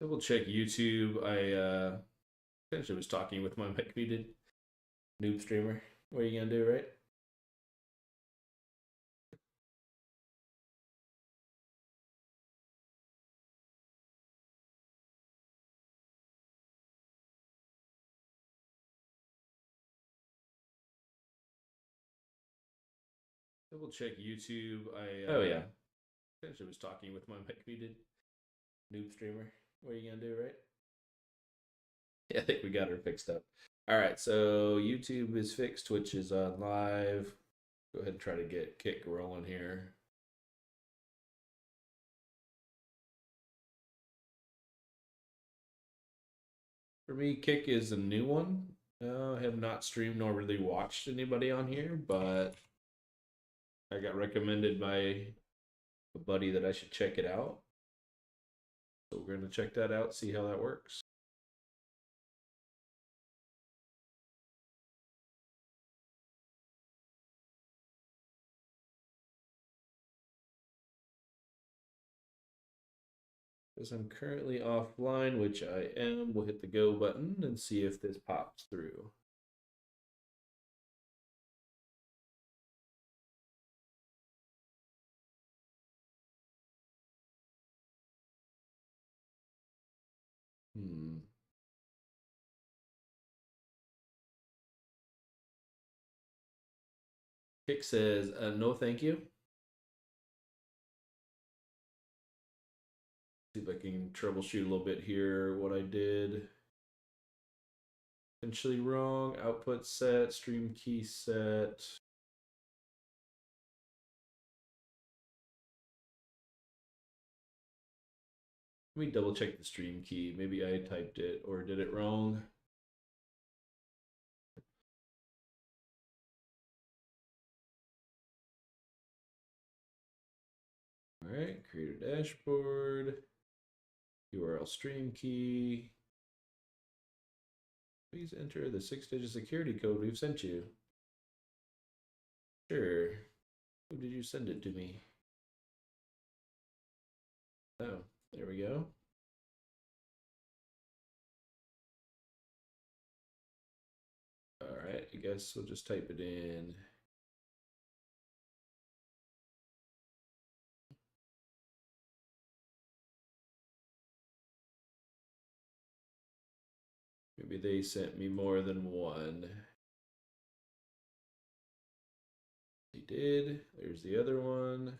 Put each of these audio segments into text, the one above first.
Double check YouTube. I potentially was talking with my mic muted. Noob streamer. What are you gonna do, right? Double check YouTube. Oh yeah. Potentially was talking with my mic muted. Noob streamer. What are you gonna do, right? Yeah, I think we got her fixed up. All right, so YouTube is fixed. Twitch is on live. Go ahead and try to get Kick rolling here. For me, Kick is a new one. I have not streamed nor really watched anybody on here, but I got recommended by a buddy that I should check it out. So we're going to check that out, see how that works. Because I'm currently offline, which I am, we'll hit the go button and see if this pops through. Kick says, no thank you. See if I can troubleshoot a little bit here what I did. Potentially wrong. Output set, stream key set. Let me double check the stream key. Maybe I typed it or did it wrong. All right, create a dashboard. URL stream key. Please enter the 6-digit security code we've sent you. Sure. Who did you send it to me? Oh, there we go. All right, I guess we'll just type it in. Maybe they sent me more than one. They did. There's the other one.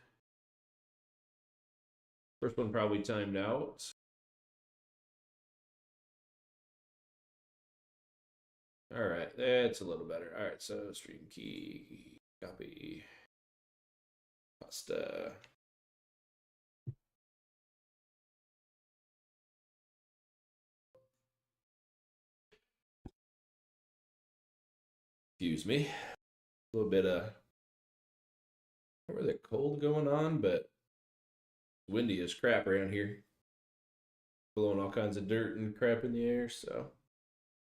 First one probably timed out. All right, that's a little better. All right, so stream key, copy, pasta. Excuse me. A little bit of the cold going on, but windy as crap around here. Blowing all kinds of dirt and crap in the air, so.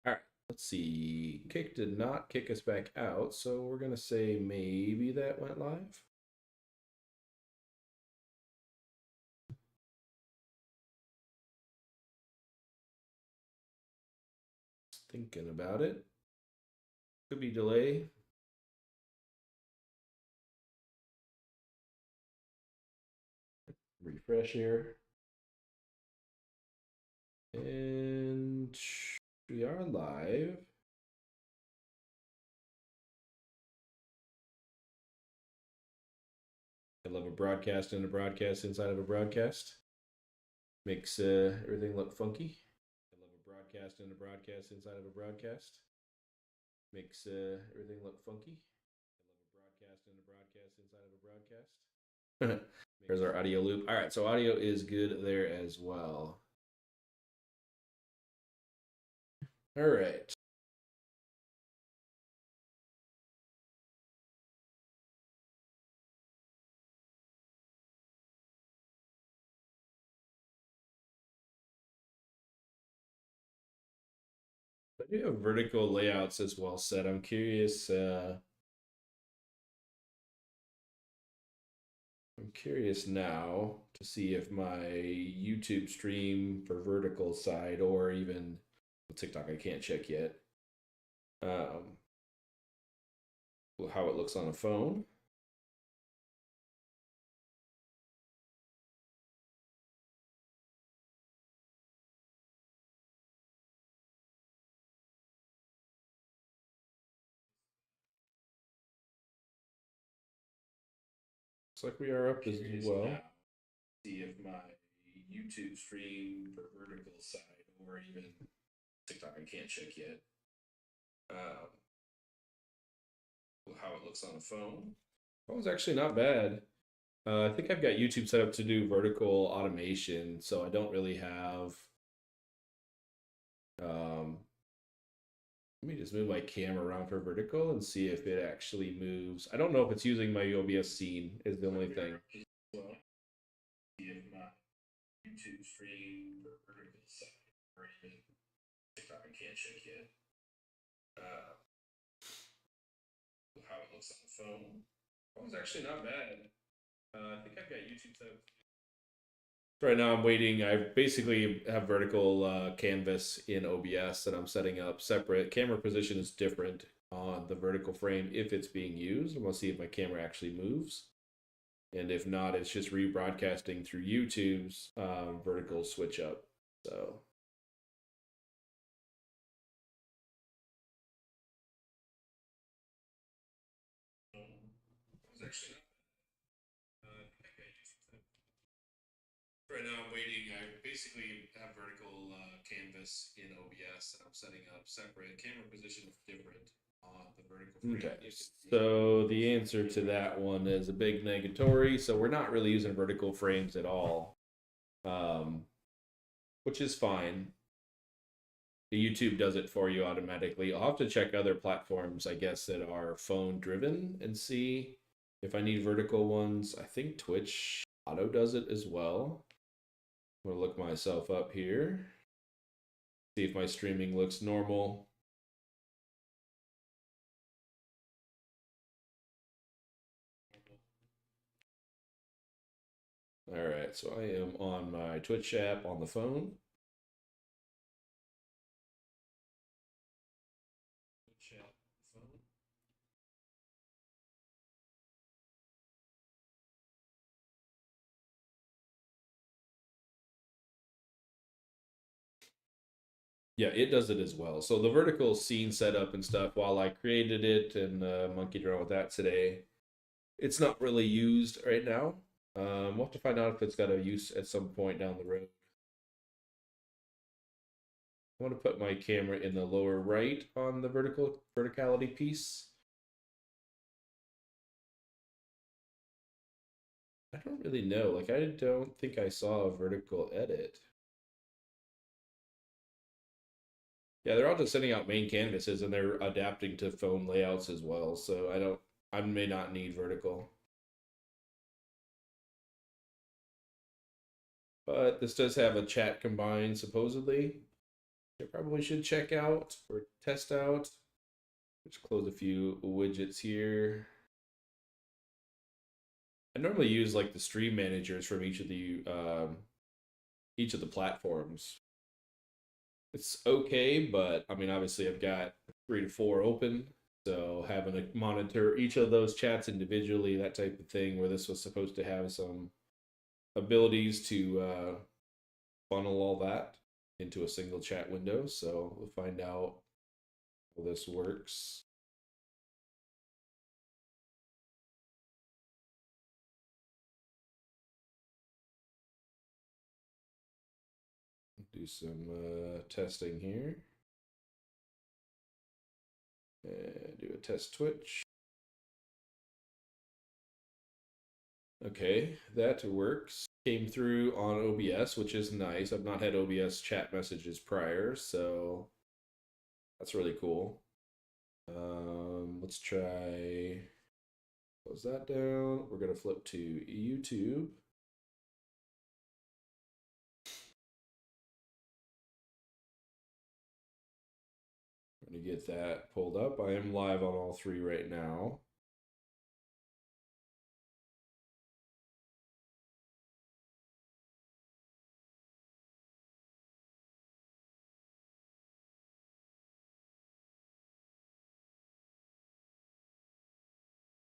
All right, let's see. Kick did not kick us back out, so we're going to say maybe that went live. Thinking about it. Could be delay. Refresh here. And we are live. I love a broadcast and a broadcast inside of a broadcast. Makes everything look funky. I love a broadcast and a broadcast inside of a broadcast. Makes everything look funky. I love a broadcast and a broadcast inside of a broadcast. There's our audio loop. All right, so audio is good there as well. All right. I do have vertical layouts as well set. I'm curious. I'm curious now to see if my YouTube stream for vertical side or even TikTok I can't check yet. How it looks on a phone. Looks like we are up as well. See if my YouTube stream for vertical side or even TikTok I can't check yet. How it looks on a phone. Phone's actually not bad. I think I've got YouTube set up to do vertical automation, so I don't really have. Let me just move my camera around for vertical and see if it actually moves. I don't know if it's using my OBS scene is the only thing. Well, see if my YouTube stream for vertical side or even TikTok I can't check yet. How it looks on the phone. Phone's actually not bad. I think I've got YouTube set up. Right now I'm waiting. I basically have vertical canvas in OBS that I'm setting up separate. Camera position is different on the vertical frame if it's being used. I'm gonna see if my camera actually moves. And if not, it's just rebroadcasting through YouTube's vertical switch up. So it's actually right now I'm waiting. I basically have vertical canvas in OBS that I'm setting up separate. Camera position is different on the vertical frame. Okay. So the answer to that one is a big negatory. So we're not really using vertical frames at all, which is fine. The YouTube does it for you automatically. I'll have to check other platforms, I guess, that are phone driven and see if I need vertical ones. I think Twitch auto does it as well. I'm gonna look myself up here, see if my streaming looks normal. All right, so I am on my Twitch app on the phone. Yeah, it does it as well. So the vertical scene setup and stuff, while I created it and monkeyed around with that today, it's not really used right now. We'll have to find out if it's got a use at some point down the road. I want to put my camera in the lower right on the verticality piece. I don't really know. Like, I don't think I saw a vertical edit. Yeah, they're all just sending out main canvases and they're adapting to phone layouts as well. So I may not need vertical. But this does have a chat combined, supposedly. I probably should check out or test out. Just close a few widgets here. I normally use like the stream managers from each of the platforms. It's okay, but I mean, obviously, I've got 3 to 4 open, so having to monitor each of those chats individually, that type of thing, where this was supposed to have some abilities to funnel all that into a single chat window. So we'll find out how this works. Do some testing here. And do a test Twitch. Okay, that works. Came through on OBS, which is nice. I've not had OBS chat messages prior, so that's really cool. Let's try, close that down. We're gonna flip to YouTube. I'm gonna get that pulled up. I am live on all 3 right now.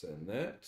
Send that.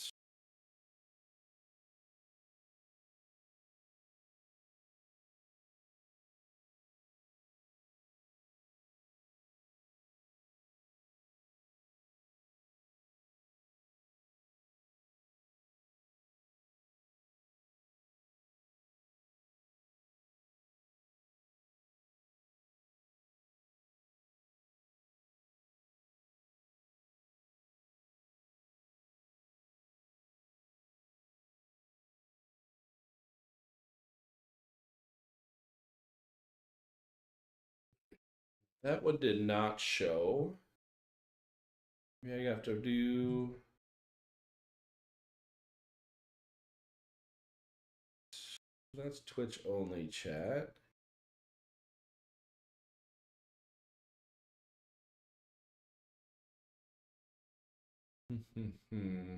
That one did not show. Maybe I have to do. That's Twitch only chat. Hmm.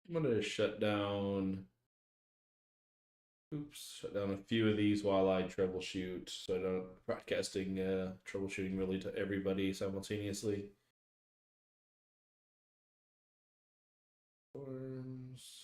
I'm gonna shut down. Oops, shut down a few of these while I troubleshoot, so I don't broadcasting troubleshooting really to everybody simultaneously. Forms.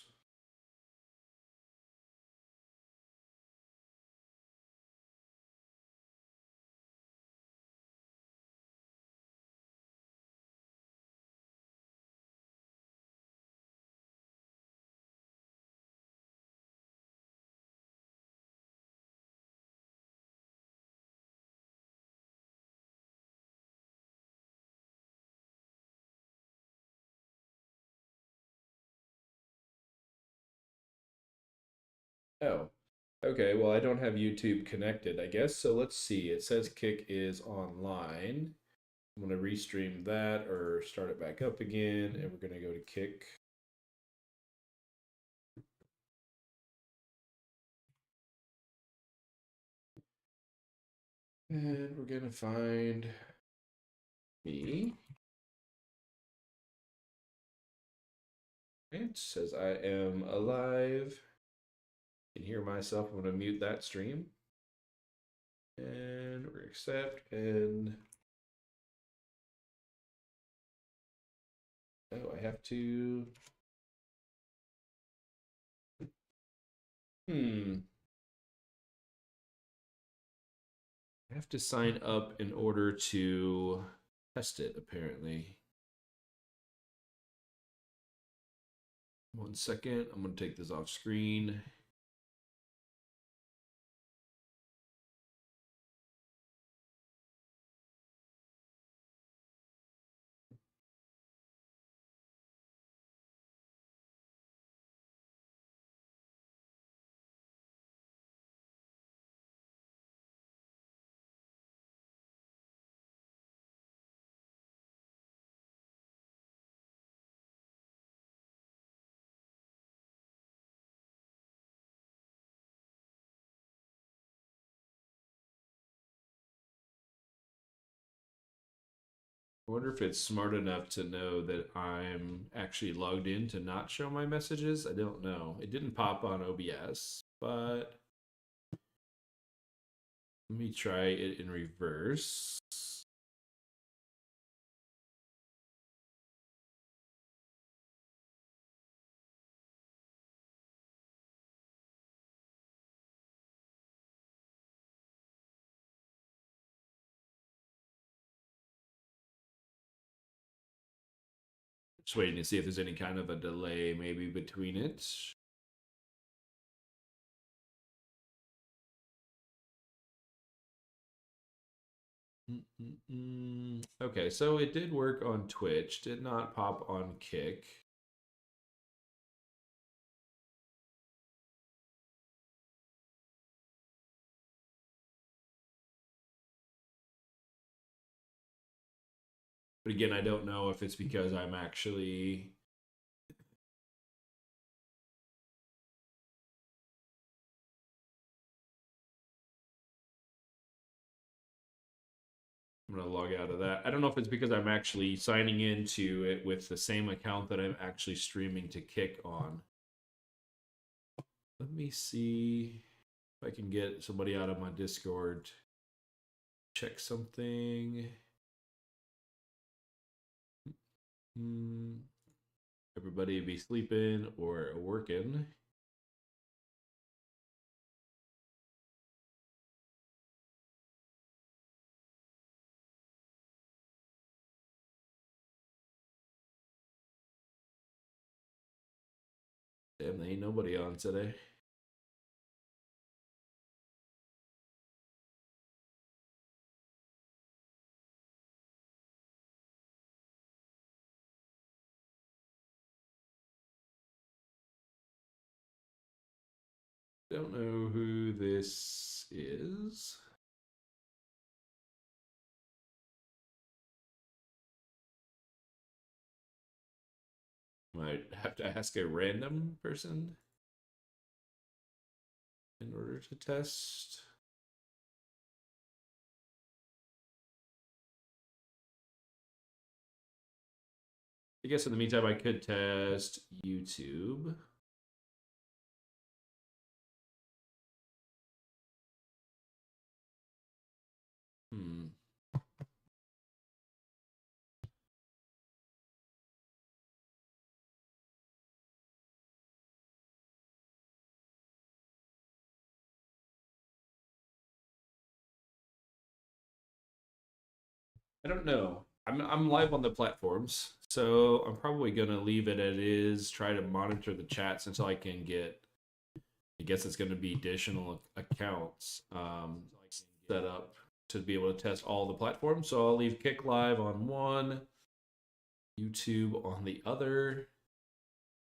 Oh, okay. Well, I don't have YouTube connected, I guess. So let's see. It says Kick is online. I'm going to restream that or start it back up again, and we're going to go to Kick. And we're going to find me. It says I am alive. I can hear myself. I'm going to mute that stream. And we're accept and oh, I have to. I have to sign up in order to test it, apparently. 1 second. I'm going to take this off screen. I wonder if it's smart enough to know that I'm actually logged in to not show my messages. I don't know. It didn't pop on OBS, but let me try it in reverse. Just waiting to see if there's any kind of a delay maybe between it. Okay, so it did work on Twitch, did not pop on Kick. But again, I don't know if it's because I'm actually I'm going to log out of that. I don't know if it's because I'm actually signing into it with the same account that I'm actually streaming to Kick on. Let me see if I can get somebody out of my Discord. Check something. Everybody be sleeping or working. Damn, there ain't nobody on today. Don't know who this is. Might have to ask a random person in order to test. I guess in the meantime, I could test YouTube. I don't know. I'm live on the platforms, so I'm probably gonna leave it as is. Try to monitor the chats until I can get. I guess it's going to be additional accounts set up to be able to test all the platforms. So I'll leave Kick Live on one, YouTube on the other,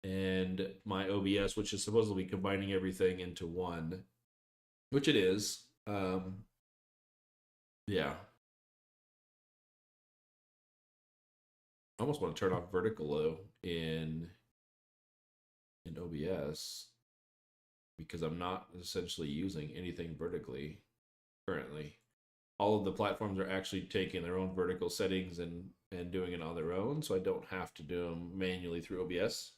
and my OBS, which is supposedly combining everything into one, which it is. Yeah. I almost want to turn off vertical though in OBS because I'm not essentially using anything vertically currently. All of the platforms are actually taking their own vertical settings and doing it on their own, so I don't have to do them manually through OBS.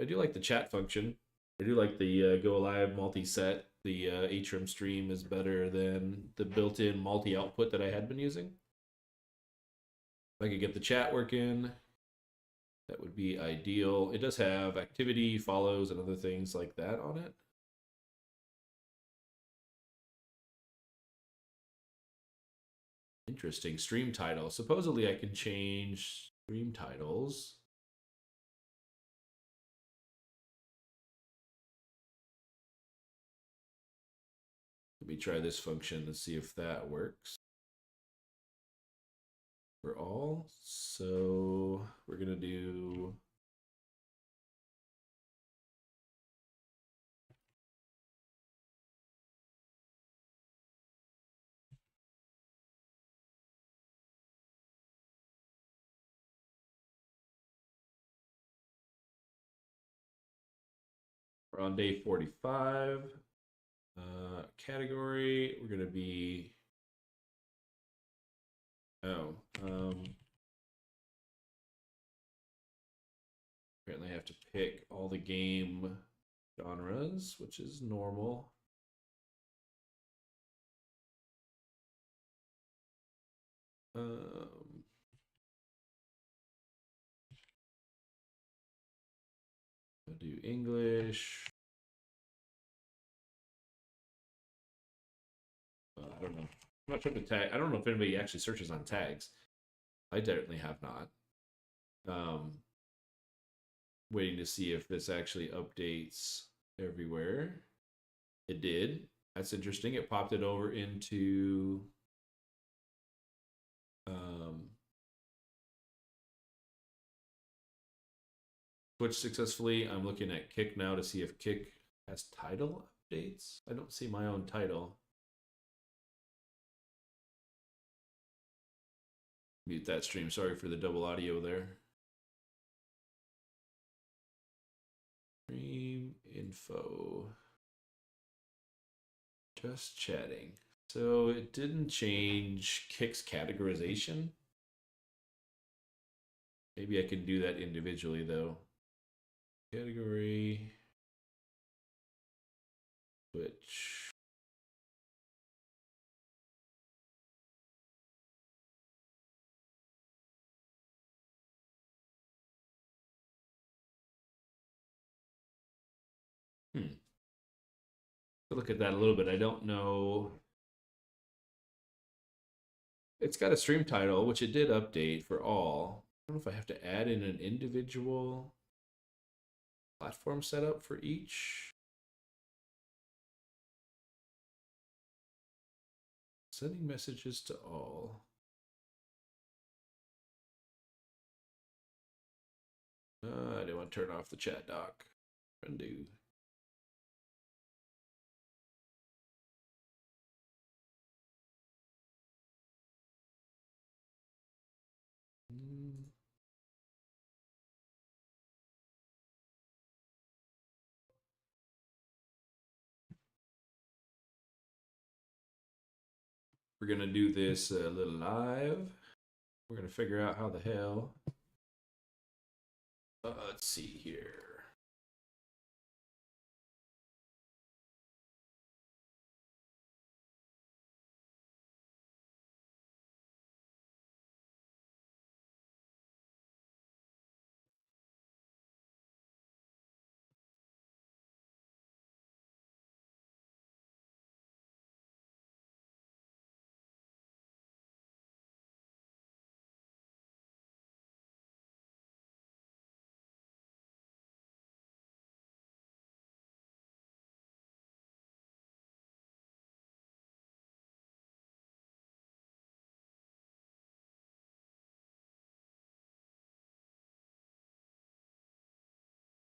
I do like the chat function. I do like the go live multi-set. The Atrium stream is better than the built-in multi-output that I had been using. If I could get the chat working, that would be ideal. It does have activity, follows, and other things like that on it. Interesting. Stream title. Supposedly I can change stream titles. Let me try this function and see if that works for all. So we're going to do we're on day 45. Category, we're going to be apparently I have to pick all the game genres, which is normal. I'll do English. I don't know. I'm not trying to tag. I don't know if anybody actually searches on tags. I definitely have not. Waiting to see if this actually updates everywhere. It did. That's interesting. It popped it over into Twitch successfully. I'm looking at Kick now to see if Kick has title updates. I don't see my own title. Mute that stream. Sorry for the double audio there. Stream info. Just chatting. So it didn't change Kick's categorization. Maybe I can do that individually though. Category. Twitch. Look at that a little bit. I don't know. It's got a stream title, which it did update for all. I don't know if I have to add in an individual platform setup for each. Sending messages to all. I didn't want to turn off the chat doc. Undo. We're going to do this a little live. We're going to figure out how the hell. Let's see here.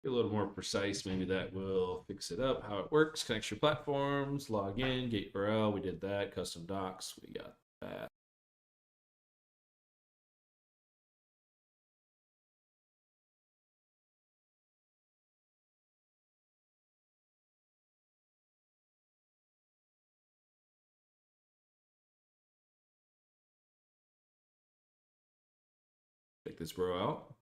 Be a little more precise. Maybe that will fix it up. How it works. Connect your platforms. Log in. Get URL. We did that. Custom docs. We got that. Check this bro out.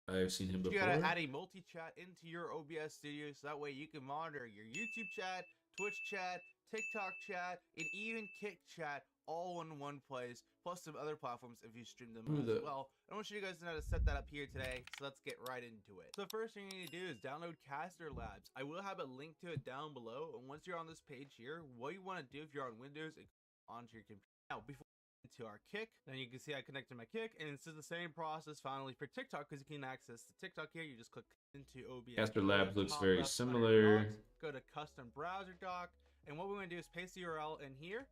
I've seen him before. You gotta add a multi-chat into your OBS studio so that way you can monitor your YouTube chat, Twitch chat, TikTok chat, and even Kick chat all in one place, plus some other platforms if you stream them as well. I want you guys to know how to set that up here today, so let's get right into it. So the first thing you need to do is download Caster Labs. I will have a link to it down below, and once you're on this page here, what you want to do if you're on Windows, onto your computer. Now, before into our Kick, then you can see I connected my Kick, and it's the same process finally for TikTok, because you can access the TikTok here. You just click into OBS. Caster Labs looks very similar. Go to custom browser doc, and what we're going to do is paste the URL in here,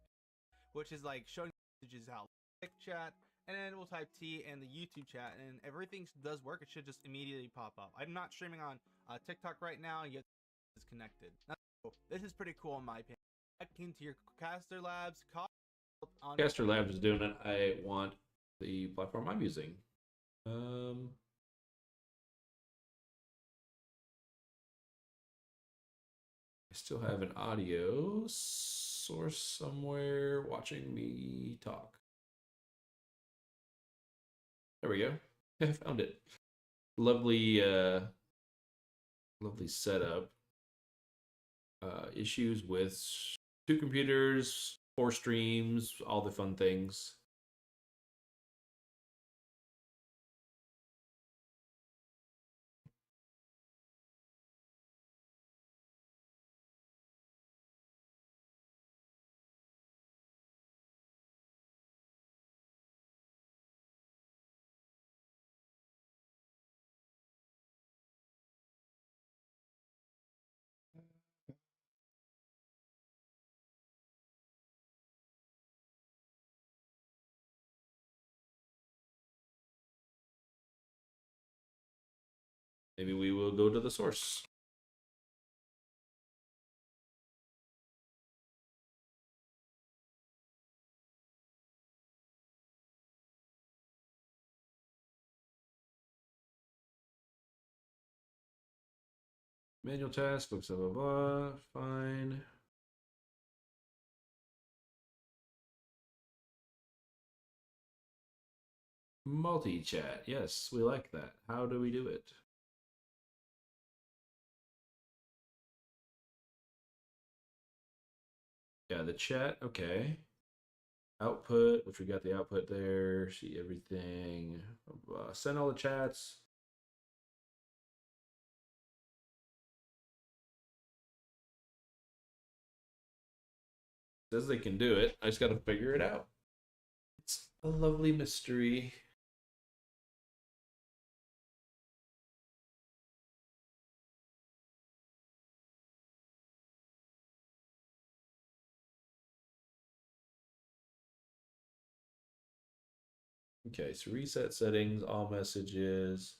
which is like showing messages out Kick chat, and then we'll type T and the YouTube chat, and everything does work. It should just immediately pop up. I'm not streaming on TikTok right now, yet it's connected. Now, this is pretty cool in my opinion. Back into your Caster Labs. Caster Labs is doing it. I want the platform I'm using. I still have an audio source somewhere watching me talk. There we go. I found it. Lovely, lovely setup. Issues with 2 computers, 4 streams, all the fun things. Maybe we will go to the source. Manual task, books, blah, blah, blah. Fine. Multi-chat. Yes, we like that. How do we do it? Yeah, the chat. Okay. Output, which we got the output there. See everything. Send all the chats. Says they can do it. I just got to figure it out. It's a lovely mystery. Okay, so reset settings, all messages.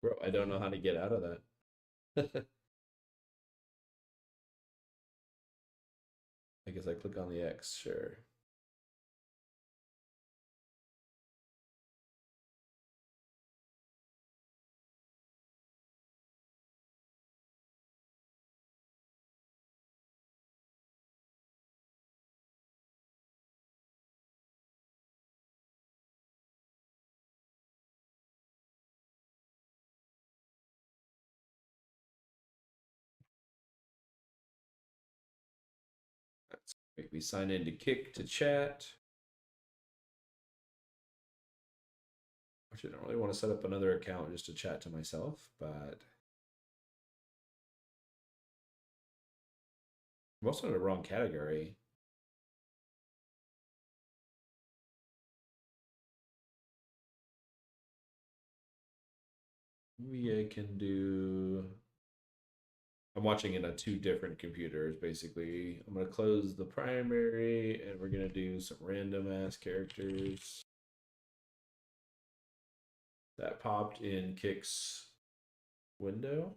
Bro, I don't know how to get out of that. I guess I click on the X, sure. That's make me sign into Kick to chat. Actually, I don't really want to set up another account just to chat to myself, but I'm also in the wrong category. Maybe I can do. I'm watching it on two different computers, basically. I'm going to close the primary and we're going to do some random ass characters. That popped in Kick's window.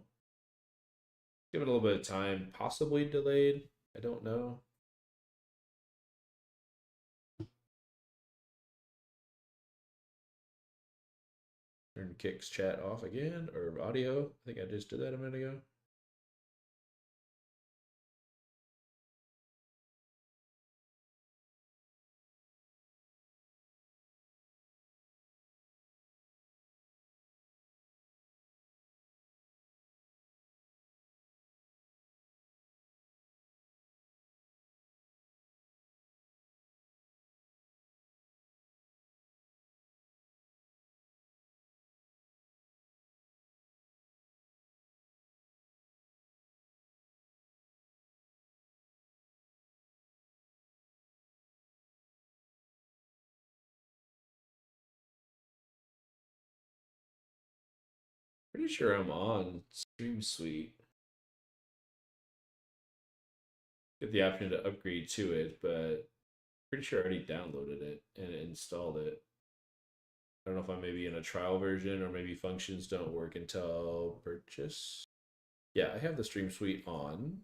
Give it a little bit of time, possibly delayed. I don't know. Turn Kick's chat off again, or audio. I think I just did that a minute ago. Pretty sure I'm on Stream Suite. Get the option to upgrade to it, but pretty sure I already downloaded it and installed it. I don't know if I'm maybe in a trial version or maybe functions don't work until purchase. Yeah, I have the Stream Suite on.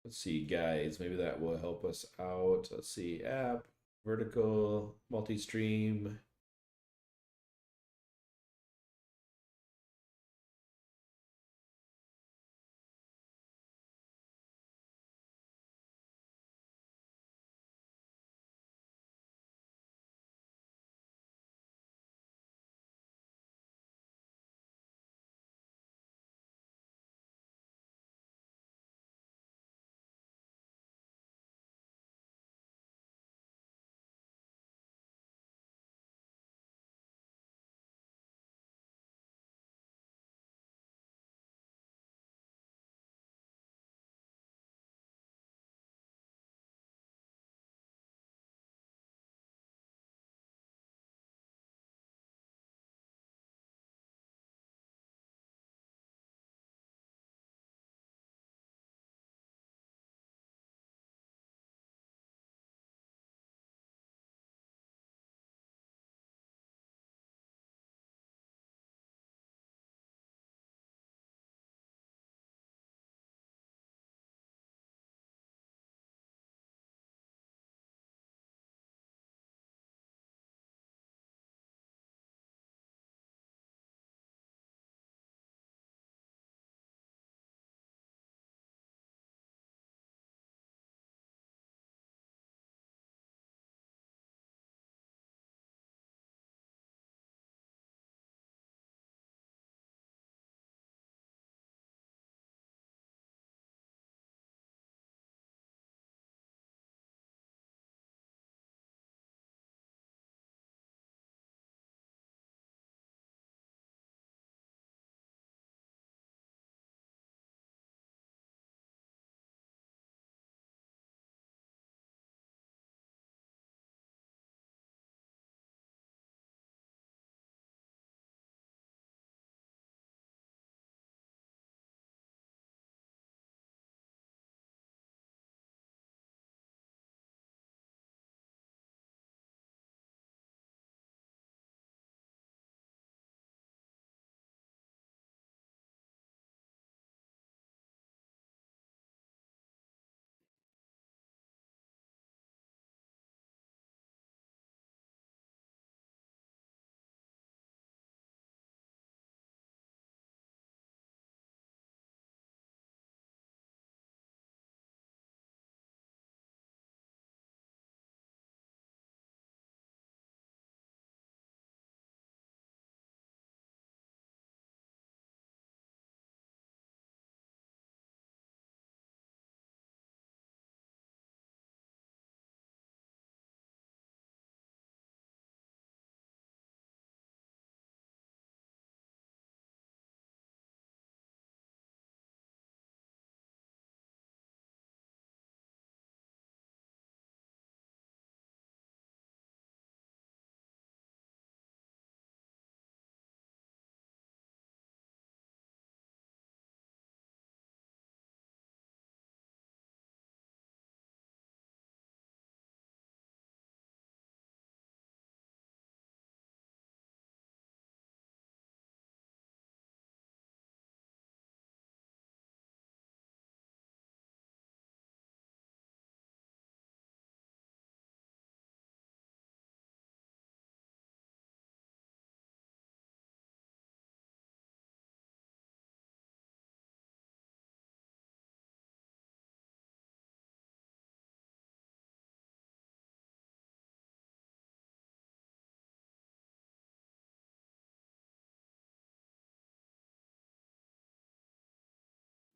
Let's see, guys. Maybe that will help us out. Let's see, app, vertical, multi-stream.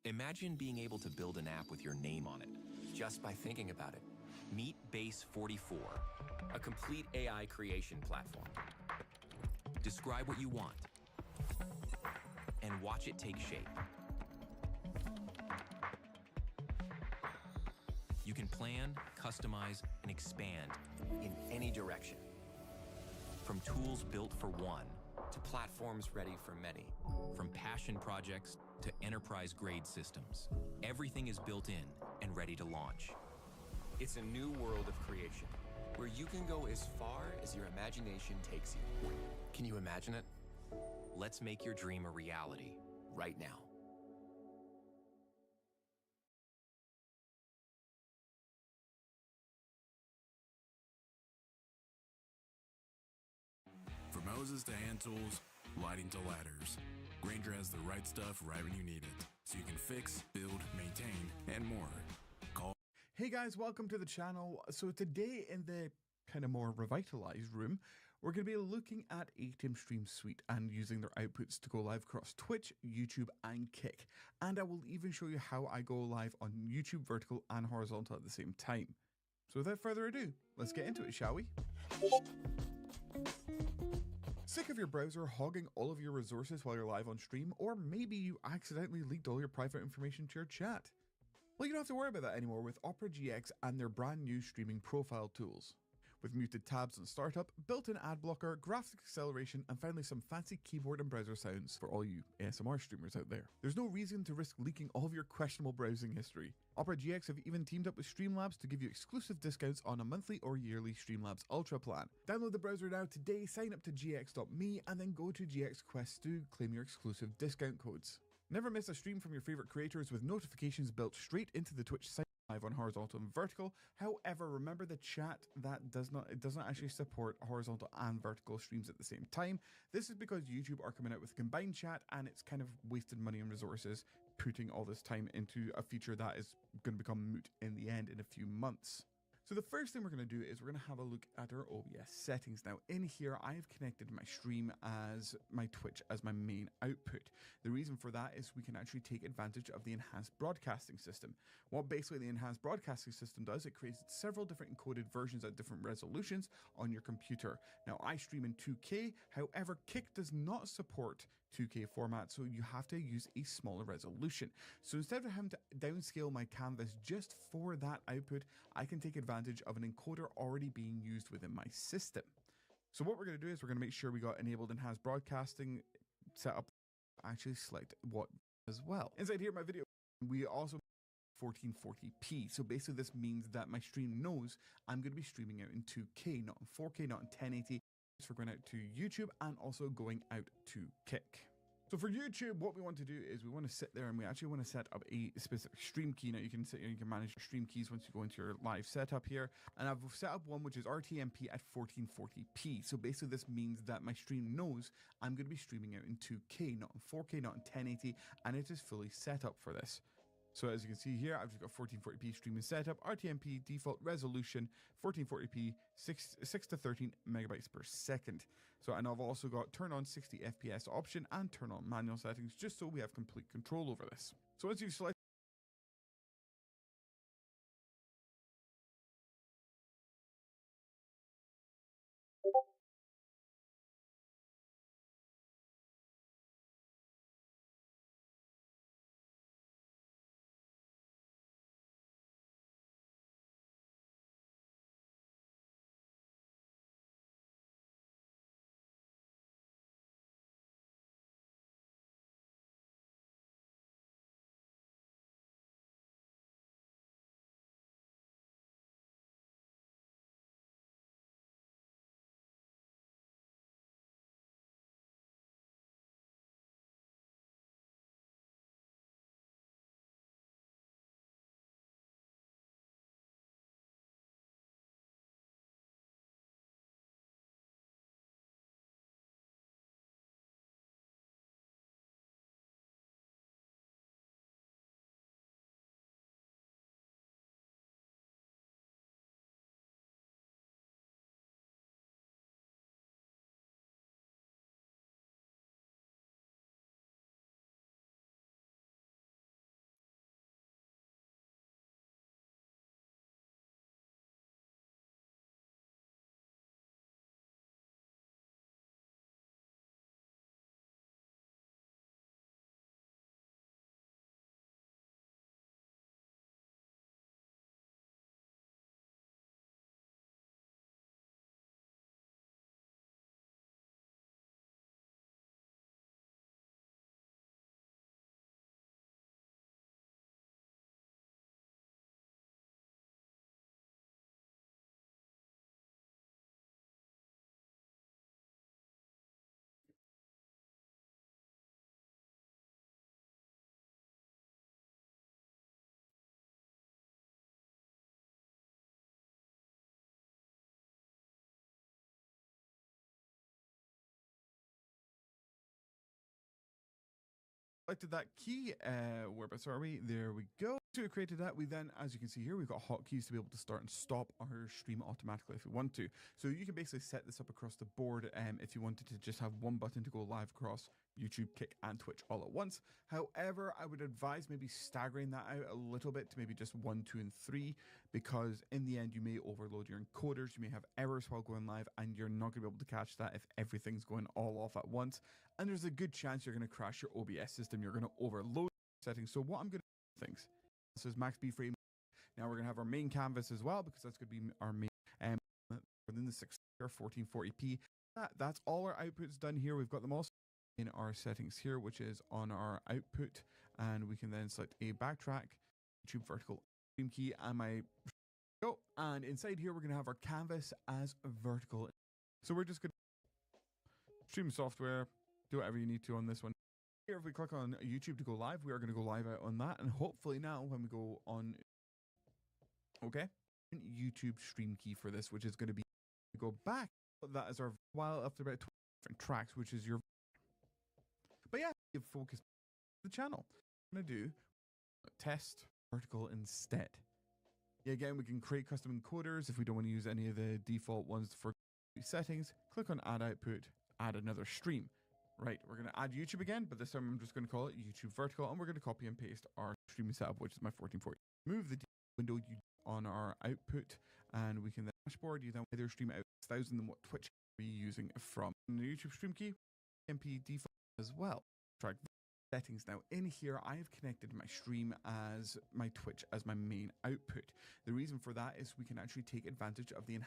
Imagine being able to build an app with your name on it, just by thinking about it. Meet Base 44, a complete AI creation platform. Describe what you want, and watch it take shape. You can plan, customize, and expand in any direction. From tools built for one, to platforms ready for many. From passion projects to enterprise-grade systems. Everything is built in and ready to launch. It's a new world of creation, where you can go as far as your imagination takes you. Can you imagine it? Let's make your dream a reality, right now. From hoses to hand tools, lighting to ladders, Grainger has the right stuff right when you need it, so you can fix, build, maintain, and more. Call. Hey guys, welcome to the channel. So today in the kind of more revitalized room, we're going to be looking at ATEM Stream Suite and using their outputs to go live across Twitch, YouTube, and Kick. And I will even show you how I go live on YouTube vertical and horizontal at the same time. So without further ado, let's get into it, shall we? Sick of your browser hogging all of your resources while you're live on stream, or maybe you accidentally leaked all your private information to your chat? Well, you don't have to worry about that anymore with Opera GX and their brand new streaming profile tools. With muted tabs on startup, built-in ad blocker, graphics acceleration, and finally some fancy keyboard and browser sounds for all you ASMR streamers out there. There's no reason to risk leaking all of your questionable browsing history. Opera GX have even teamed up with Streamlabs to give you exclusive discounts on a monthly or yearly Streamlabs Ultra plan. Download the browser now today, sign up to gx.me, and then go to GX Quest to claim your exclusive discount codes. Never miss a stream from your favorite creators with notifications built straight into the Twitch site. Live on horizontal and vertical. However, remember the chat that doesn't actually support horizontal and vertical streams at the same time. This is because YouTube are coming out with a combined chat, and it's kind of wasted money and resources putting all this time into a feature that is going to become moot in the end in a few months. So the first thing we're going to do is we're going to have a look at our OBS settings. Now in here, I have connected my stream as my Twitch as my main output. The reason for that is we can actually take advantage of the enhanced broadcasting system. What basically the enhanced broadcasting system does, it creates several different encoded versions at different resolutions on your computer. Now I stream in 2K, however, Kick does not support 2K format, so you have to use a smaller resolution. So instead of having to downscale my canvas just for that output, I can take advantage of an encoder already being used within my system. So what we're going to do is we're going to make sure we got enabled enhanced broadcasting set up. Actually select what as well. Inside here, my video, we also 1440p. So basically this means that my stream knows I'm going to be streaming out in 2K, not in 4K, not in 1080. So we're going out to YouTube and also going out to Kick. So for YouTube, what we want to do is we want to sit there and we actually want to set up a specific stream key. Now you can sit here, you can manage your stream keys once you go into your live setup here. And I've set up one which is RTMP at 1440p. So basically this means that my stream knows I'm going to be streaming out in 2K, not in 4K, not in 1080, and it is fully set up for this. So as you can see here, I've just got 1440p streaming setup, RTMP default resolution, 1440p, 6 to 13 megabytes per second. So, and I've also got turn on 60 FPS option and turn on manual settings, just so we have complete control over this. So once you've selected selected that key. Whereabouts are we? There we go. So we created that. We then, as you can see here, we've got hotkeys to be able to start and stop our stream automatically if we want to. So you can basically set this up across the board if you wanted to just have one button to go live across YouTube, Kick, and Twitch all at once. However, I would advise maybe staggering that out a little bit to maybe just 1, 2, and 3, because in the end you may overload your encoders, you may have errors while going live, and you're not going to be able to catch that if everything's going all off at once. And there's a good chance you're going to crash your OBS system, you're going to overload settings. So what I'm going to do things. This is max B frame. Now we're going to have our main canvas as well, because that's going to be our main within the 6 or 1440p. That's all our outputs done here. We've got them all in our settings here, which is on our output, and we can then select a backtrack, YouTube vertical stream key, and my go. And inside here, we're going to have our canvas as vertical. So we're just going to stream software, do whatever you need to on this one. Here, if we click on YouTube to go live, we are going to go live out on that, and hopefully now when we go on, okay, YouTube stream key for this, which is going to be go back. That is our while after about 20 different tracks, which is your. But yeah, you focus the channel. I'm going to do test vertical instead. Yeah, again, we can create custom encoders if we don't want to use any of the default ones for settings. Click on add output, add another stream. Right, we're going to add YouTube again, but this time I'm just going to call it YouTube vertical, and we're going to copy and paste our streaming setup, which is my 1440. Move the window on our output, and we can then dashboard. You then either stream out 6,000 than what Twitch will be using from the YouTube stream key, MP default as well. Track settings. Now in here, I have connected my stream as my Twitch as my main output. The reason for that is we can actually take advantage of the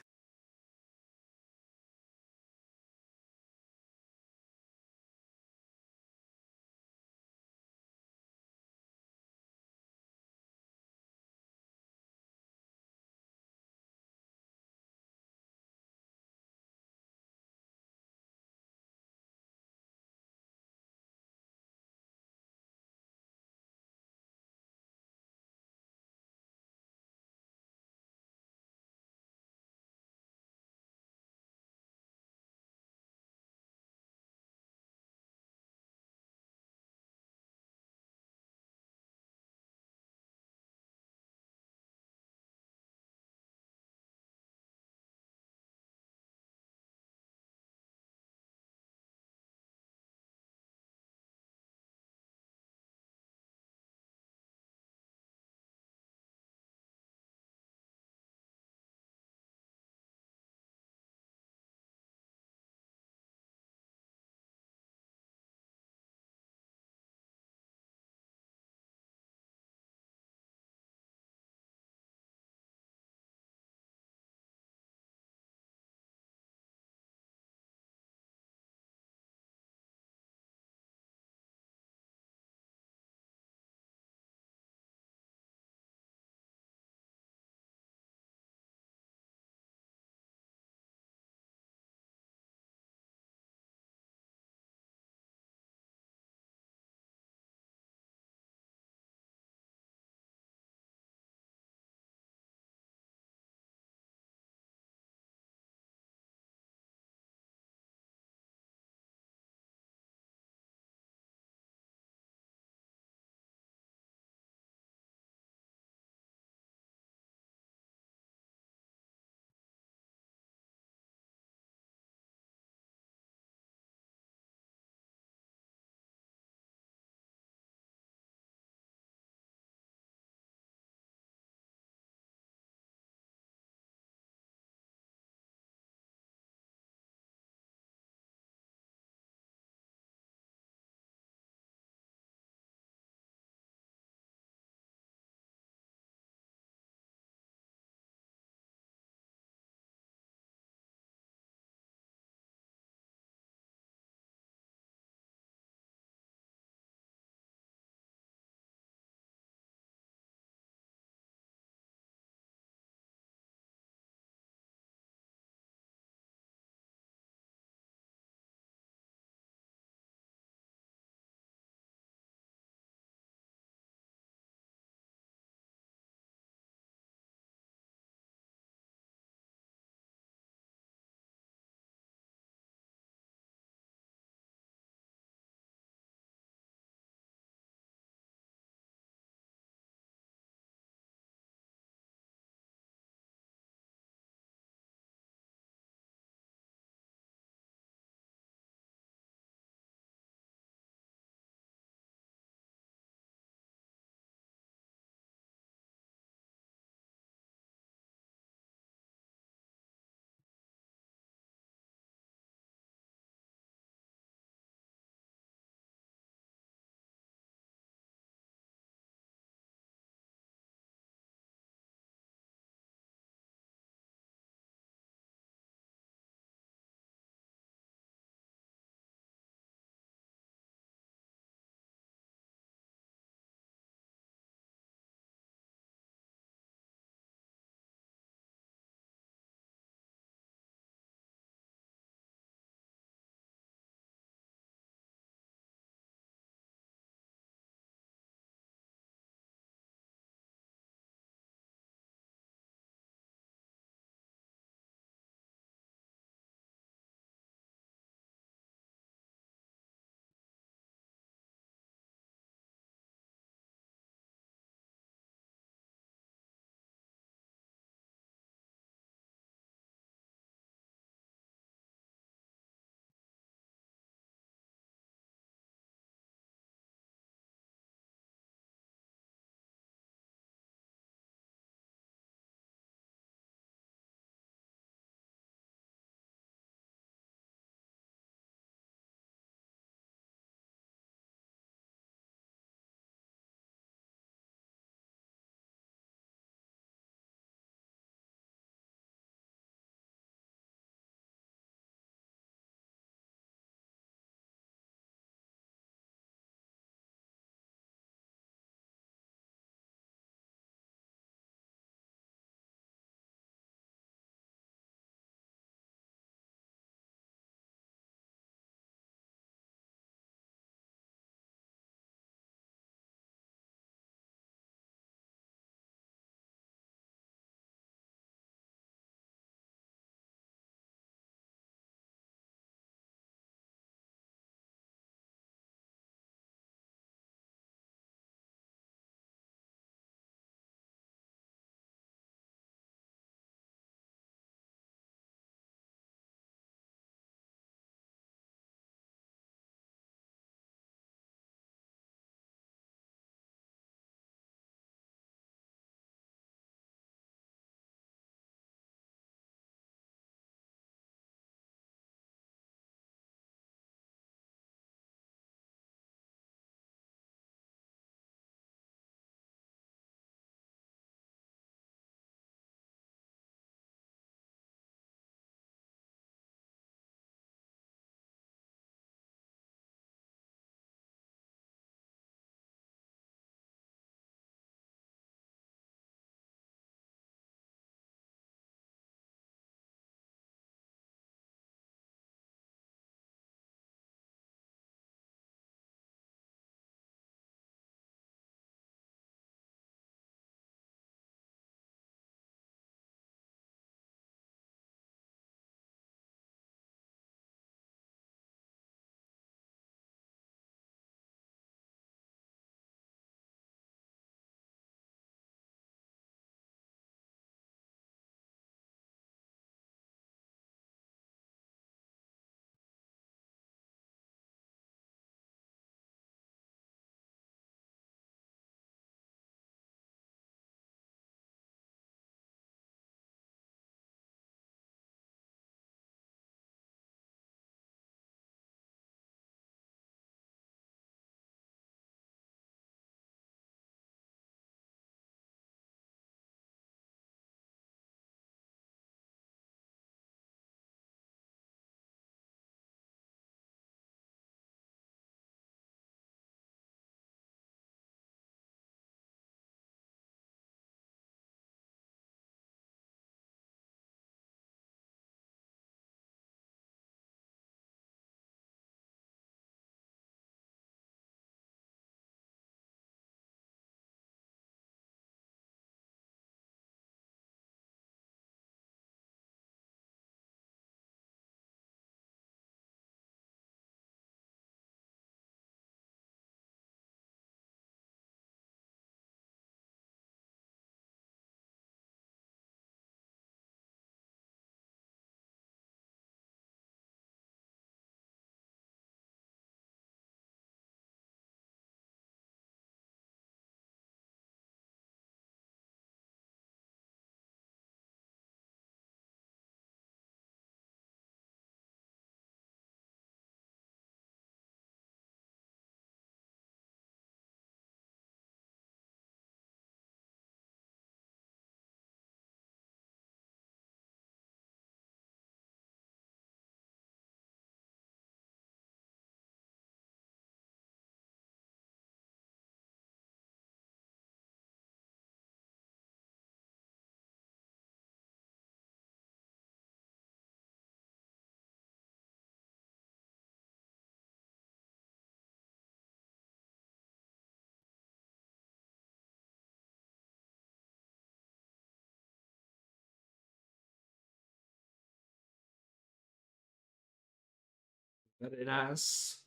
Very nice.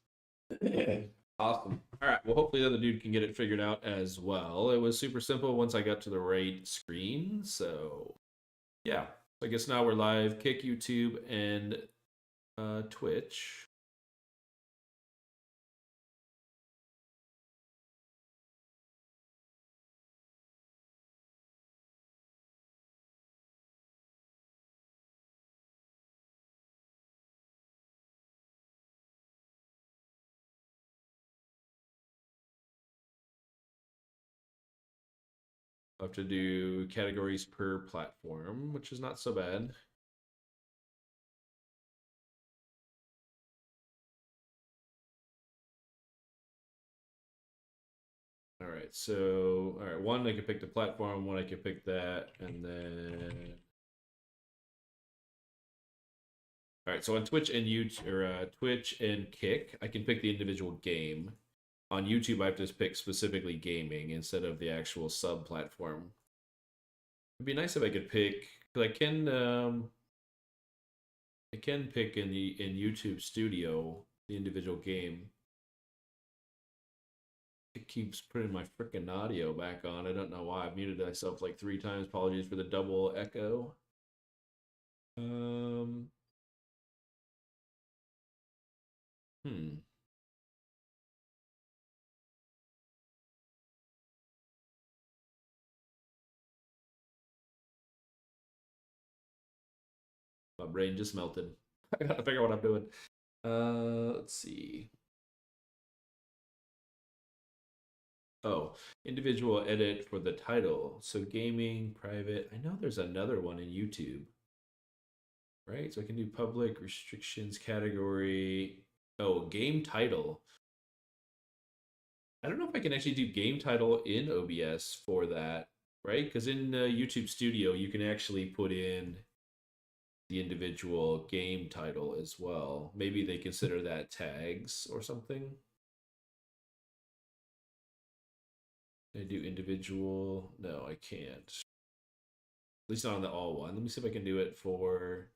Awesome. All right. Well, hopefully the other dude can get it figured out as well. It was super simple once I got to the right screen. So, yeah. I guess now we're live. Kick, YouTube, and Twitch. I'll have to do categories per platform, which is not so bad. All right, so all right, one I could pick the platform, one I could pick that, and then all right. So on Twitch and YouTube or Twitch and Kick, I can pick the individual game. On YouTube, I have to just pick specifically gaming instead of the actual sub platform. It'd be nice if I could pick because I can pick in YouTube Studio the individual game. It keeps putting my freaking audio back on. I don't know why. I've muted myself like 3 times. Apologies for the double echo. Hmm. My brain just melted. I gotta figure out what I'm doing. Let's see. Oh, individual edit for the title. So gaming, private. I know there's another one in YouTube. Right? So I can do public, restrictions, category. Oh, game title. I don't know if I can actually do game title in OBS for that, right? Because in YouTube Studio, you can actually put in the individual game title as well. Maybe they consider that tags or something. Can I do individual? No, I can't. At least not on the all one. Let me see if I can do it for.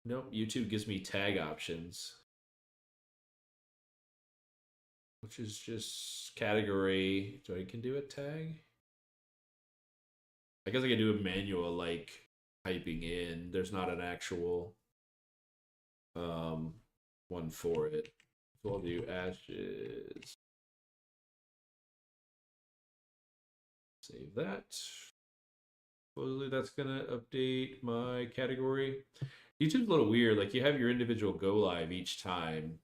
Nope, YouTube gives me tag options, which is just category. So I can do a tag. I guess I can do a manual like typing in. There's not an actual one for it. So I'll do ashes. Save that. Supposedly that's gonna update my category. YouTube's a little weird. Like you have your individual go live each time.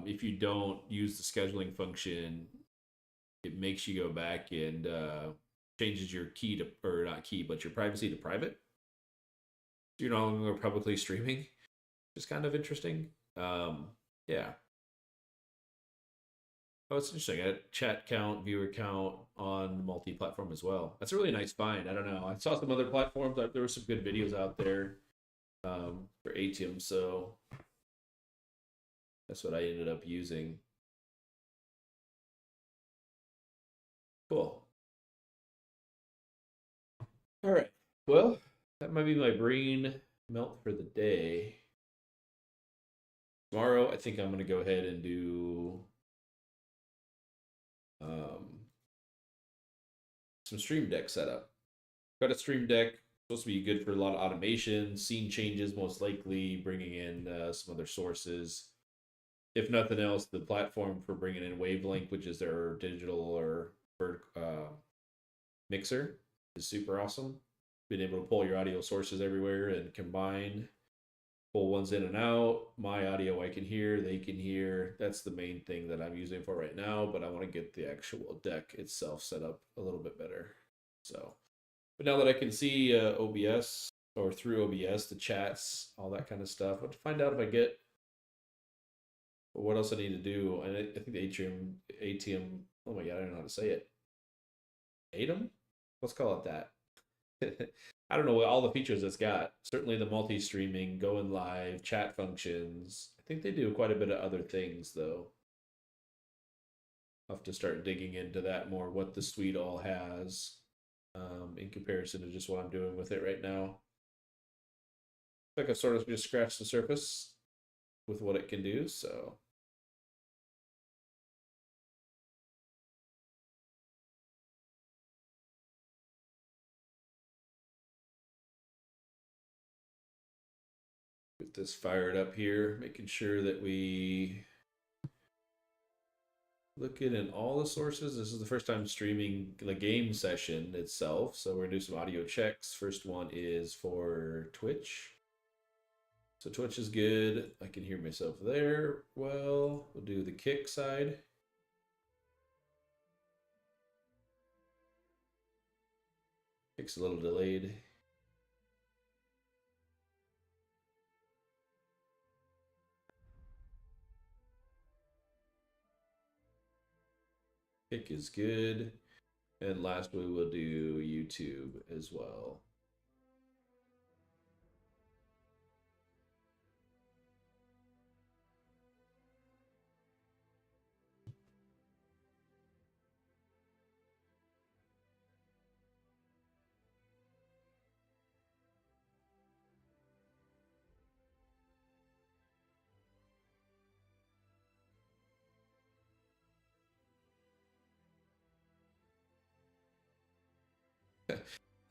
If you don't use the scheduling function, it makes you go back and changes your key to, or not key, but your privacy to private. You're no longer publicly streaming, which is kind of interesting. Yeah. Oh, it's interesting. A chat count, viewer count on multi-platform as well. That's a really nice find. I don't know. I saw some other platforms. There were some good videos out there for Atium, so that's what I ended up using. Cool. All right. Well, that might be my brain melt for the day. Tomorrow, I think I'm going to go ahead and do some Stream Deck setup. Got a Stream Deck, supposed to be good for a lot of automation, scene changes, most likely, bringing in some other sources. If nothing else, the platform for bringing in Wavelength, which is their digital or mixer, is super awesome. Being able to pull your audio sources everywhere and combine, pull ones in and out. My audio I can hear, they can hear. That's the main thing that I'm using for right now, but I want to get the actual deck itself set up a little bit better. So, but now that I can see OBS or through OBS, the chats, all that kind of stuff, I'll have to find out if I get what else I need to do. And I think the ATM, oh my God, I don't know how to say it. ATEM? Let's call it that. I don't know all the features it's got. Certainly the multi-streaming, going live, chat functions. I think they do quite a bit of other things though. I'll have to start digging into that more, what the suite all has in comparison to just what I'm doing with it right now. like I've sort of just scratched the surface with what it can do, so. Get this fired up here, making sure that we look in all the sources. This is the first time streaming the game session itself, so we're gonna do some audio checks. First one is for Twitch. So Twitch is good. I can hear myself there. Well, we'll do the kick side. Kick's a little delayed. Kick is good. And last we will do YouTube as well.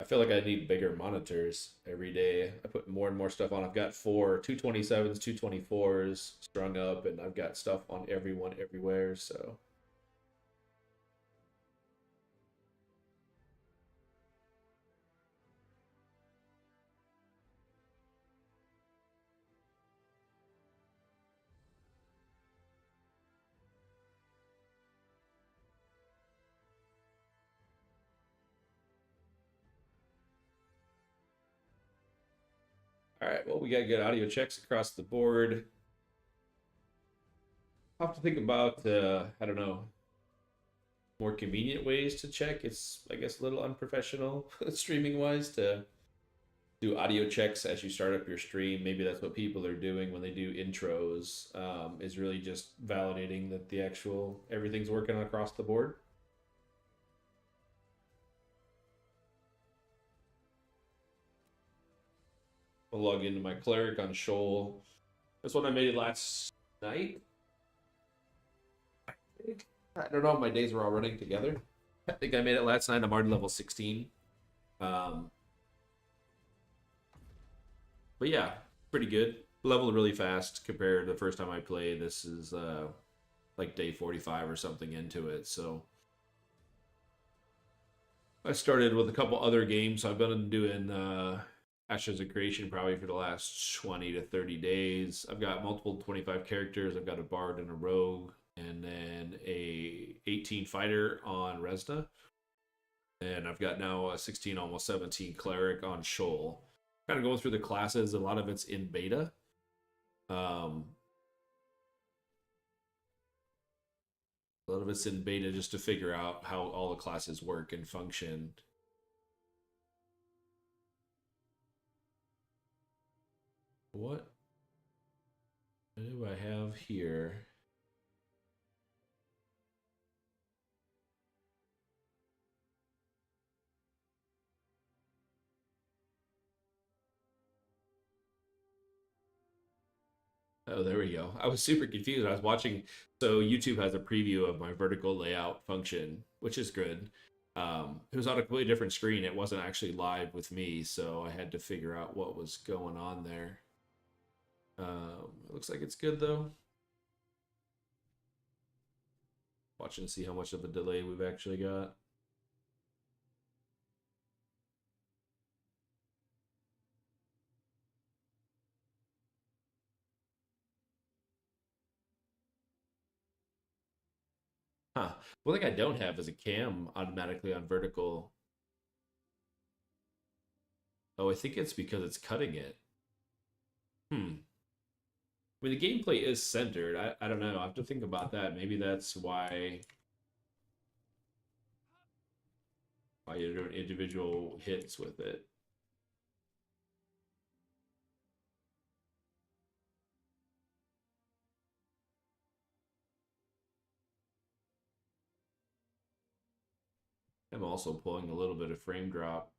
I feel like I need bigger monitors every day. I put more and more stuff on. I've got 227s, 224s strung up, and I've got stuff on everyone everywhere, so. All right, well, we got good audio checks across the board. I'll have to think about, I don't know, more convenient ways to check. It's, I guess, a little unprofessional streaming wise to do audio checks as you start up your stream. Maybe that's what people are doing when they do intros, is really just validating that the actual everything's working across the board. I'll log into my cleric on Shoal. That's what I made last night. I don't know if my days were all running together. I think I made it last night. I'm already level 16. But yeah, pretty good. Leveled really fast compared to the first time I played. This is like day 45 or something into it. So I started with a couple other games. I've been doing Ashes of Creation probably for the last 20 to 30 days. I've got multiple 25 characters. I've got a bard and a rogue, and then a 18 fighter on Resna. And I've got now a 16, almost 17 cleric on Shoal. Kind of going through the classes. A lot of it's in beta. A lot of it's in beta just to figure out how all the classes work and function. What do I have here? Oh, there we go. I was super confused. I was watching, so YouTube has a preview of my vertical layout function, which is good. It was on a completely different screen. It wasn't actually live with me, so I had to figure out what was going on there. It looks like it's good though. Watching to see how much of a delay we've actually got. Huh. One thing I don't have is a cam automatically on vertical. Oh, I think it's because it's cutting it. I mean, the gameplay is centered. I don't know. I have to think about that. Maybe that's why you're doing individual hits with it. I'm also pulling a little bit of frame drop.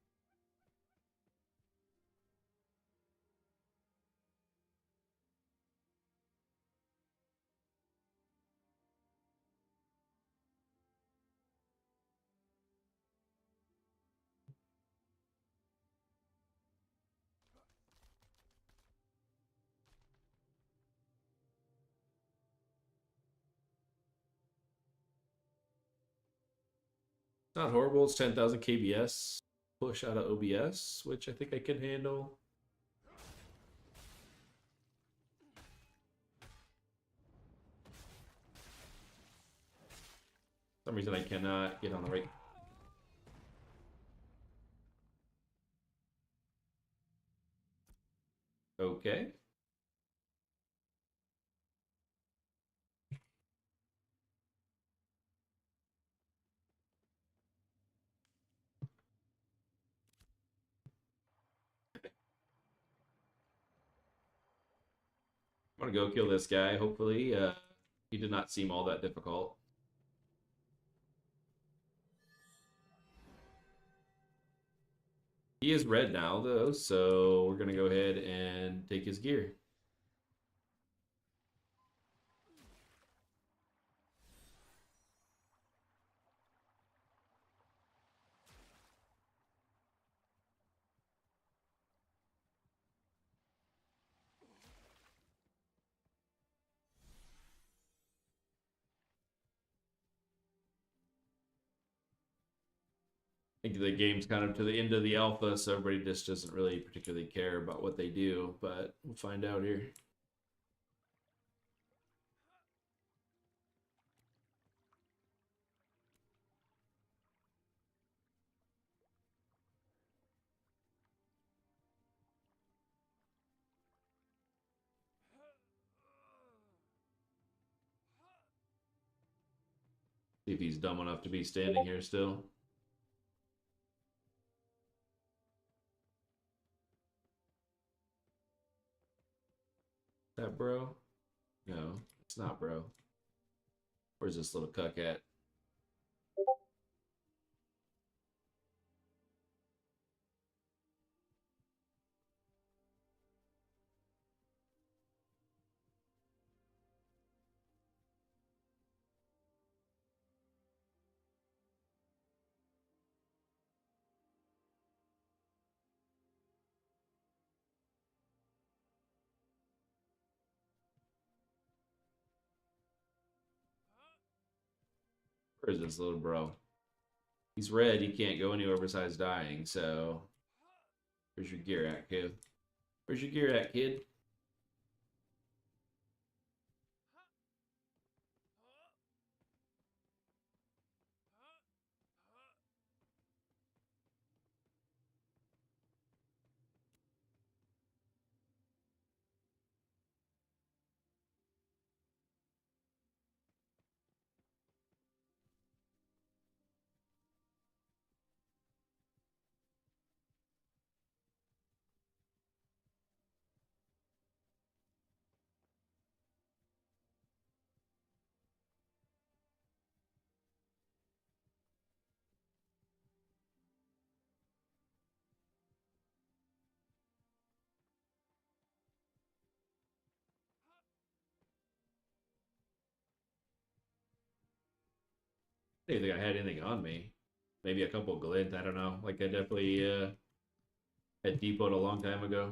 Not horrible. It's 10,000 KBS push out of OBS, which I think I can handle. For some reason I cannot get on the right. Okay. I'm gonna go kill this guy. Hopefully, he did not seem all that difficult. He is red now, though, so we're gonna go ahead and take his gear. I think the game's kind of to the end of the alpha, so everybody just doesn't really particularly care about what they do, but we'll find out here. See if he's dumb enough to be standing here still. Is that bro? No, it's not bro. Where's this little cuck at? Where's this little bro? He's red, he can't go anywhere besides dying, so... Where's your gear at, kid? Where's your gear at, kid? I didn't think I had anything on me. Maybe a couple glint, I don't know. Like, I definitely had depoted a long time ago.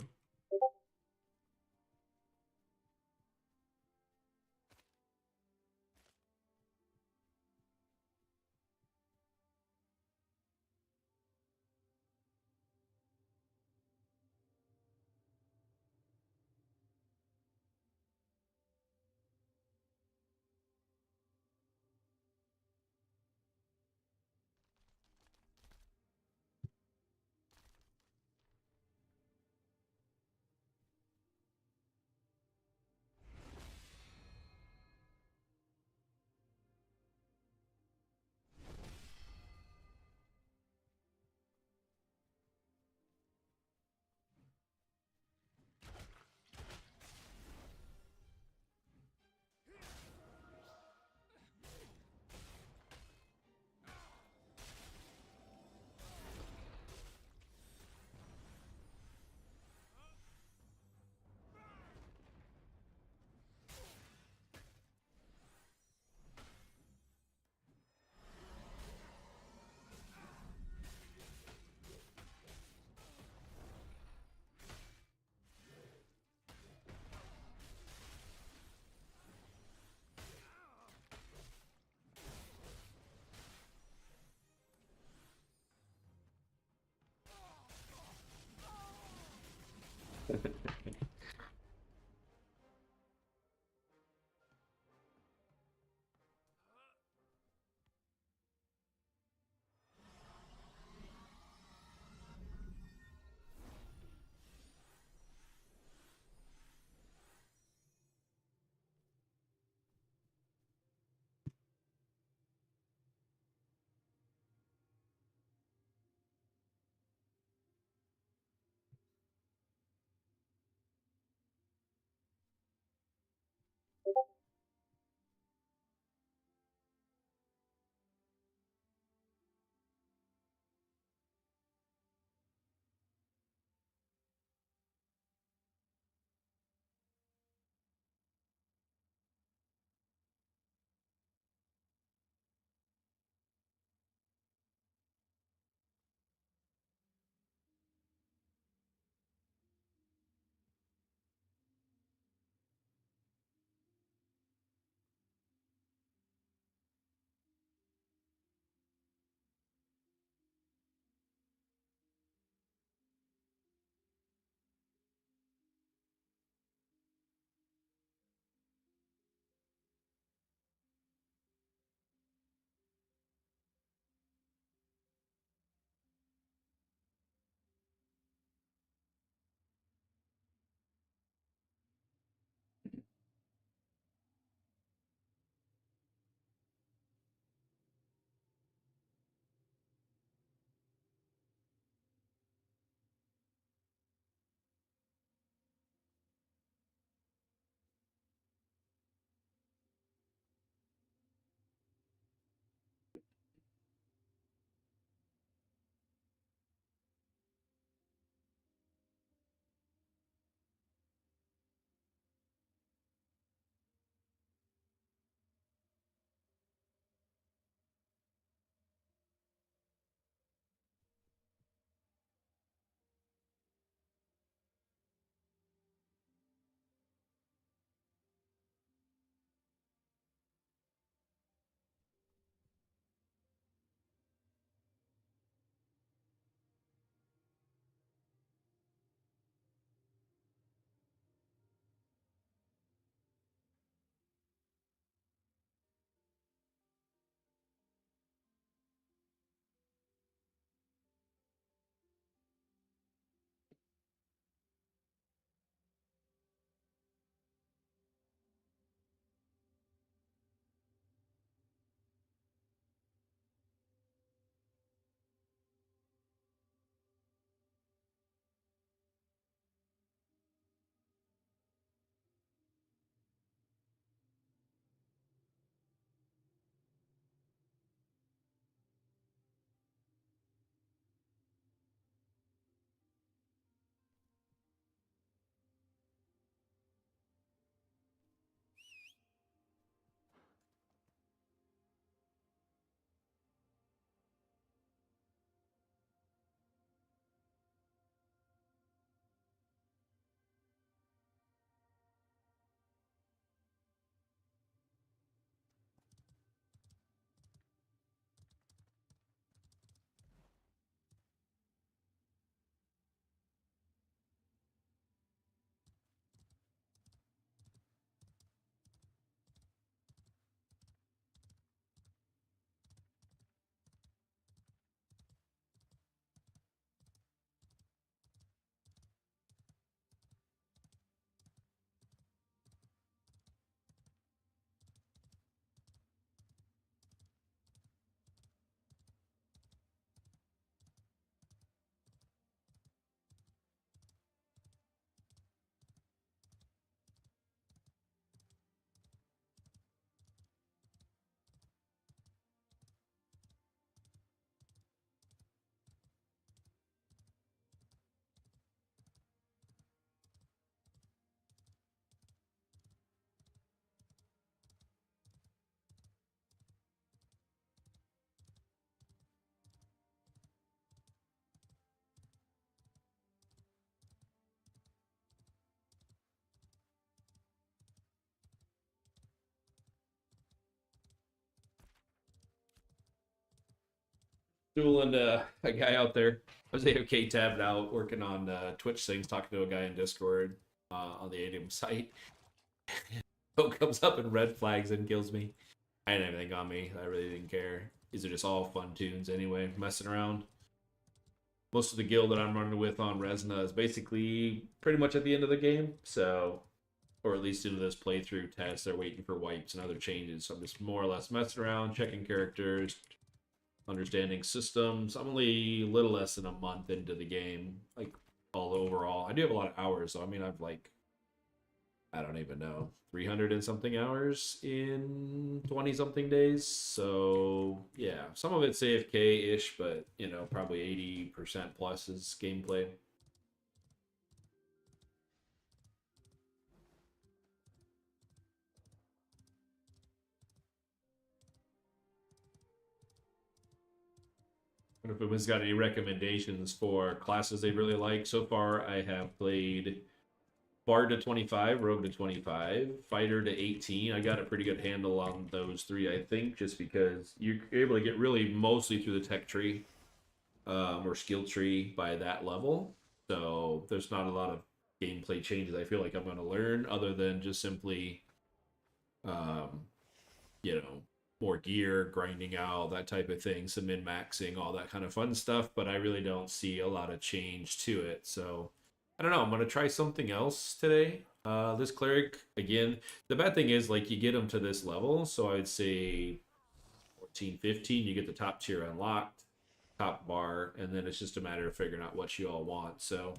Dueling a guy out there. I was AFK tabbed out working on Twitch things, talking to a guy in Discord on the ADM site. Poke comes up and red flags and kills me. I had everything on me. I really didn't care. These are just all fun tunes anyway, messing around. Most of the guild that I'm running with on Resna is basically pretty much at the end of the game, so, or at least into this playthrough test, they're waiting for wipes and other changes. So I'm just more or less messing around, checking characters, understanding systems. I'm only a little less than a month into the game, like all overall. I do have a lot of hours, so I mean, I've like, I don't even know, 300 and something hours in 20 something days. So yeah, some of it's AFK-ish, but you know, probably 80% plus is gameplay. I wonder if anyone's got any recommendations for classes they really like. So far, I have played Bard to 25, Rogue to 25, Fighter to 18. I got a pretty good handle on those three, I think, just because you're able to get really mostly through the tech tree or skill tree by that level. So there's not a lot of gameplay changes I feel like I'm going to learn other than just simply, you know, more gear, grinding out, that type of thing, some min-maxing, all that kind of fun stuff. But I really don't see a lot of change to it. So I don't know. I'm going to try something else today. This cleric, again, the bad thing is, like, you get them to this level. So I'd say 14, 15, you get the top tier unlocked, top bar, and then it's just a matter of figuring out what you all want. So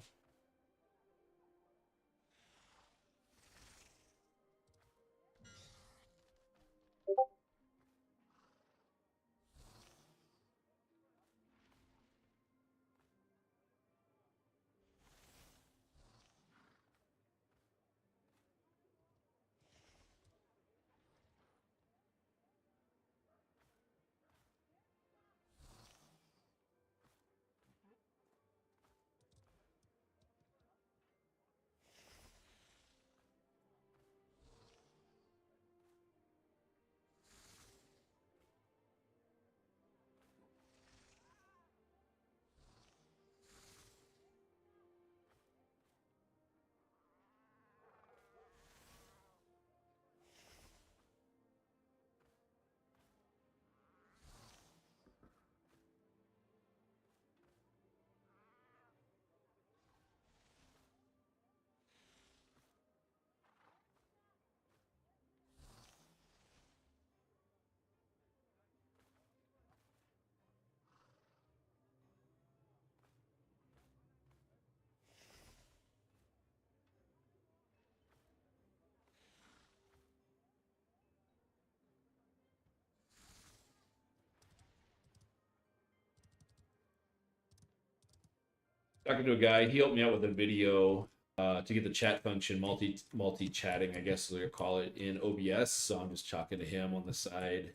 talking to a guy, he helped me out with a video to get the chat function multi chatting, I guess they call it, in OBS. So I'm just talking to him on the side,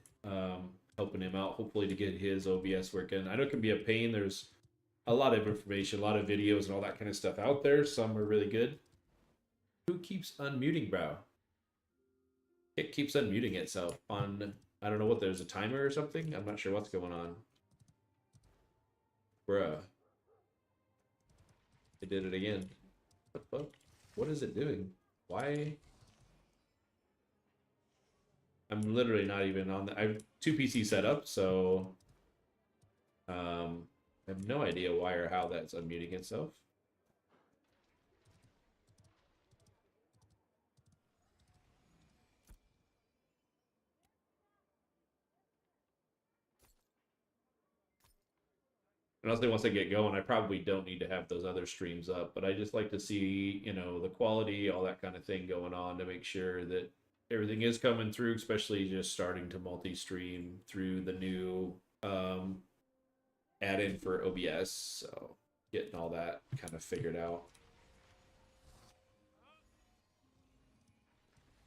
helping him out, hopefully to get his OBS working. I know it can be a pain. There's a lot of information, a lot of videos, and all that kind of stuff out there. Some are really good. Who keeps unmuting, bro? It keeps unmuting itself on, I don't know what, there's a timer or something. I'm not sure what's going on. Bruh. It did it again. What the fuck? What is it doing? Why? I'm literally not even on the... I have two PCs set up, so... I have no idea why or how that's unmuting itself. And honestly, once I get going, I probably don't need to have those other streams up, but I just like to see, you know, the quality, all that kind of thing going on to make sure that everything is coming through, especially just starting to multi-stream through the new add-in for OBS. So getting all that kind of figured out.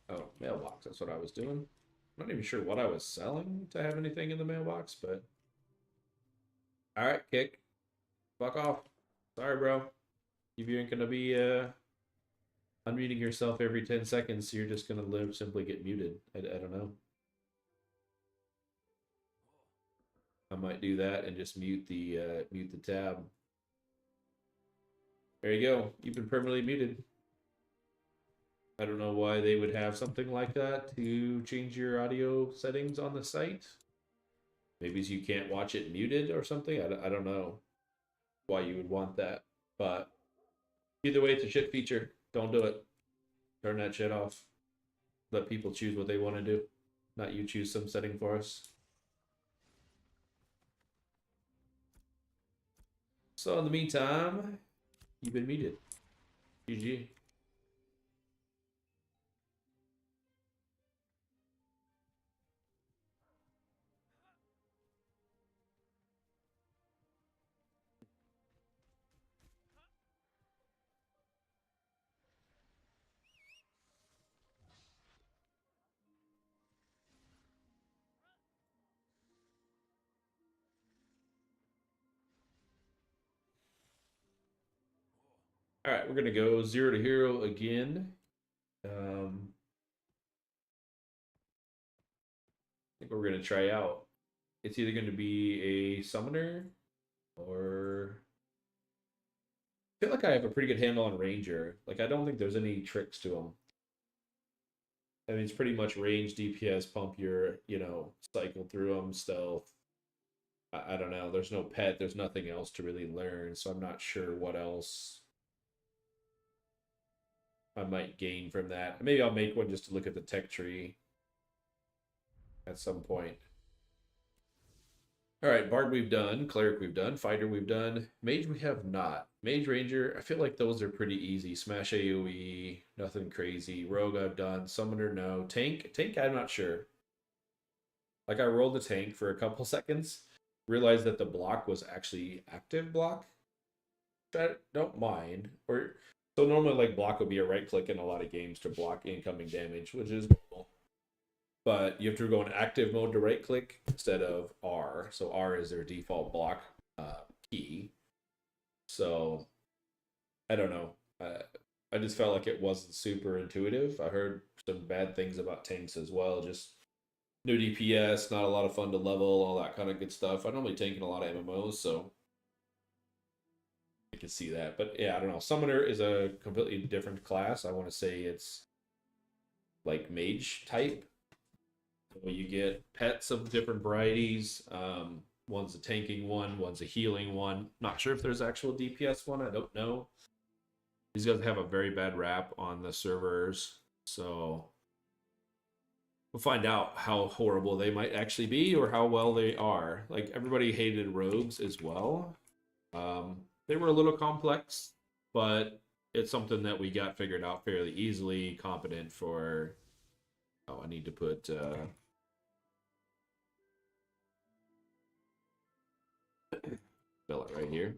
Oh, mailbox, that's what I was doing. I'm not even sure what I was selling to have anything in the mailbox, but... All right, Kick. Fuck off. Sorry, bro. If you ain't gonna be unmuting yourself every 10 seconds, you're just gonna simply get muted. I don't know. I'm might do that and just mute the tab. There you go. You've been permanently muted. I don't know why they would have something like that to change your audio settings on the site. Maybe you can't watch it muted or something. I don't know why you would want that. But either way, it's a shit feature. Don't do it. Turn that shit off. Let people choose what they want to do. Not you choose some setting for us. So in the meantime, you've been muted. GG. All right, we're gonna go 0 to hero again. I think we're gonna try out. It's either going to be a summoner or I feel like I have a pretty good handle on Ranger. Like I don't think there's any tricks to him. I mean, it's pretty much range, DPS, pump your, cycle through them, stealth. I don't know. There's no pet. There's nothing else to really learn. So I'm not sure what else I might gain from that. Maybe I'll make one just to look at the tech tree at some point. All right, Bard we've done, Cleric we've done, Fighter we've done, Mage we have not. Mage, Ranger, I feel like those are pretty easy. Smash AoE, nothing crazy. Rogue I've done, Summoner no. Tank I'm not sure. Like I rolled the tank for a couple seconds, realized that the block was actually active block. I don't mind. So normally like block would be a right click in a lot of games to block incoming damage, which is cool. But you have to go in active mode to right click instead of R. So R is their default block key. So I don't know. I just felt like it wasn't super intuitive. I heard some bad things about tanks as well. Just no DPS, not a lot of fun to level, all that kind of good stuff. I normally tank in a lot of MMOs, so I can see that. But yeah, I don't know. Summoner is a completely different class. I want to say it's like Mage type. So you get pets of different varieties. One's a tanking one, one's a healing one. Not sure if there's actual DPS one. I don't know. These guys have a very bad rap on the servers. So we'll find out how horrible they might actually be or how well they are. Like everybody hated rogues as well. They were a little complex, but it's something that we got figured out fairly easily, competent for... Oh, I need to put... spell it right here.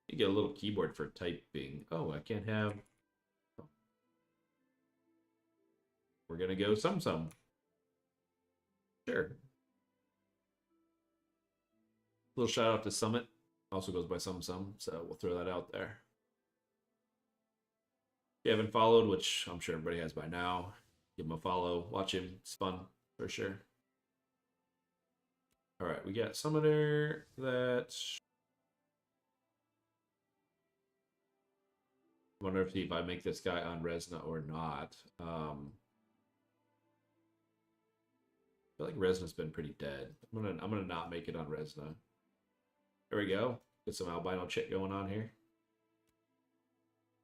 You get a little keyboard for typing. Oh, I can't have... We're gonna go some. Sure. Little shout out to Summit. Also goes by some, so we'll throw that out there. If you haven't followed, which I'm sure everybody has by now, give him a follow. Watch him. It's fun, for sure. All right, we got Summoner that... I wonder if I make this guy on Resna or not. I feel like Resna's been pretty dead. I'm gonna not make it on Resna. There we go. Get some albino shit going on here.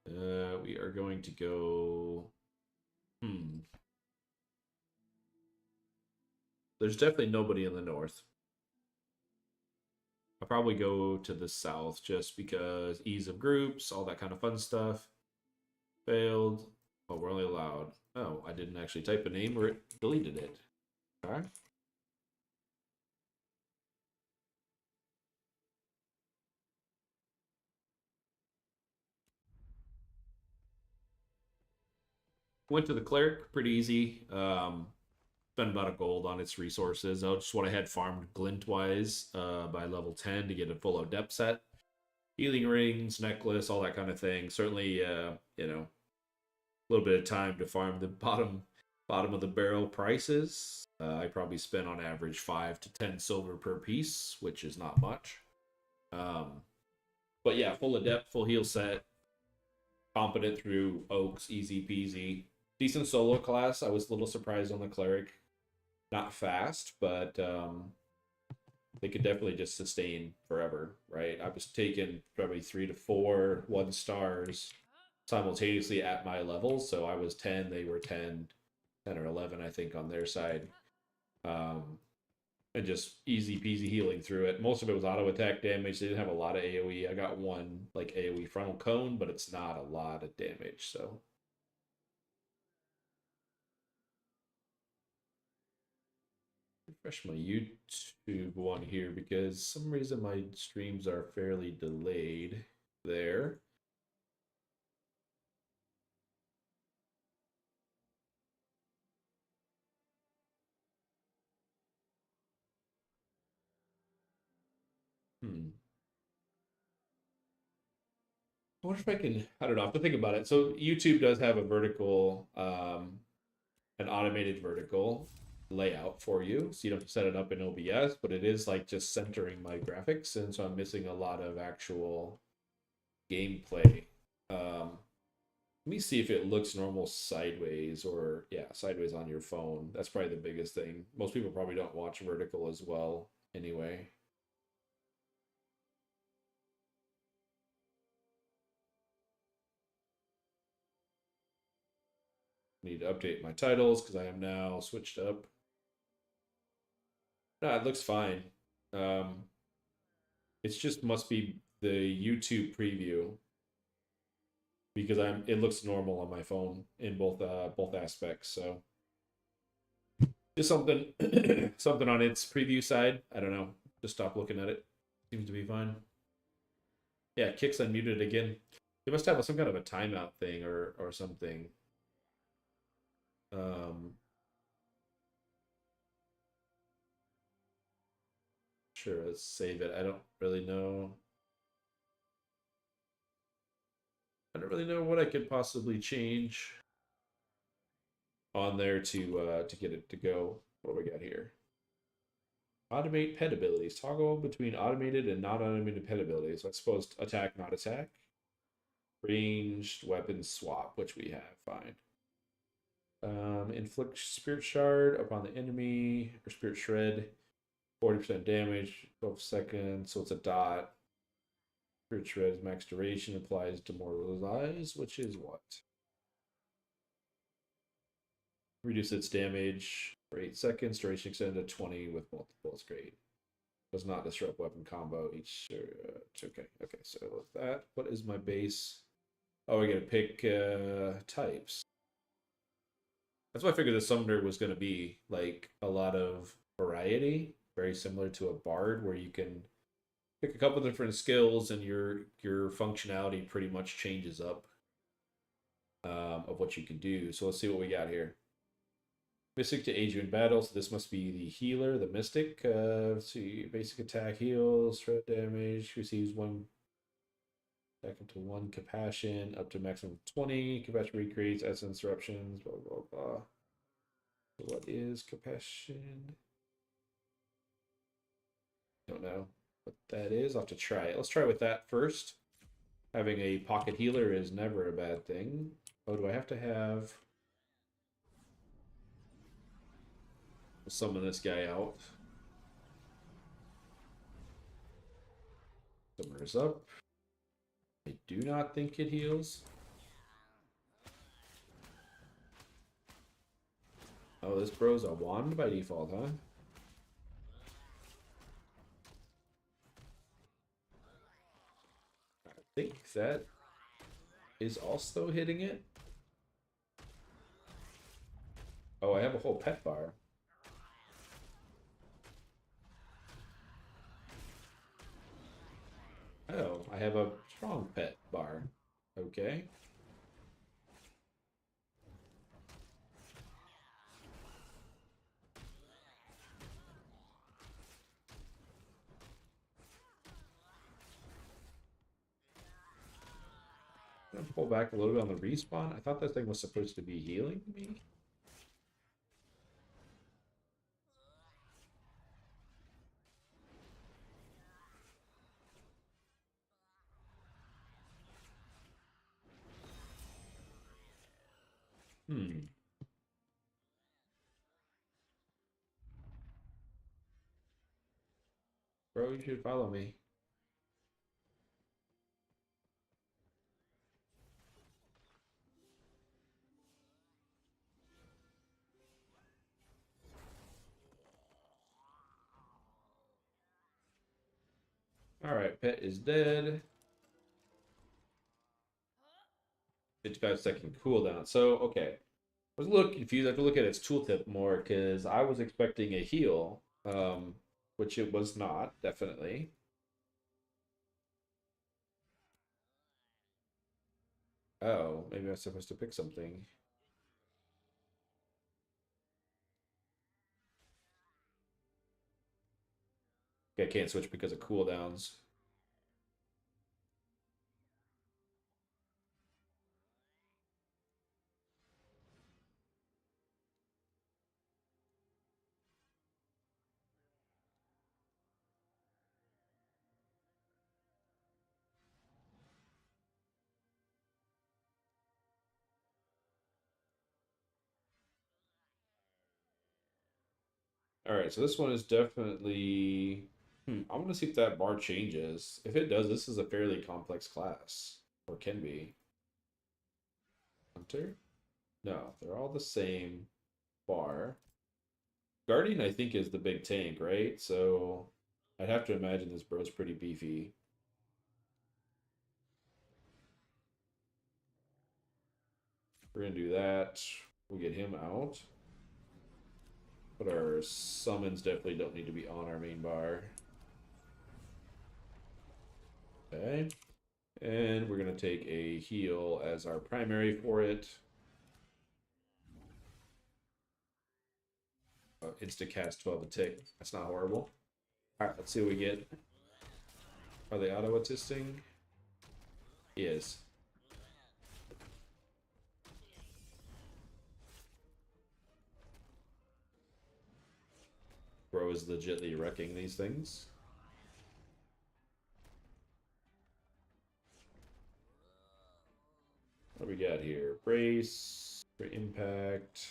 We are going to go... There's definitely nobody in the north. I'll probably go to the south just because ease of groups, all that kind of fun stuff. Failed. Oh, we're only allowed... Oh, I didn't actually type a name or it deleted it. All right. Went to the cleric, pretty easy. Spent about a gold on its resources. That's just what I had farmed glint-wise by level 10 to get a full adept set. Healing rings, necklace, all that kind of thing. Certainly, a little bit of time to farm the bottom bottom of the barrel prices. I probably spent on average 5 to 10 silver per piece, which is not much. But yeah, full adept, full heal set, competent through oaks, easy peasy. Decent solo class. I was a little surprised on the cleric. Not fast, but they could definitely just sustain forever, right? I was taking probably 3 to 4 1-stars simultaneously at my level, so I was 10, they were 10 or 11, I think, on their side. And just easy peasy healing through it. Most of it was auto attack damage. They didn't have a lot of AoE. I got one like AoE frontal cone, but it's not a lot of damage, so. Refresh my YouTube one here because some reason my streams are fairly delayed there. I wonder if I can, I don't know, I have to think about it. So YouTube does have a vertical, an automated vertical layout for you. So you don't have to set it up in OBS, but it is like just centering my graphics. And so I'm missing a lot of actual gameplay. Let me see if it looks normal sideways or, yeah, sideways on your phone. That's probably the biggest thing. Most people probably don't watch vertical as well anyway. Need to update my titles because I am now switched up. No, it looks fine. It's just must be the YouTube preview because it looks normal on my phone in both aspects. So just something something on its preview side. I don't know. Just stop looking at it. Seems to be fine. Yeah, Kick's unmuted again. They must have some kind of a timeout thing or something. Sure, let's save it. I don't really know. I don't really know what I could possibly change on there to get it to go. What do we got here? Automate pet abilities. Toggle between automated and non-automated pet abilities. So I suppose attack, not attack. Ranged weapon swap, which we have. Fine. Inflict spirit shard upon the enemy or spirit shred. 40% damage, 12 seconds. So it's a dot. Spirit shred's max duration applies to demoralize, which is what? Reduce its damage for 8 seconds. Duration extended to 20 with multiple. It's great. Does not disrupt weapon combo. Each. Okay. Okay. So with that, what is my base? Oh, I gotta pick types. That's why I figured the summoner was gonna be like a lot of variety, very similar to a bard, where you can pick a couple different skills and your functionality pretty much changes up of what you can do. So let's see what we got here. Mystic to aid you in battle, so this must be the healer, the mystic. Let's see, basic attack heals, shred damage, receives 1 second to 1 compassion, up to maximum 20. Compassion recreates essence eruptions, blah blah blah. So what is compassion? Don't know what that is. I'll have to try it. Let's try with that first. Having a pocket healer is never a bad thing. Oh, do I have to have... We'll summon this guy out. Summoner's up. I do not think it heals. Oh, this bro's a wand by default, huh? I think that is also hitting it. Oh, I have a whole pet bar. Oh, I have a strong pet bar. Okay. I'm gonna pull back a little bit on the respawn. I thought that thing was supposed to be healing me. Bro, you should follow me. Alright, pet is dead. 55-second cooldown. So, okay. I was a little confused. I have to look at its tooltip more because I was expecting a heal, which it was not, definitely. Oh, maybe I was supposed to pick something. Okay, I can't switch because of cooldowns. All right, so this one is definitely. I'm gonna see if that bar changes. If it does, this is a fairly complex class, or can be. Hunter? No, they're all the same bar. Guardian, I think, is the big tank, right? So I'd have to imagine this bro's pretty beefy. We're gonna do that. We'll get him out. But our summons definitely don't need to be on our main bar. Okay. And we're going to take a heal as our primary for it. Insta cast 12 a tick. That's not horrible. Alright, let's see what we get. Are they auto-assisting? Yes. Bro is legitly wrecking these things. What do we got here? Brace, for impact.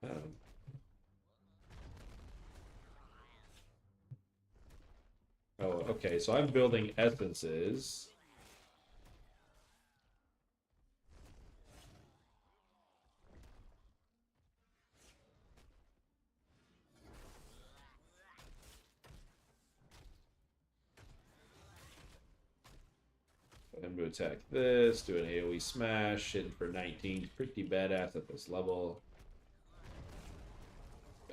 Oh. Oh, okay, so I'm building essences. I'm going to attack this, do an AoE smash, hitting for 19. Pretty badass at this level.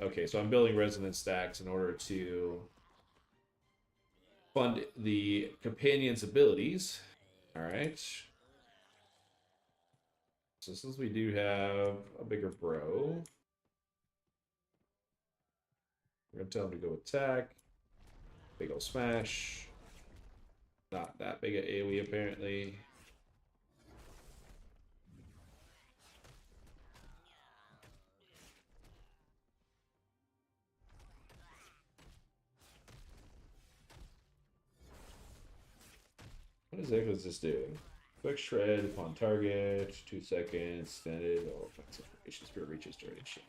Okay, so I'm building resonance stacks in order to fund the companion's abilities. Alright. So since we do have a bigger bro, we're going to tell him to go attack. Big ol' smash. Not that big of AoE apparently. What exactly is this doing? Quick shred upon target, 2 seconds, extended, all effects information spirit reaches duration.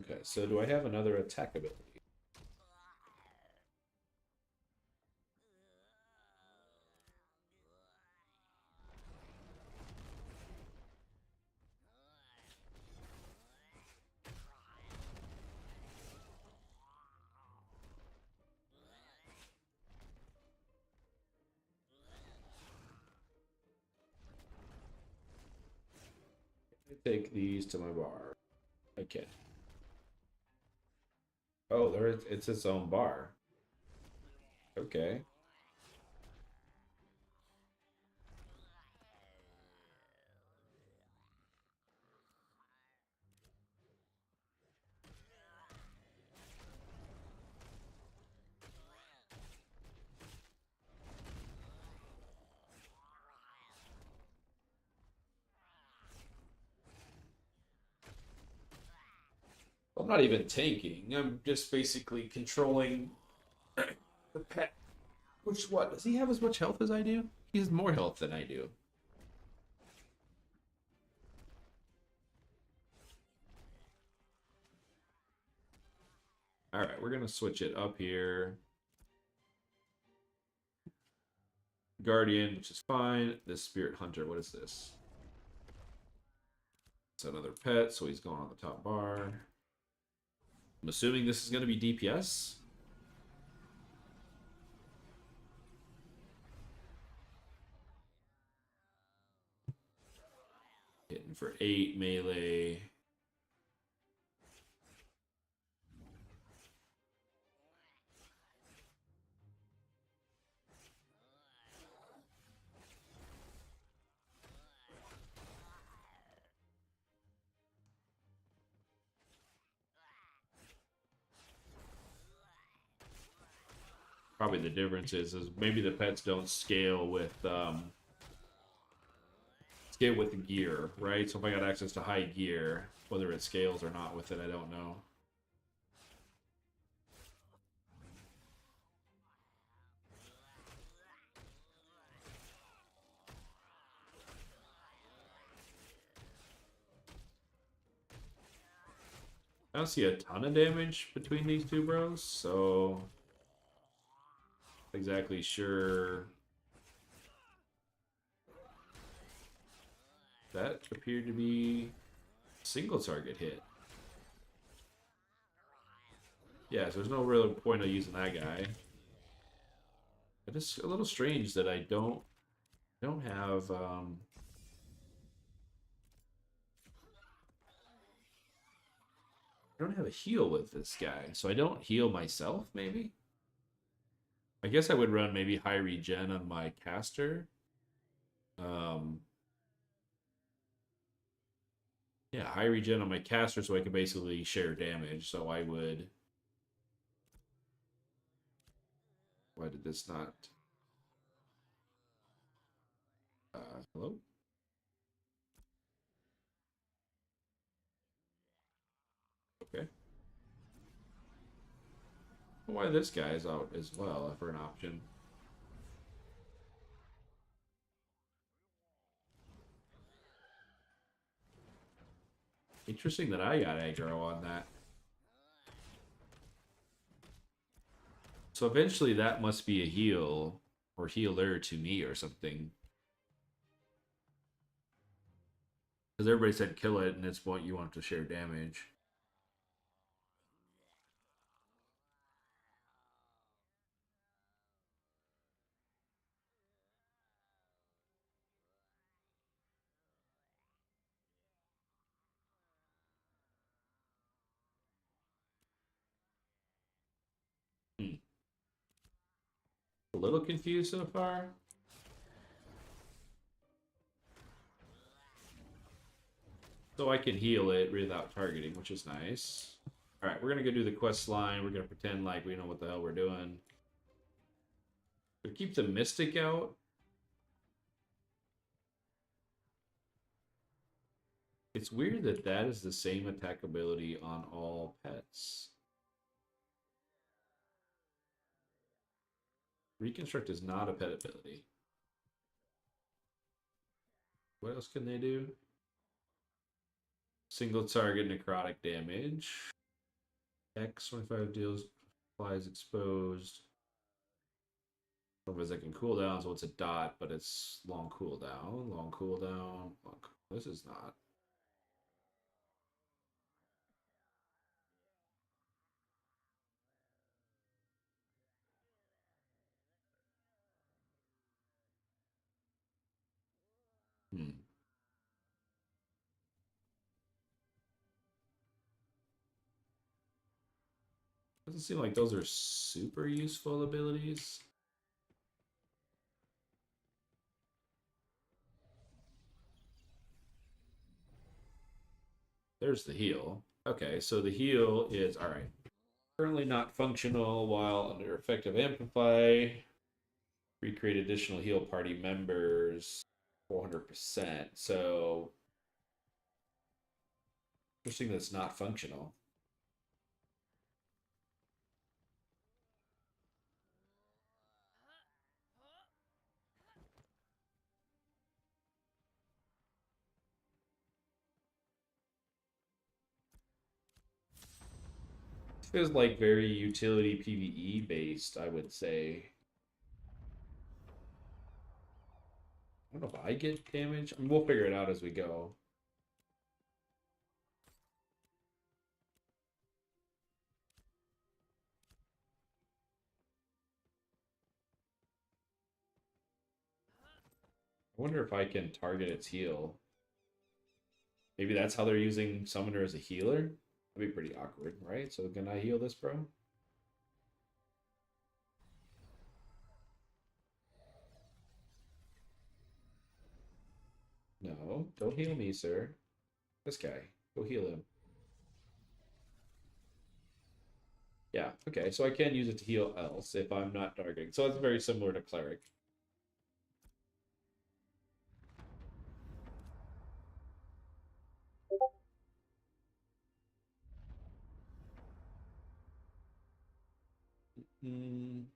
Okay, so do I have another attack ability? Take these to my bar. Okay. Oh, it's its own bar. Okay. I'm not even tanking. I'm just basically controlling the pet. Which what? Does he have as much health as I do? He has more health than I do. All right, we're gonna switch it up here. Guardian, which is fine. This Spirit Hunter, what is this? It's another pet, so he's going on the top bar. I'm assuming this is going to be DPS. Hitting for 8 melee. Probably the difference is maybe the pets don't scale with the gear, right? So if I got access to high gear, whether it scales or not with it, I don't know. I don't see a ton of damage between these two bros, so not exactly sure. That appeared to be single target hit. Yeah, so there's no real point of using that guy. But it's a little strange that I don't have I don't have a heal with this guy, so I don't heal myself, maybe? I guess I would run maybe high regen on my caster. Yeah, high regen on my caster so I can basically share damage, so I would... Why did this not... hello? Okay. Why this guy is out as well for an option. Interesting that I got aggro on that. So eventually that must be a heal or healer to me or something. Because everybody said kill it, and at this point you want to share damage. A little confused so far. So I can heal it without targeting, which is nice. Alright, we're going to go do the quest line. We're going to pretend like we know what the hell we're doing. But keep the Mystic out. It's weird that that is the same attack ability on all pets. Reconstruct is not a pet ability. What else can they do? Single target necrotic damage. X 25 deals flies exposed. Otherwise, I can cool down, so it's a dot, but it's long cooldown. Long cooldown. This is not. Doesn't seem like those are super useful abilities. There's the heal. Okay, so the heal is, all right. Currently not functional while under effective amplify. Recreate additional heal party members 400%. So interesting that's not functional. It was like very utility PvE based, I would say. I don't know if I get damage. I mean, we'll figure it out as we go. I wonder if I can target its heal. Maybe that's how they're using Summoner as a healer? That'd be pretty awkward, right? So can I heal this, bro? No, don't heal me, sir. This guy. Go heal him. Yeah, okay, so I can use it to heal else if I'm not targeting. So it's very similar to Cleric. Hmm.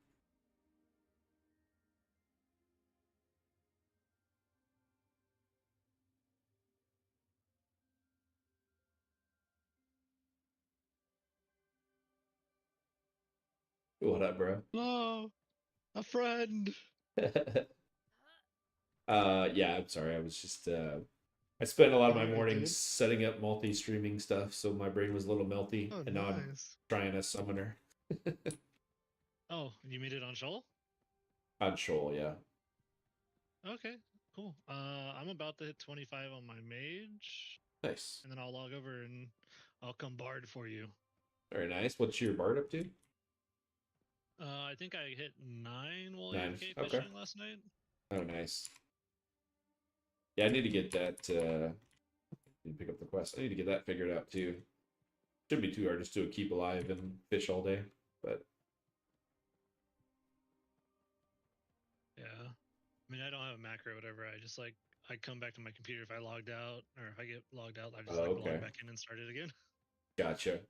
What up, bro? Hello, a friend. Yeah, I'm sorry. I was just I spent a lot of my Alright, mornings dude. setting up multi-streaming stuff, so my brain was a little melty, Oh, and now I'm nice. trying a summoner Oh, you made it on Shoal? on Shoal, yeah. Okay, cool. I'm about to hit 25 on my mage, Nice. and then I'll log over and I'll come bard for you. Very nice. What's your bard up to? I think I hit 9 while 9. AFK Okay. fishing last night. Oh, nice. Yeah, I need to get that. Need to pick up the quest. I need to get that figured out too. Shouldn't be too hard just to keep alive and fish all day, but Yeah. I mean, I don't have a macro or whatever. I just like, I come back to my computer if I logged out, or if I get logged out, I just oh, like okay, log back in and start it again. gotcha.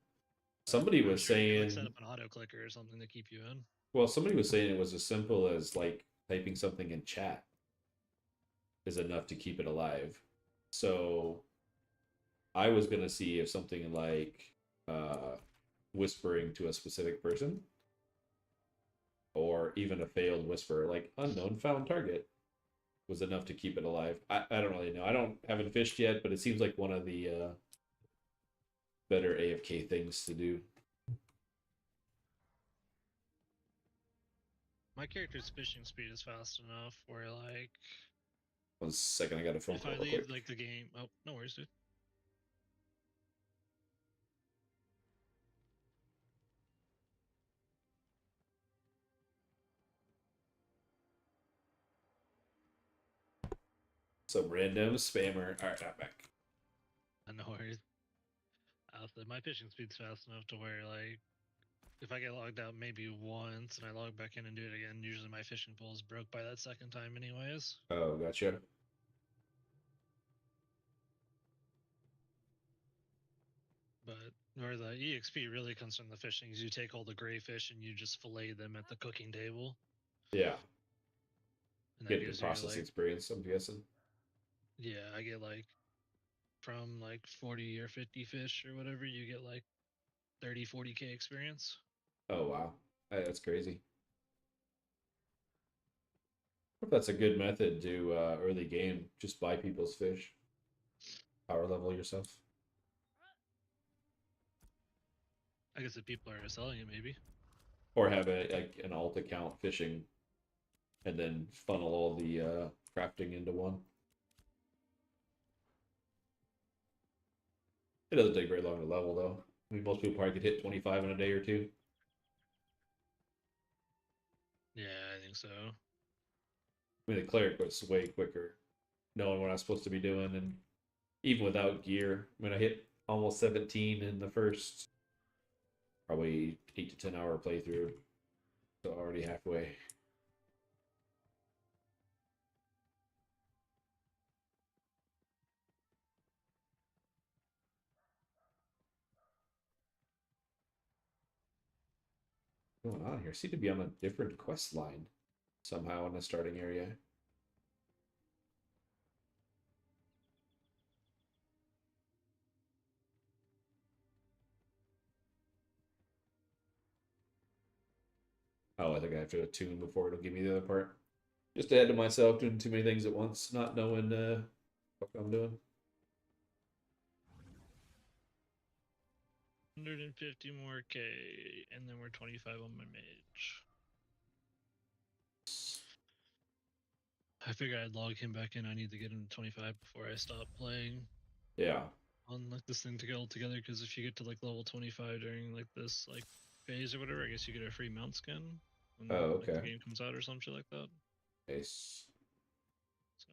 But Somebody I'm was sure you can like set saying, up an auto clicker or something to keep you in. well, somebody was saying it was as simple as like typing something in chat is enough to keep it alive. So I was gonna see if something like whispering to a specific person or even a failed whisper like unknown found target was enough to keep it alive. I don't really know. I haven't fished yet, but it seems like one of the better AFK things to do. My character's fishing speed is fast enough where like 1 second, I got a phone if call I real leave quick. like the game, oh no worries, dude. Some random spammer. All right, I'm back. No worries. I said my fishing speed's fast enough to where like if I get logged out maybe once and I log back in and do it again, usually my fishing pole is broke by that second time anyways. Oh, gotcha. But where the EXP really comes from the fishing is you take all the gray fish and you just fillet them at the cooking table. Yeah, And that get the gives you process like experience, I'm guessing. yeah, I get like from like 40 or 50 fish or whatever, you get like 30-40K experience. Oh wow, hey, that's crazy. If that's a good method to early game, just buy people's fish, power level yourself. I guess if people are selling it, maybe. Or have a like an alt account fishing, and then funnel all the crafting into one. It doesn't take very long to level though. I mean, most people probably could hit 25 in a day or two. Yeah, I think so. I mean, the cleric was way quicker, knowing what I was supposed to be doing, and even without gear, I mean, I hit almost 17 in the first probably 8 to 10 hour playthrough, so already halfway. What's going on here? I seem to be on a different quest line somehow in the starting area. Oh, I think I have to attune before it'll give me the other part. Just ahead to myself doing too many things at once, not knowing what I'm doing. 150 more K, and then we're 25 on my mage. I figured I'd log him back in. I need to get him to 25 before I stop playing Yeah. on like this thing to get all together. Because if you get to like level 25 during like this like phase or whatever, I guess you get a free mount skin when Oh, like, the okay. game comes out or some shit like that. Nice. So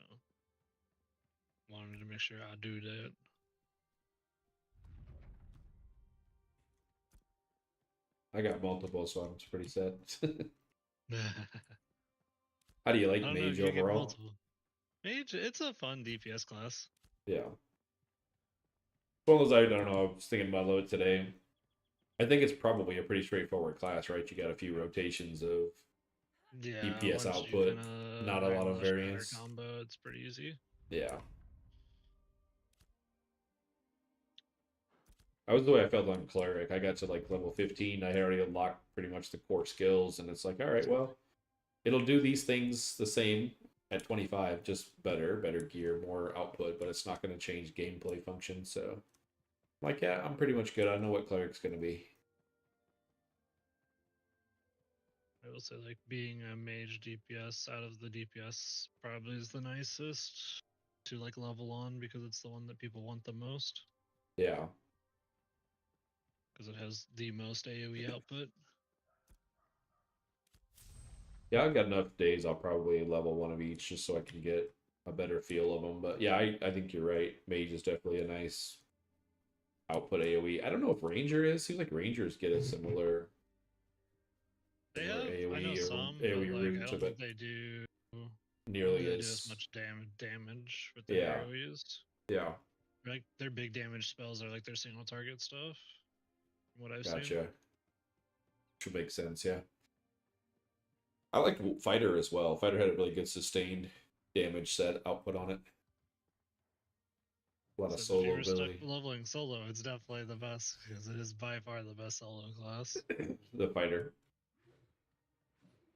wanted to make sure I do that. I got multiple, so I'm pretty set. How do you I like don't know if Mage you get overall? multiple. Mage, it's a fun DPS class. Yeah. Well, as I don't know, I was thinking about it today. I think it's probably a pretty straightforward class, right? You got a few rotations of Yeah, DPS once output, you kind not a of lot of the shatter variance. combo, it's pretty easy. Yeah. That was the way I felt on Cleric. I got to like level 15. I had already unlocked pretty much the core skills, and it's like, all right, well, it'll do these things the same at 25, just better gear, more output, but it's not going to change gameplay function. So, like, yeah, I'm pretty much good. I know what Cleric's going to be. I will say, like, being a mage DPS out of the DPS probably is the nicest to like level on because it's the one that people want the most Yeah. because it has the most AoE output. Yeah, I've got enough days. I'll probably level one of each just so I can get a better feel of them. But yeah, I think you're right. Mage is definitely a nice output AoE. I don't know if Ranger is. Seems like Rangers get a similar They similar have, I know AoE or some, but AoE like I route to don't think it they do. I don't nearly think they do as as much damage with their yeah. AoEs. Yeah. Like their big damage spells are like their single target stuff. From what I've seen. Gotcha. Should make sense, yeah. I liked Fighter as well. Fighter had a really good sustained damage set output on it. A lot of So if you solo were stuck ability. leveling solo, it's definitely the best because it is by far the best solo class. The Fighter.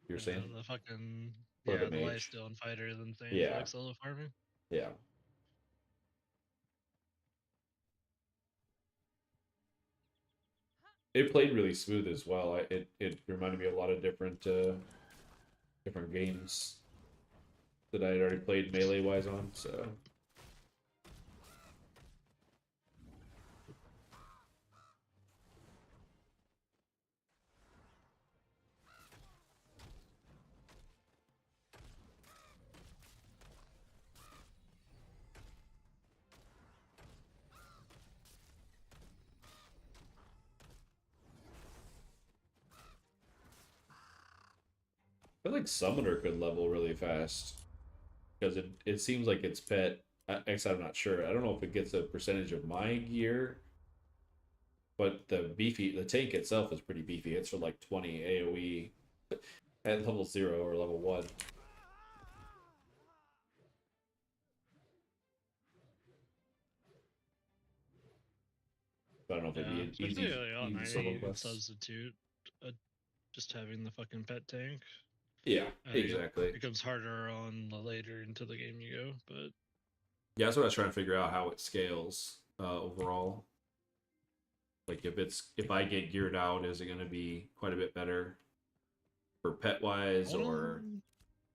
You're saying? The fucking Or the the Mage. lifesteal and fighter is insane for Yeah. like solo farming. Yeah. It played really smooth as well. It reminded me of a lot of different games that I had already played melee wise on. So I feel like Summoner could level really fast because it seems like its pet. Actually, I'm not sure. I don't know if it gets a percentage of my gear, but the tank itself is pretty beefy. It's for like 20 AOE at level 0 or level 1. I don't know if it'd Yeah, be an especially on easy 90, solo you can quest. substitute just having the fucking pet tank. Yeah, I think exactly. it becomes harder on the later into the game you go, but Yeah, that's what I was trying to figure out how it scales overall. Like if I get geared out, is it going to be quite a bit better for pet wise, or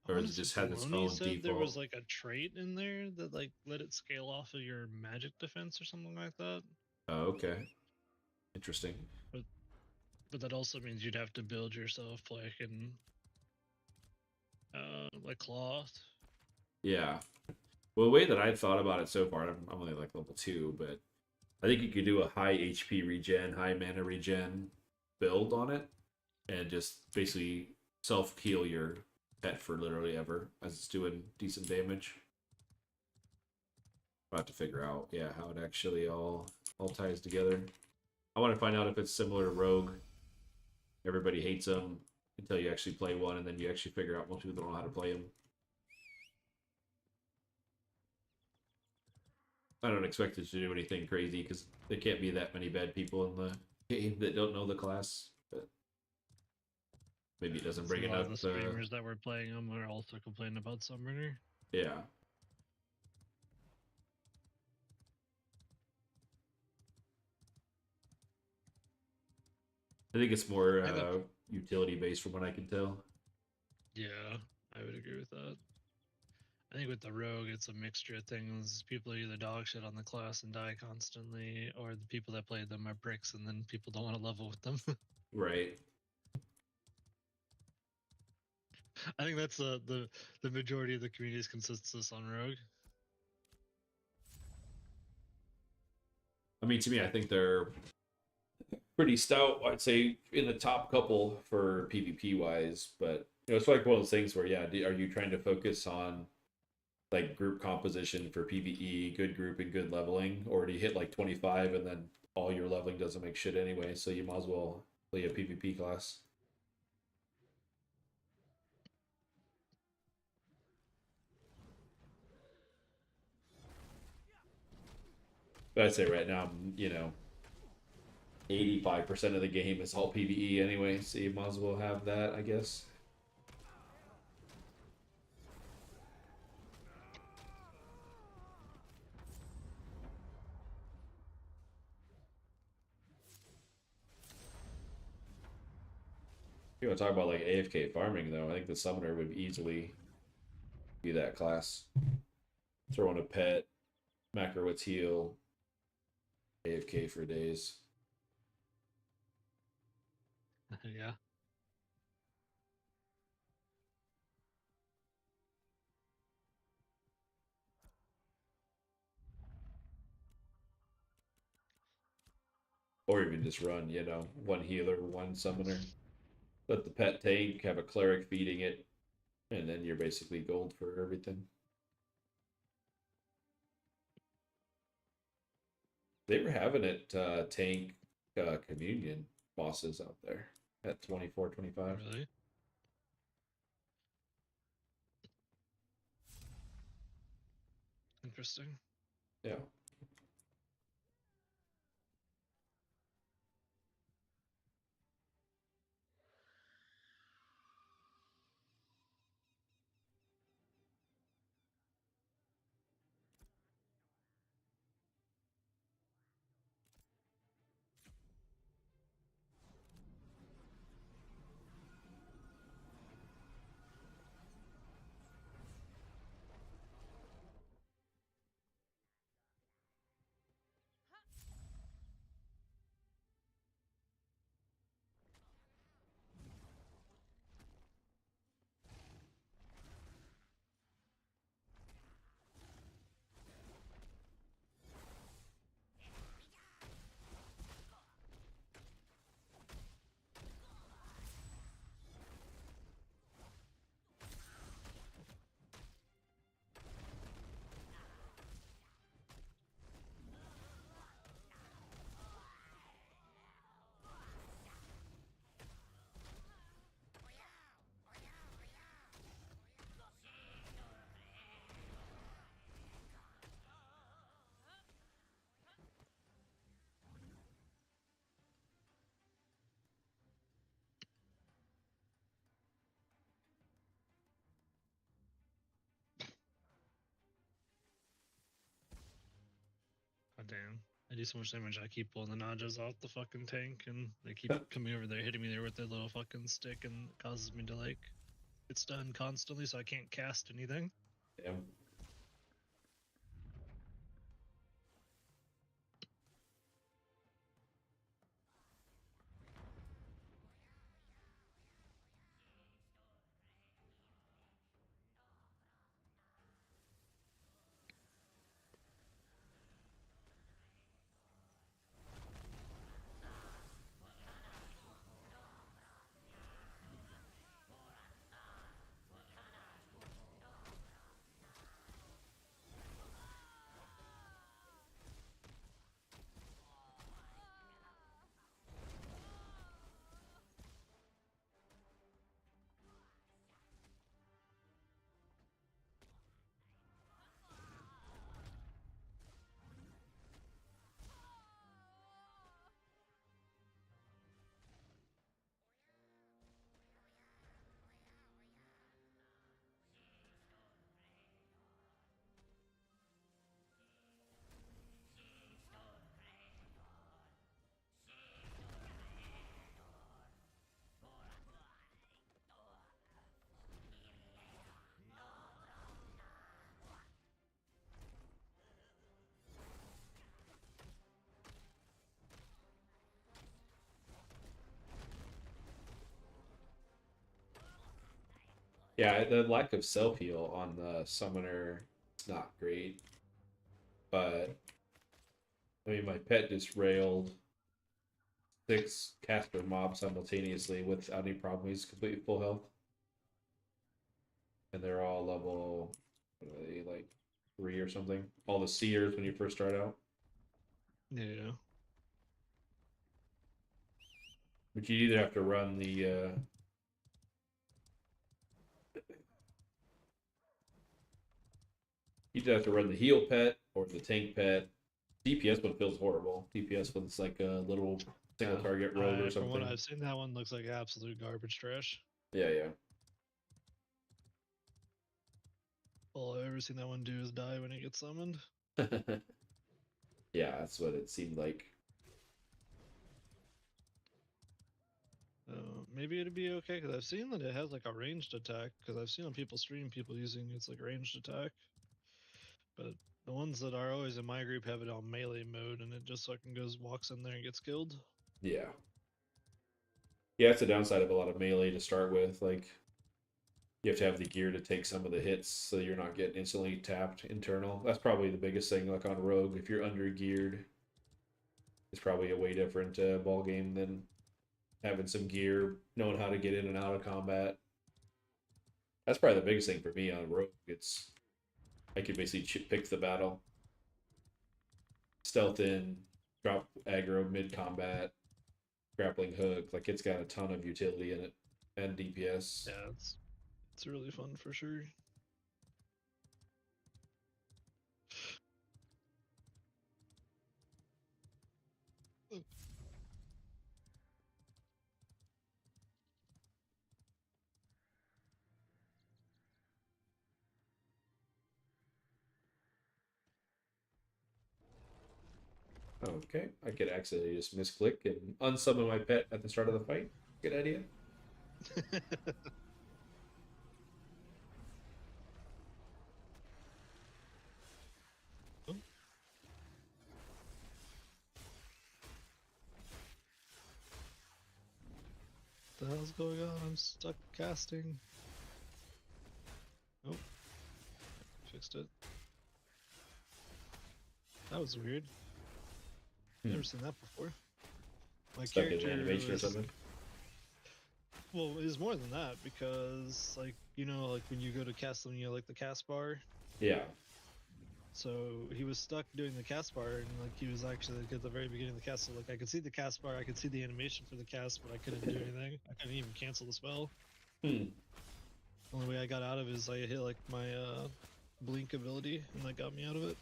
I is want it to just say has its Baloney own said there was default? like a trait in there that like let it scale off of your magic defense or something like that. Oh, okay, interesting. But that also means you'd have to build yourself like cloth. Yeah. Well, the way that I thought about it so far, I'm only like level 2, but I think you could do a high HP regen, high mana regen build on it, and just basically self heal your pet for literally ever as it's doing decent damage. I'll have to figure out, yeah, how it actually all ties together. I want to find out if it's similar to Rogue. Everybody hates them until you actually play one, and then you actually figure out most people don't know how to play them. I don't expect it to do anything crazy because there can't be that many bad people in the game that don't know the class. But maybe it doesn't So bring a lot of enough. the streamers that were playing them are also complaining about Sunburner. Yeah. I think it's more utility based from what I can tell. Yeah, I would agree with that. I think with the rogue, it's a mixture of things. People are either dog shit on the class and die constantly, or the people that play them are bricks, and then people don't want to level with them. Right. I think that's the majority of the community's consensus on rogue. I mean, to me, I think they're pretty stout. I'd say in the top couple for PvP wise, but it's like one of those things where, yeah, are you trying to focus on like group composition for PvE, good group and good leveling, or do you hit like 25 and then all your leveling doesn't make shit anyway, so you might as well play a PvP class? But I'd say right now, 85% of the game is all PvE anyway, so you might as well have that, I guess. You want to talk about like AFK farming though? I think the summoner would easily be that class. Throw in a pet, Macrowitz heal, AFK for days. Yeah. Or even just run, one healer, one summoner. Let the pet tank, have a cleric feeding it, and then you're basically gold for everything. They were having it tank communion bosses out there at 24, 25. Really? Interesting. Yeah. God damn. I do so much damage, I keep pulling the Najas off the fucking tank, and they keep coming over there, hitting me there with their little fucking stick, and it causes me to, like, get stunned constantly, so I can't cast anything. Damn. Yeah, the lack of self heal on the summoner is not great. But I mean, my pet just railed 6 caster mobs simultaneously without any problem. He's completely full health, and they're all level, what are they, like 3 or something? All the seers when you first start out. Yeah. But you either have to run the you either have to run the heal pet or the tank pet. DPS one feels horrible. DPS one's like a little single target rogue or From what something. I've seen, that one looks like absolute garbage trash. Yeah, All I've ever seen that one do is die when it gets summoned. yeah. Yeah, that's what it seemed like. Maybe it'd be okay because I've seen that it has like a ranged attack. Because I've seen on people stream people using it's like ranged attack. But the ones that are always in my group have it on melee mode, and it just fucking walks in there and gets killed. Yeah. Yeah, it's the downside of a lot of melee to start with. Like, you have to have the gear to take some of the hits so you're not getting instantly tapped internal. That's probably the biggest thing, like on Rogue. If you're under geared, it's probably a way different ball game than having some gear, knowing how to get in and out of combat. That's probably the biggest thing for me on Rogue. It's I could basically pick the battle, stealth in, drop aggro mid combat, grappling hook. Like it's got a ton of utility in it, and DPS. Yeah, it's really fun for sure. Okay, I could accidentally just misclick and unsummon my pet at the start of the fight. Good idea. Oh. What the hell's going on? I'm stuck casting. Oh, fixed it. That was weird. Never seen that before. My Stuck in character animation or was- something. Well, it's more than that because, like, you know, like when you go to cast them, you know, like the cast bar. Yeah. So he was stuck doing the cast bar, and like he was actually like, at the very beginning of the cast. So like I could see the cast bar, I could see the animation for the cast, but I couldn't do anything. I couldn't even cancel the spell. Hmm. Only way I got out of it is I hit like my blink ability, and that got me out of it.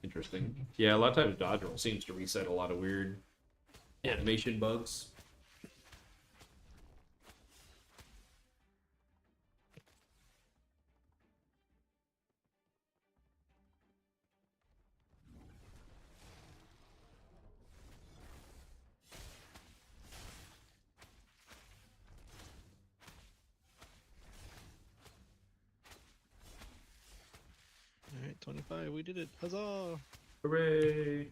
Interesting. Yeah, a lot of times dodge roll seems to reset a lot of weird animation bugs. All right, 25, we did it! Huzzah! Hooray!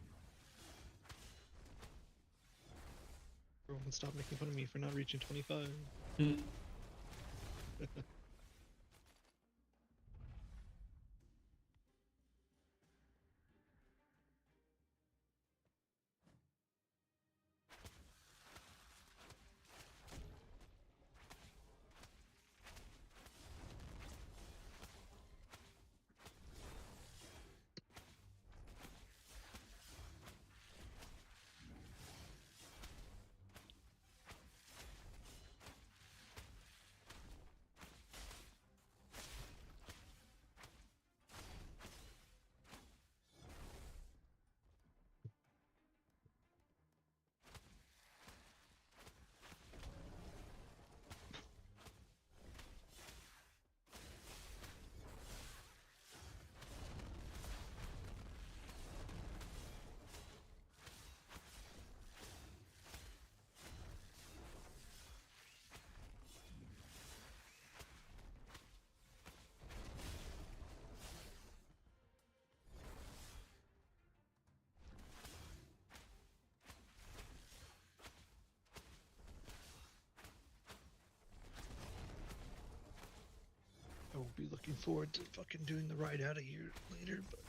Everyone stop making fun of me for not reaching 25. Hmm. forward to fucking doing the ride out of here later, but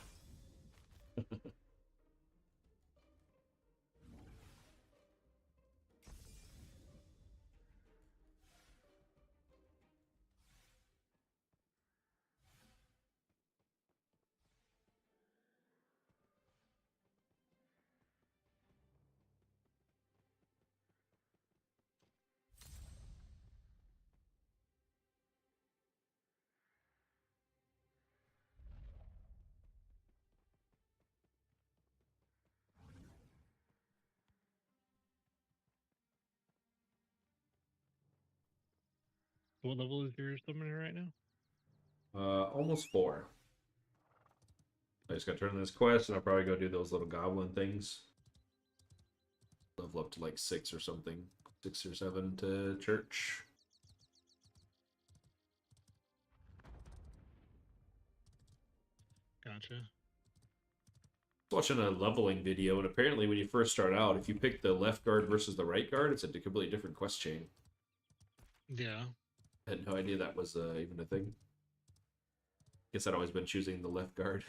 what level is your summoner right now? Almost 4. I just got to turn this quest, and I'll probably go do those little goblin things. Level up to like 6 or something, 6 or 7 to church. Gotcha. I was watching a leveling video, and apparently when you first start out, if you pick the left guard versus the right guard, it's a completely different quest chain. Yeah. I had no idea that was even a thing. Guess I'd always been choosing the left guard.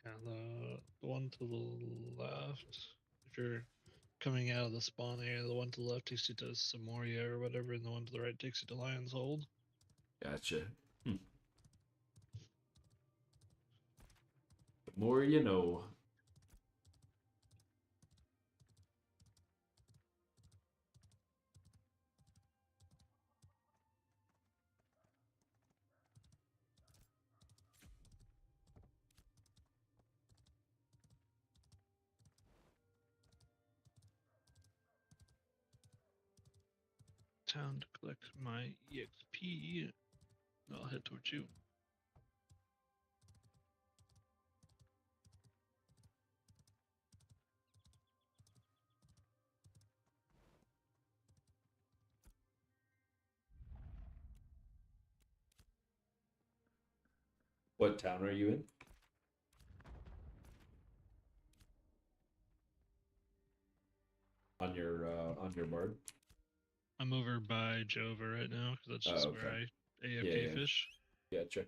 Yeah, the one to the left. If you're coming out of the spawn area, the one to the left takes you to Samoria or whatever, and the one to the right takes you to Lion's Hold. Gotcha. The more you know. Town to collect my EXP. I'll head towards you. What town are you in? On your board? I'm over by Jova right now because that's just where okay. I AFK fish. Gotcha.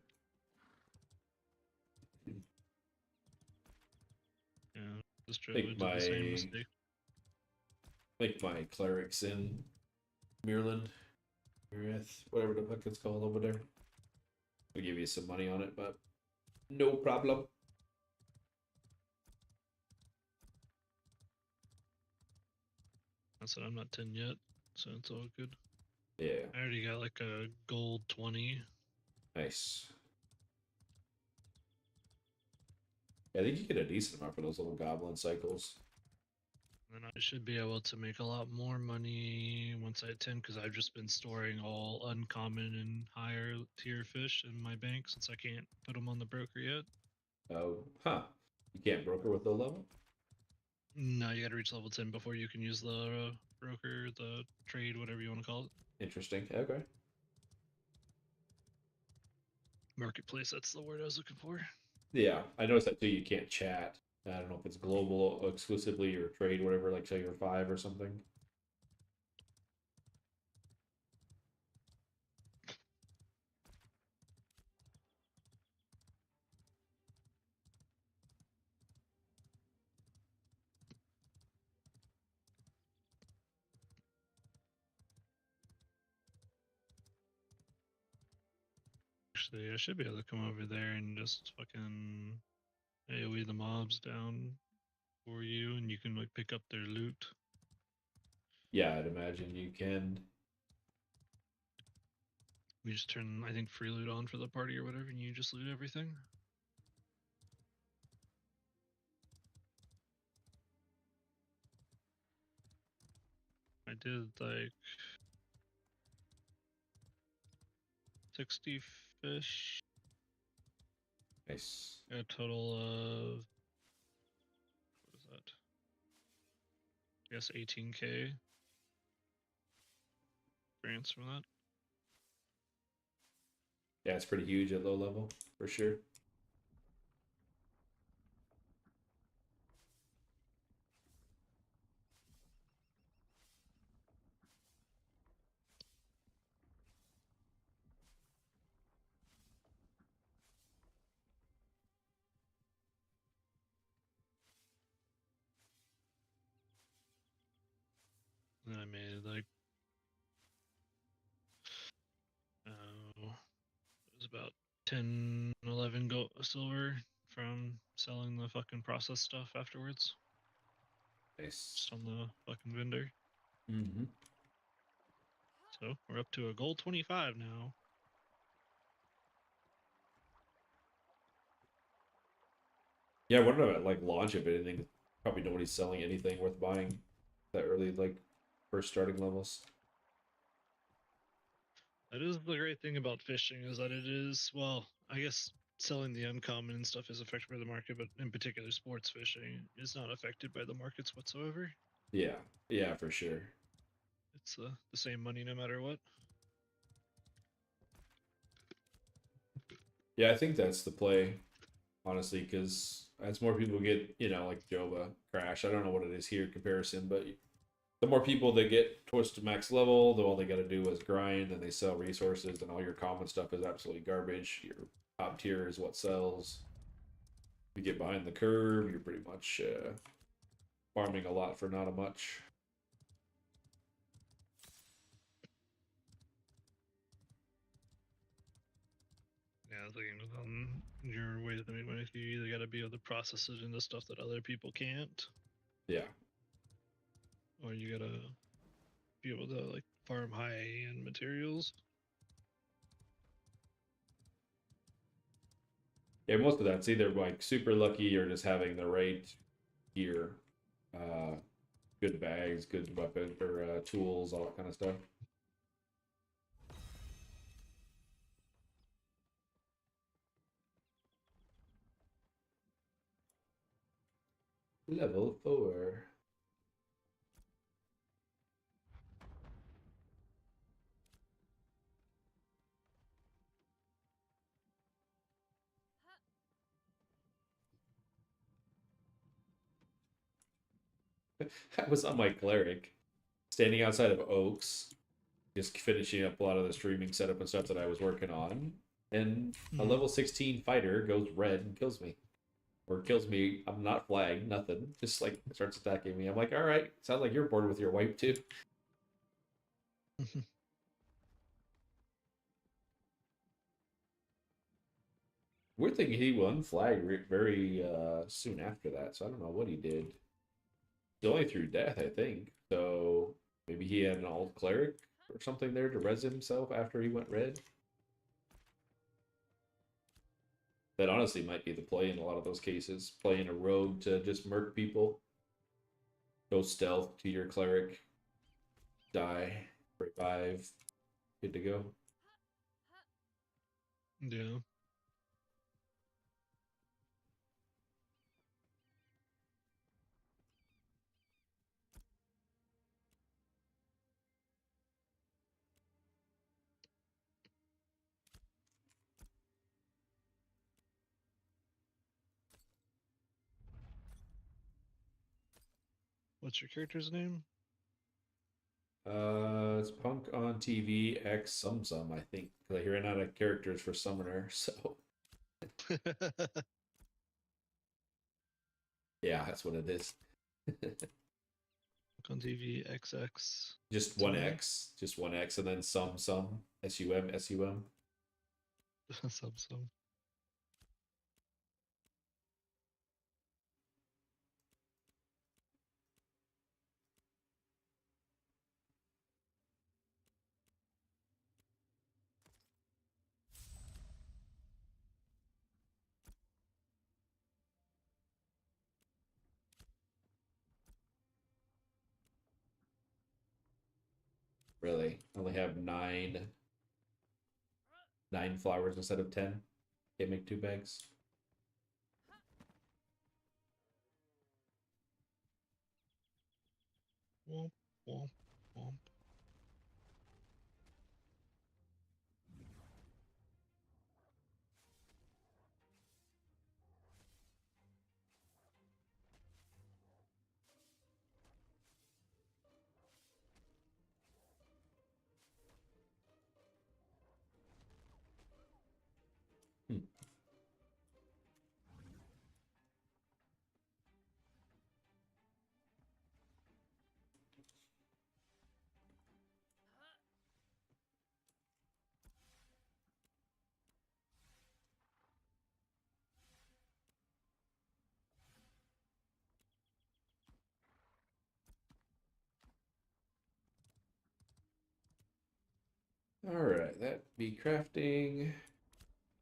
Yeah, just drove Think into the same mistake. I think my cleric's in Mirland, whatever the fuck it's called over there. I'll give you some money on it, but no problem. I said I'm not 10 yet, so it's all good. Yeah. I already got like a gold 20. Nice. Yeah, I think you get a decent amount for those little goblin cycles. And I should be able to make a lot more money once I hit 10 because I've just been storing all uncommon and higher tier fish in my bank since I can't put them on the broker yet. Oh, you can't broker with the level? No, you gotta reach level 10 before you can use the broker, the trade, whatever you want to call it. Interesting. Okay. Marketplace, that's the word I was looking for. Yeah, I noticed that too. You can't chat. I don't know if it's global exclusively or trade, whatever, like say you're 5 or something. Actually, I should be able to come over there and just fucking AoE the mobs down for you, and you can like pick up their loot. Yeah, I'd imagine you can. We just turn, I think, free loot on for the party or whatever, and you just loot everything. I did like 60 fish. Nice. A total of, what is that? I guess 18K experience from that. Yeah, it's pretty huge at low level for sure. And I made like, it was about 10, 11 gold, silver from selling the fucking process stuff afterwards. Nice. Just on the fucking vendor. Mm-hmm. So we're up to a gold 25 now. Yeah, I wonder about like launch of anything. Probably nobody's selling anything worth buying that early, like first starting levels. That is the great thing about fishing, is that it is, well, I guess selling the uncommon and stuff is affected by the market, but in particular sports fishing is not affected by the markets whatsoever. Yeah, yeah, for sure. It's the same money no matter what. Yeah, I think that's the play, honestly, because as more people get, like Jova Crash, I don't know what it is here in comparison, but the more people that get towards to max level, the all they got to do is grind and they sell resources, and all your common stuff is absolutely garbage. Your top tier is what sells. If you get behind the curve, you're pretty much farming a lot for not a much. Yeah, the thing with your way to make money, you either got to be able to process it into stuff that other people can't, Yeah. or you got to be able to like farm high end materials. Yeah, most of that's either like super lucky or just having the right gear, good bags, good weapon or tools, all that kind of stuff. Level 4. I was on my cleric, standing outside of Oaks, just finishing up a lot of the streaming setup and stuff that I was working on, and a level 16 fighter goes red and kills me. Or kills me, I'm not flagged, nothing. Just like starts attacking me. I'm like, alright, sounds like you're bored with your wipe too. Weird thing, he won flag very soon after that, so I don't know what he did. He only through death, I think. So maybe he had an old cleric or something there to res himself after he went red. That honestly might be the play in a lot of those cases. Playing a rogue to just murk people. Go stealth to your cleric. Die. Revive. Good to go. Yeah. What's your character's name? It's Punk on TV X Sum, I think. Because I ran out of characters for Summoner, so yeah, that's what it is. On TV XX. Just one Summoner? X. Just one X and then Sum. SUM. Some. Really. I only have nine flowers instead of 10. Can't make 2 bags. Womp, womp, womp. Hmm. All right, that be crafting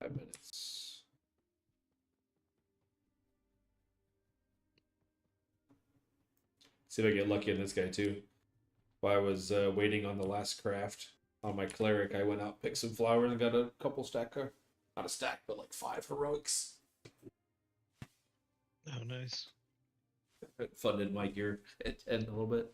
5 minutes. See if I get lucky on this guy too. While I was waiting on the last craft on my cleric, I went out, picked some flowers, and got a couple stack of, not a stack, but like 5 heroics. Oh, nice. It funded my gear at 10 a little bit.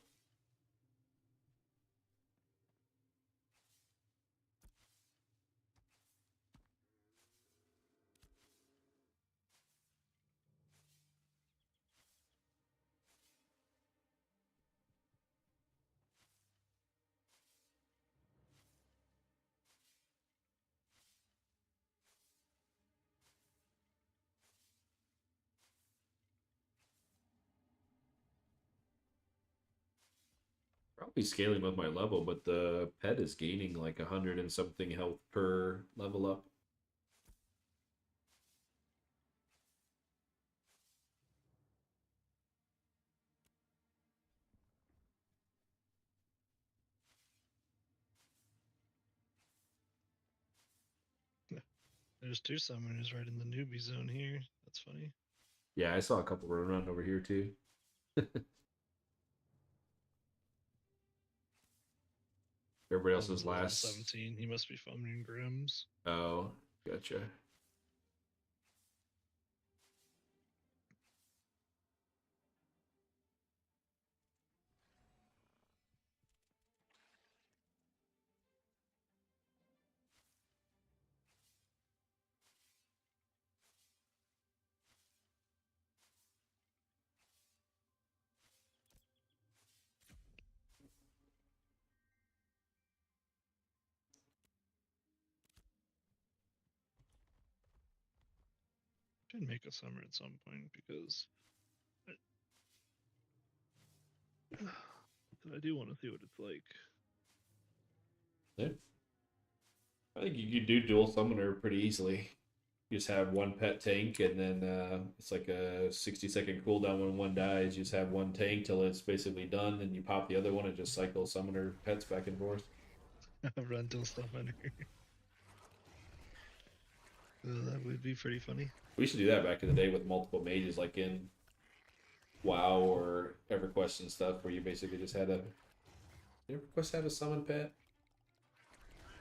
Probably scaling with my level, but the pet is gaining like 100 and something health per level up. There's 2 summoners right in the newbie zone here. That's funny. Yeah, I saw a couple run around over here too. Everybody That else's one's level last. 17. He must be summoning Grims. Oh, gotcha. Should make a summer at some point because I do want to see what it's like. Yeah. I think you could do dual summoner pretty easily. You just have one pet tank, and then it's like a 60-second cooldown when one dies. You just have one tank till it's basically done, and you pop the other one and just cycle summoner pets back and forth. Rental summoner. That would be pretty funny. We used to do that back in the day with multiple mages, like in WoW or EverQuest and stuff, where you basically just had a. Did EverQuest have a summon pet?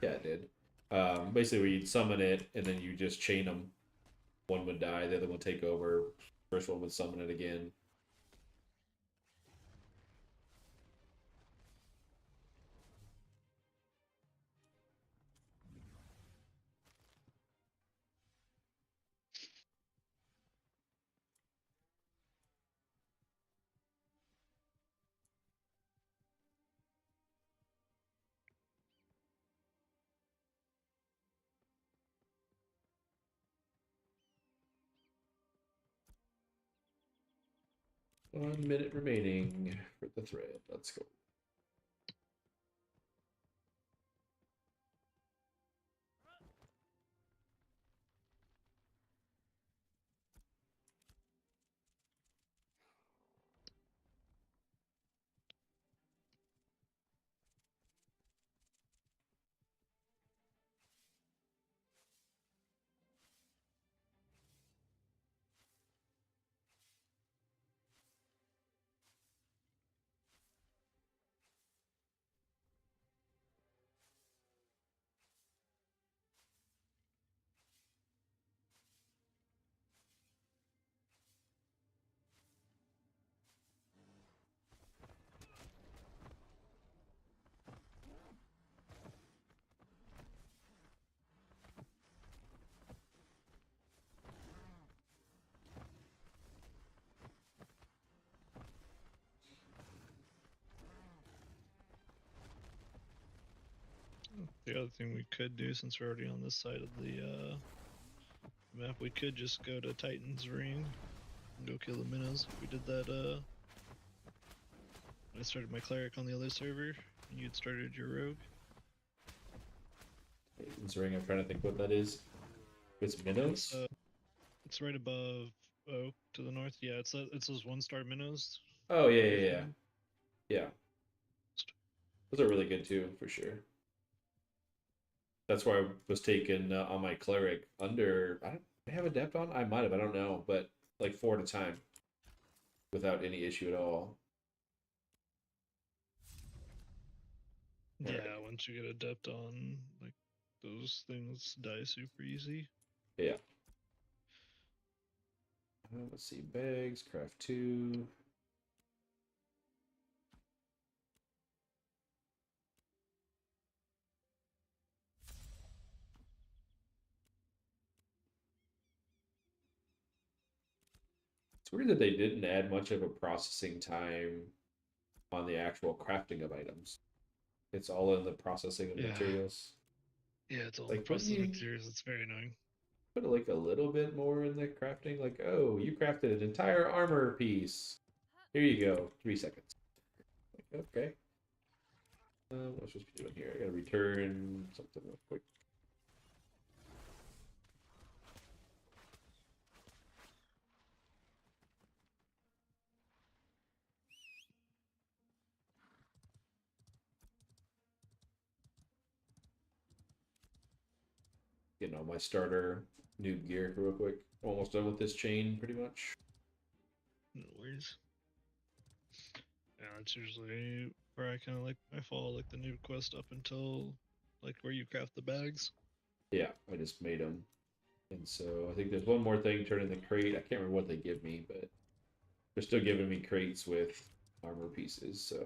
Yeah, it did. Basically, you'd summon it, and then you just chain them. One would die, the other one would take over. First one would summon it again. One minute remaining for the thread. Let's go. The other thing we could do, since we're already on this side of the map, we could just go to Titan's Ring and go kill the minnows. We did that. I started my cleric on the other server, and you'd started your rogue. Titan's Ring, I'm trying to think what that is. It's minnows? It's right above Oak to the north. Yeah, it's those 1-star minnows. Oh, yeah. Yeah. Those are really good too, for sure. That's why I was taken on my cleric under. I have adept on. I might have. I don't know, but like 4 at a time, without any issue at all. Yeah, Alright. once you get adept on, like, those things die super easy. Yeah. Let's see. Bags, craft 2. It's weird that they didn't add much of a processing time on the actual crafting of items. It's all in the processing of Yeah. materials. Yeah, it's all Like, the process wouldn't you- materials. It's very annoying. Put like a little bit more in the crafting, like, oh, you crafted an entire armor piece. Here you go, 3 seconds. Like, okay. What am I supposed to be doing here? I gotta return something real quick. Getting all my starter noob gear real quick. Almost done with this chain, pretty much. No worries. Yeah, that's usually where I kind of I follow like the new quest up until like where you craft the bags. Yeah, I just made them. And so I think there's one more thing, turn in the crate. I can't remember what they give me, but they're still giving me crates with armor pieces, so.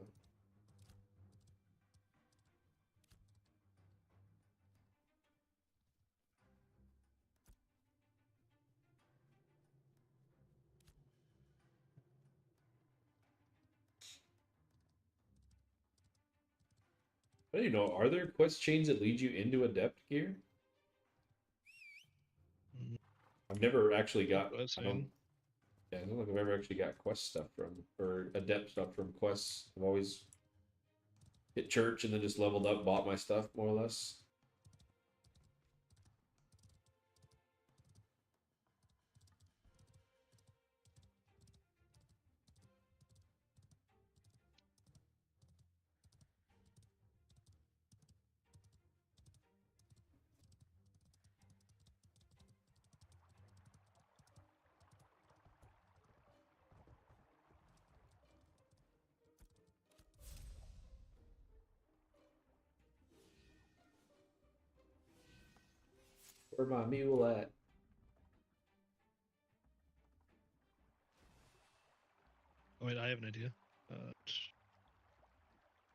I don't even know, are there quest chains that lead you into adept gear? Mhm. I've never actually got. I've I don't. seen. Yeah, I don't think I've ever actually got quest stuff from or adept stuff from quests. I've always hit church and then just leveled up, bought my stuff more or less. Where my mule at? Oh wait, I have an idea.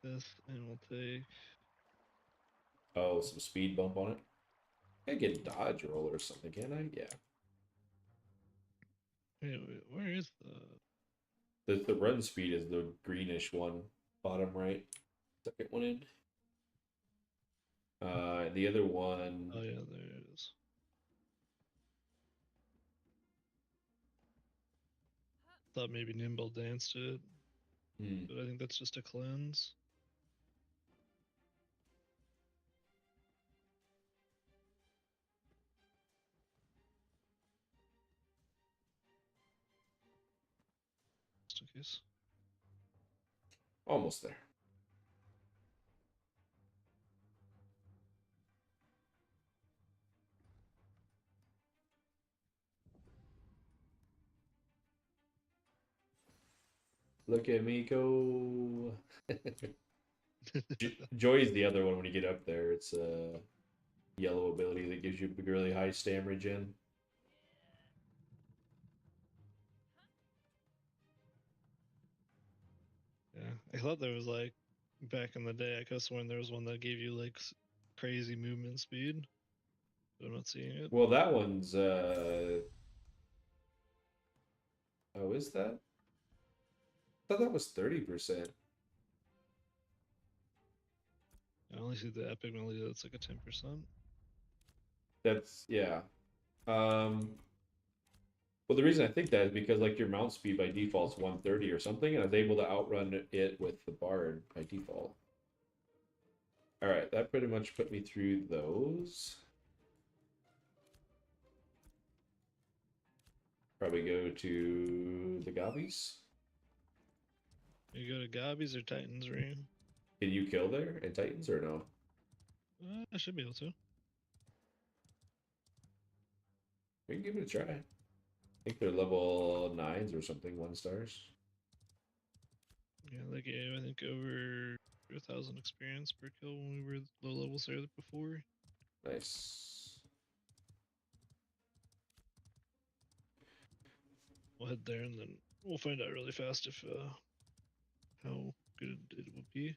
This and we'll take. Oh, some speed bump on it. I get dodge roll or something, can I? Yeah. Wait, where is The run speed is the greenish one, bottom right. Second one in. The other one. Oh yeah, there it is. Thought maybe Nimble danced it, but I think that's just a cleanse. Just in case. Almost there. Look at me go. Joy's the other one when you get up there. It's a yellow ability that gives you a really high stamina gen. Yeah, I thought there was like back in the day. I could have sworn there was one that gave you like crazy movement speed. But I'm not seeing it. Well, that one's oh, is that? I thought that was 30%. I only see the epic melody that's like a 10%. That's yeah. Well, the reason I think that is because like your mount speed by default is 130 or something, and I was able to outrun it with the bard by default. All right, that pretty much put me through those. Probably go to the Gobbies. You go to Gobbies or Titans Ring. Can you kill there in Titans or no? I should be able to. We can give it a try. I think they're level 9s or something, 1-stars. Yeah, they gave I think over 1,000 experience per kill when we were low levels there before. Nice. We'll head there and then we'll find out really fast if how good it will be.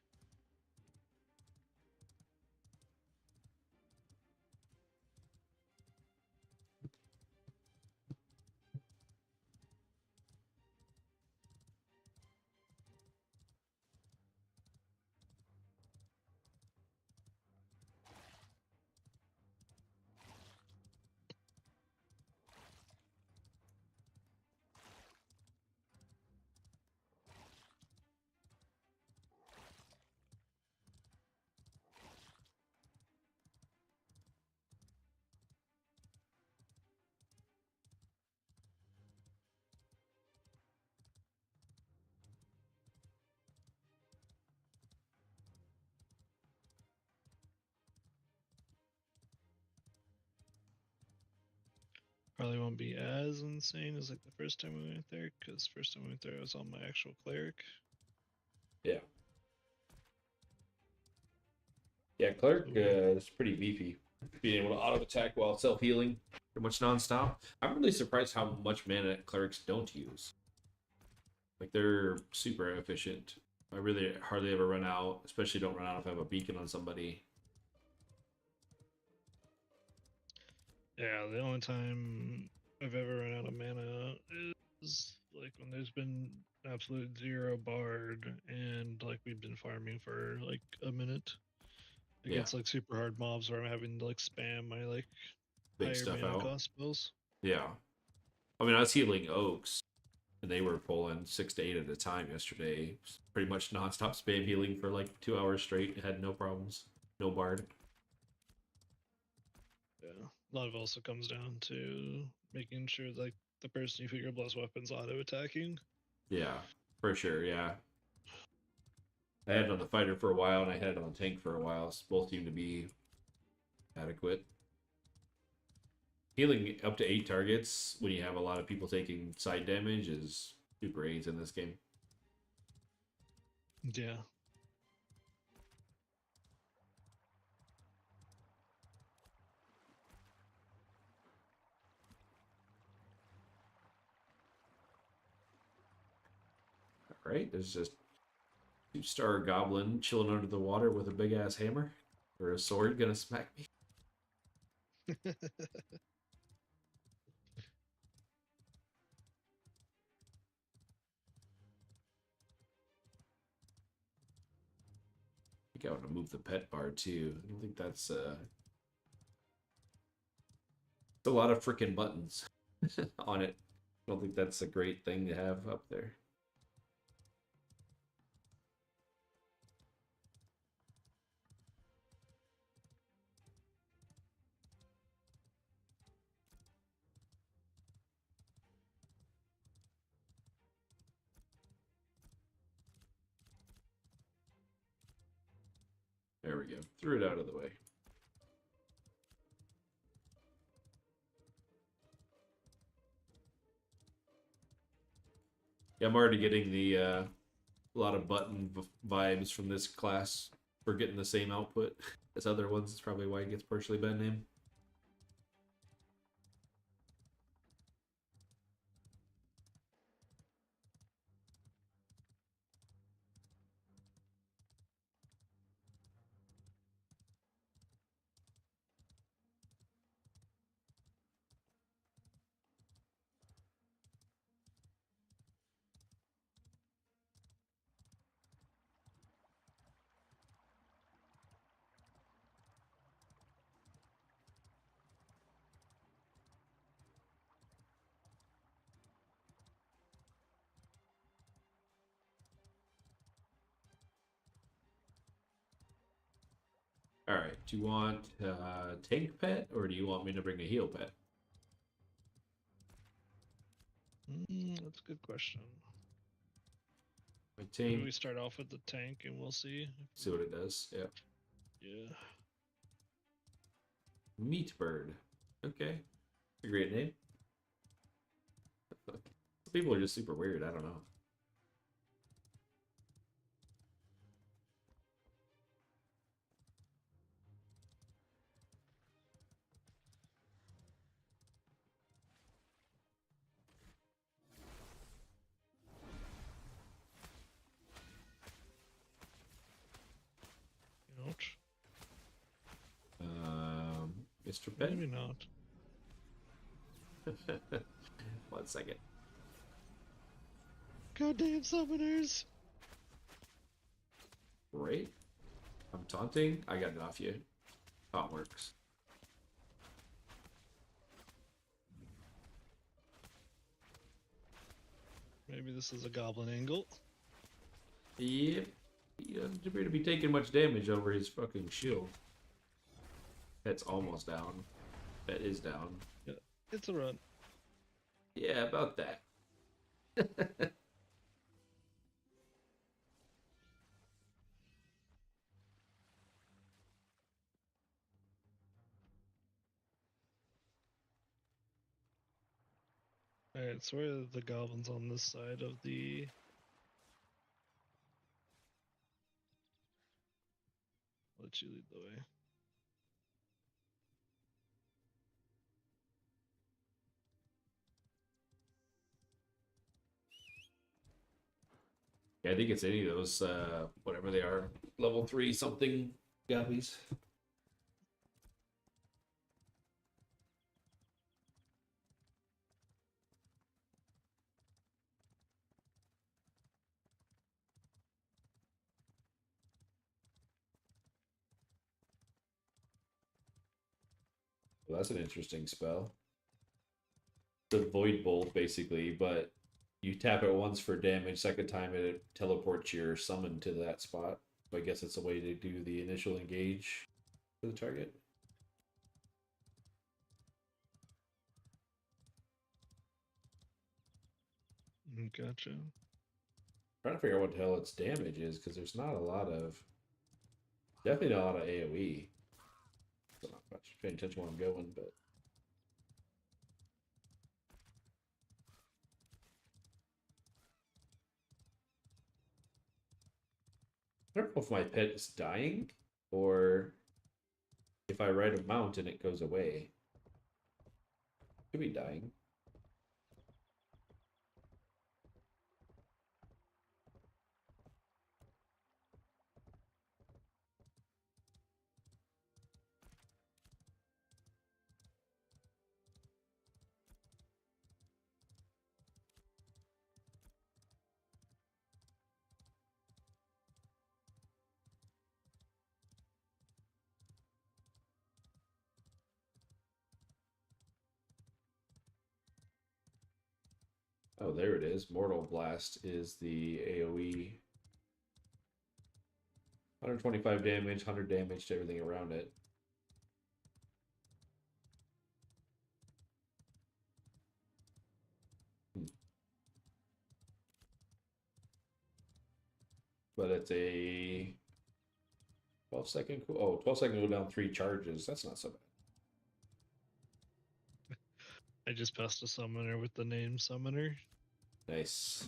Probably won't be as insane as like the first time we went there, because first time we went there I was on my actual cleric. Yeah. Yeah, Clerk is pretty beefy. Being able to auto attack while self healing pretty much nonstop. I'm really surprised how much mana clerics don't use. Like they're super efficient. I really hardly ever run out, especially don't run out if I have a beacon on somebody. Yeah, the only time I've ever run out of mana is like when there's been absolute zero bard and like we've been farming for like a minute against like super hard mobs where I'm having to like spam my like Big higher stuff mana out. cost spells. Yeah. I mean, I was healing Oaks, and they were pulling 6 to 8 at a time yesterday. Pretty much nonstop spam healing for like 2 hours straight. Had no problems. No bard. Yeah. A lot of it also comes down to making sure like the person you put your blessed weapons auto attacking. Yeah, for sure. Yeah. I had it on the fighter for a while, and I had it on the tank for a while. So both seem to be adequate. Healing up to 8 targets when you have a lot of people taking side damage is super aids in this game. Yeah. All right, there's just 2-star goblin chilling under the water with a big ass hammer or a sword gonna smack me. I think I want to move the pet bar too. I don't think that's it's a lot of freaking buttons on it. I don't think that's a great thing to have up there. There we go. Threw it out of the way. Yeah, I'm already getting the a lot of button vibes from this class. We're getting the same output as other ones. It's probably why it gets partially bad name. All right. Do you want tank pet or do you want me to bring a heal pet? That's a good question. My Maybe tank. we start off with the tank and we'll see. See what it does. Yeah. Yeah. Meat bird. Okay. A great name. People are just super weird. I don't know. Ouch. Mr. Pet. Maybe not. 1 second. Goddamn summoners! Right. I'm taunting. I got it off you. Oh, it works. Maybe this is a goblin angle. Yep. He doesn't appear to be taking much damage over his fucking shield. That's almost down. That is down. Yeah, it's a run. Yeah, about that. Alright, so where are the goblins on this side of the... I'll let you lead the way. Yeah, I think it's any of those, whatever they are, level 3 something guppies. Well, that's an interesting spell. The Void Bolt, basically, but you tap it once for damage, second time it teleports your summon to that spot. So I guess it's a way to do the initial engage for the target. Gotcha. Trying to figure out what the hell its damage is, because there's not a lot of... Definitely not a lot of AoE. So not much paying attention where I'm going, but... I don't know if my pet is dying, or if I ride a mount and it goes away. Could be dying. Oh, there it is. Mortal Blast is the AoE. 125 damage, 100 damage to everything around it. But it's a 12-second cool. Oh, 12-second go down 3 charges. That's not so bad. I just passed a summoner with the name Summoner. Nice.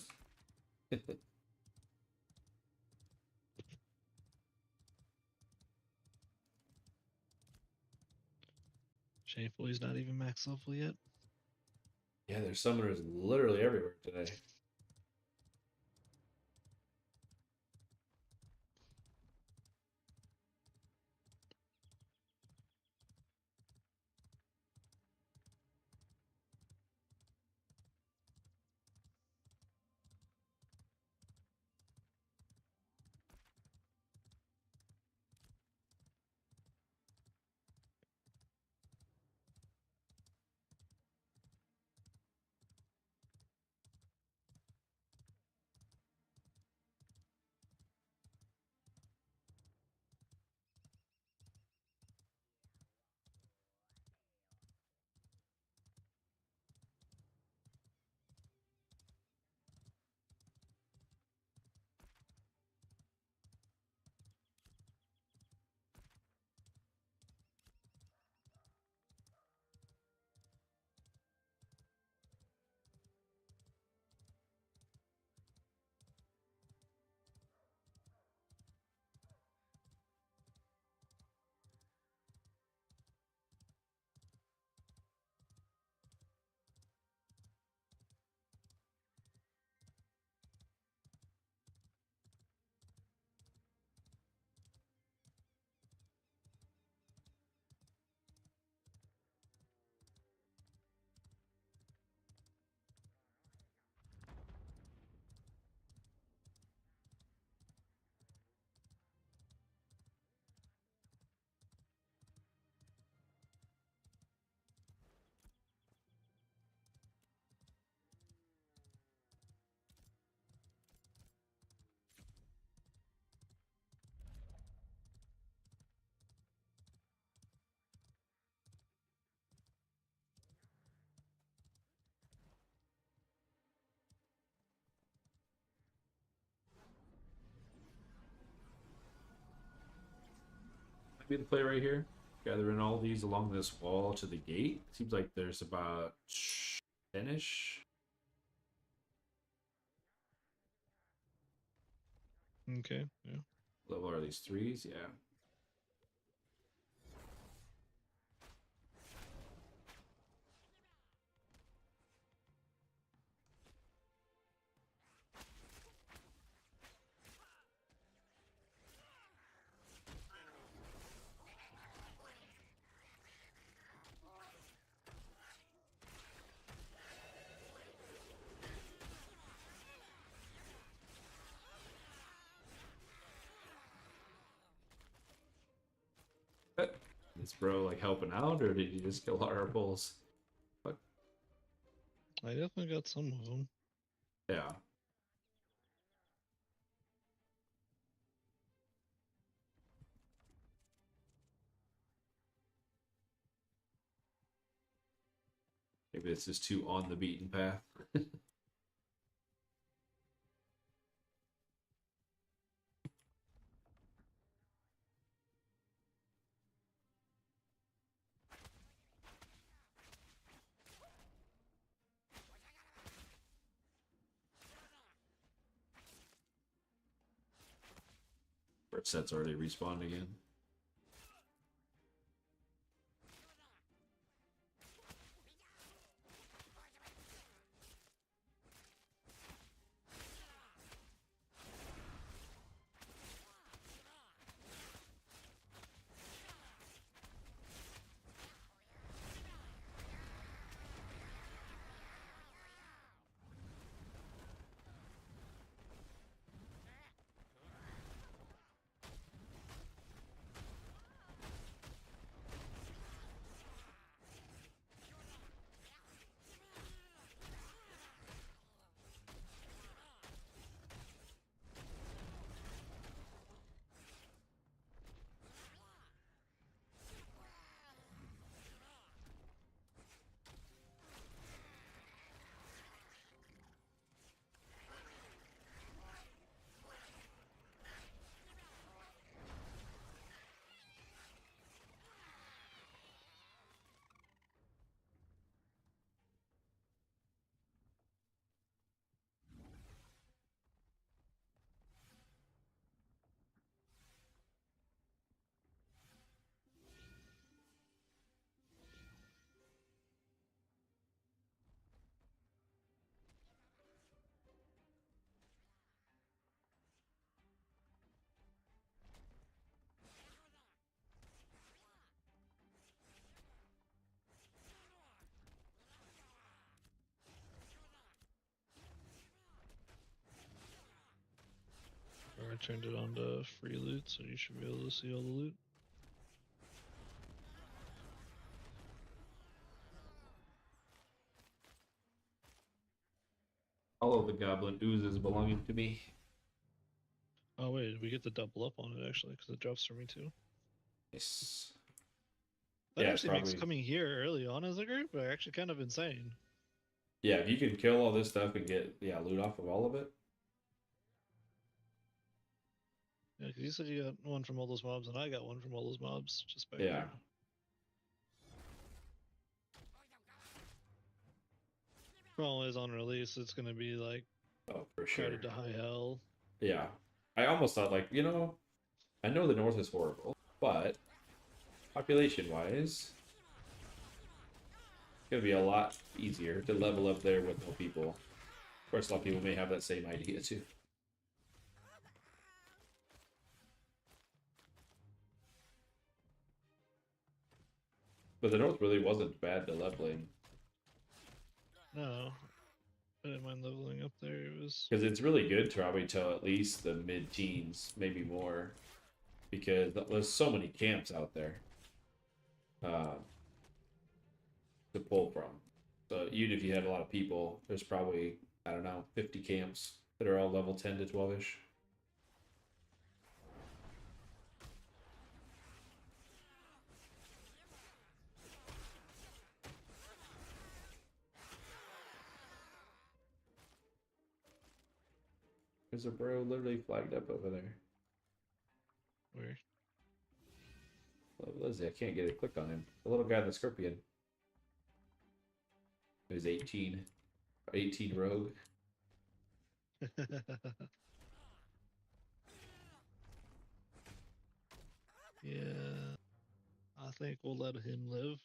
Shameful he's not even max level yet. Yeah, there's summoners literally everywhere today. be the play right here. Gathering all these along this wall to the gate. Seems like there's about 10-ish. Okay, yeah. Level are these 3s? Yeah. Is bro like helping out, or did he just kill all our bulls? But I definitely got some of them. yeah. Maybe it's just too on the beaten path. First set's already respawned again. I turned it on to free loot, so you should be able to see all the loot. All of the goblin oozes belonging to me. Oh wait, we get to double up on it actually, because it drops for me too. Nice. That Yeah, actually makes probably. coming here early on as a group actually kind of insane. Yeah, if you can kill all this stuff and get loot off of all of it. Yeah, because you said you got one from all those mobs, and I got one from all those mobs just back Yeah. there. Problem is, on release, it's gonna be like Oh, for sure. crowded to high hell. Yeah. I almost thought, like, I know the North is horrible, but population-wise, it's going to be a lot easier to level up there with more people. Of course, a lot of people may have that same idea, too. But the North really wasn't bad to leveling. No, I didn't mind leveling up there. It was Because it's really good to probably till at least the mid-teens, maybe more. Because there's so many camps out there to pull from. So even if you had a lot of people, there's probably, I don't know, 50 camps that are all level 10 to 12-ish. There's a bro literally flagged up over there. where is he? I can't get a click on him. The little guy in the scorpion. He's 18. 18 rogue. Yeah, I think we'll let him live.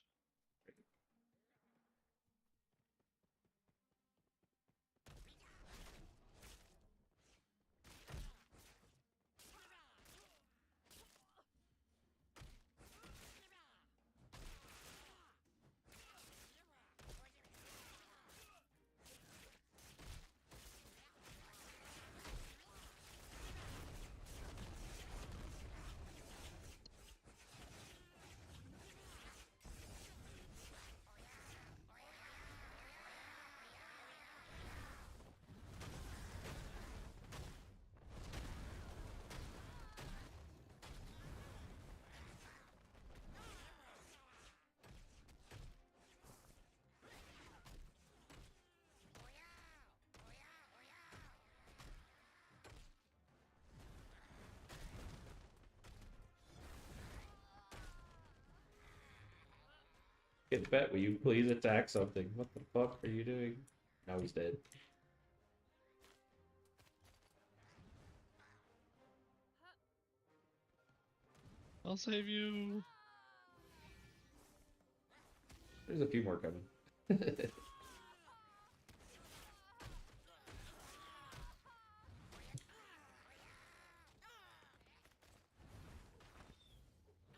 Get bet, will you please attack something? What the fuck are you doing? Now he's dead. I'll save you. There's a few more coming.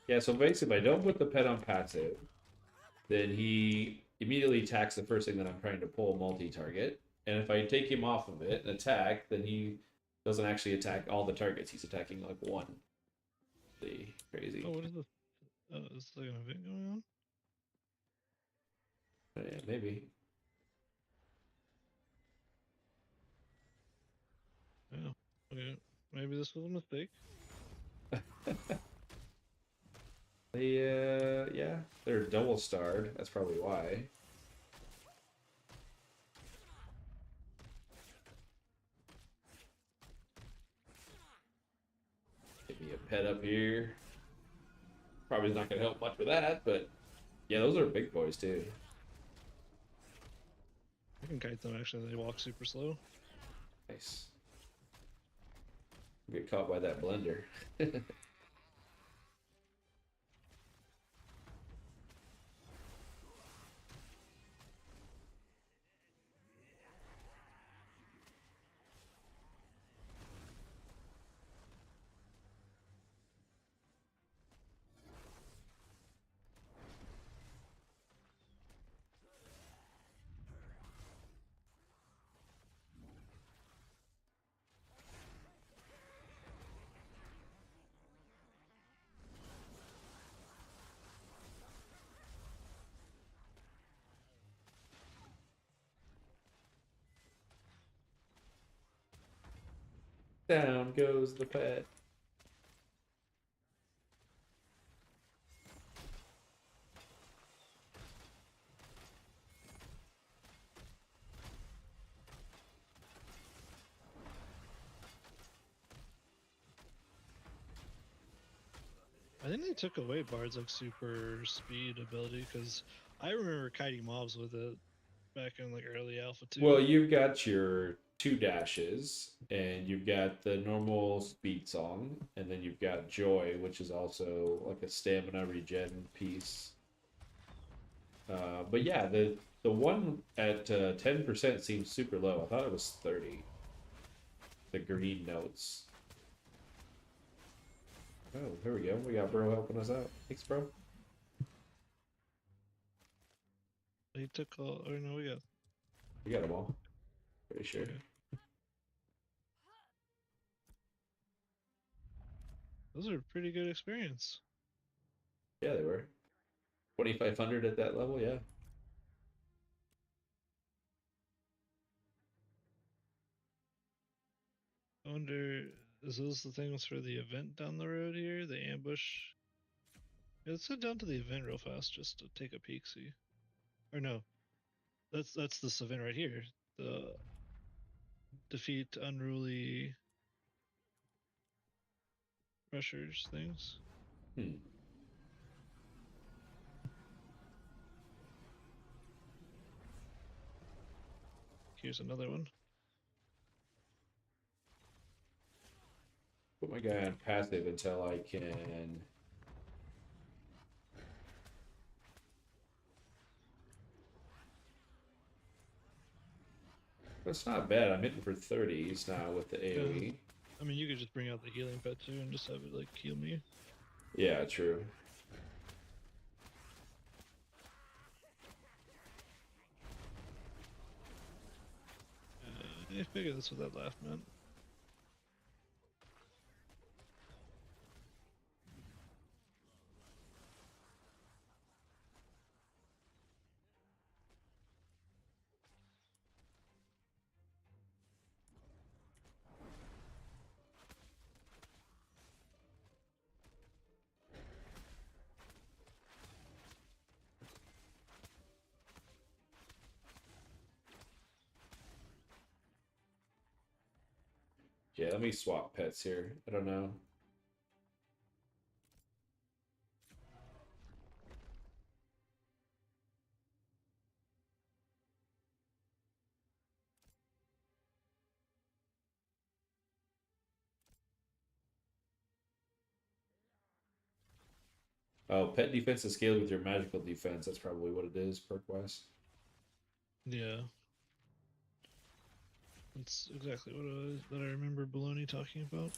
Yeah, so basically, if I don't put the pet on passive, then he immediately attacks the first thing that I'm trying to pull multi-target. And if I take him off of it and attack, then he doesn't actually attack all the targets. He's attacking like one. See, crazy. Oh, what is this? Is there an event going on? Yeah, maybe. Yeah. Okay. Maybe this was a mistake. Yeah, they're double starred. That's probably why. Give me a pet up here. Probably not going to help much with that, but yeah, those are big boys too. I can kite them actually. They walk super slow. Nice. Get caught by that blender. Down goes the pet. I think they took away Bard's like super speed ability because I remember kiting mobs with it back in like early alpha 2. Well, you've got your 2 dashes, and you've got the normal speed song, and then you've got joy, which is also like a stamina regen piece. But yeah, the one at 10% seems super low. I thought it was 30. The green notes. Oh, here we go. We got bro helping us out. Thanks, bro. They took all. Or no, We got them all. Pretty sure. Okay. Those are pretty good experience. Yeah, they were. 2,500 at that level, yeah. I wonder, is those the things for the event down the road here? The ambush? Yeah, let's head down to the event real fast just to take a peek, see. Or no, that's this event right here. The defeat unruly rushers things. Hmm. here's another one. Put my guy on passive until I can. That's not bad. I'm hitting for 30s now with the AoE. I mean, you could just bring out the healing pet too and just have it like heal me. Yeah, true. I figured that's what that laugh meant. Yeah, let me swap pets here. I don't know. Oh, pet defense is scaled with your magical defense. That's probably what it is, perk-wise. Yeah. That's exactly what I remember Baloney talking about.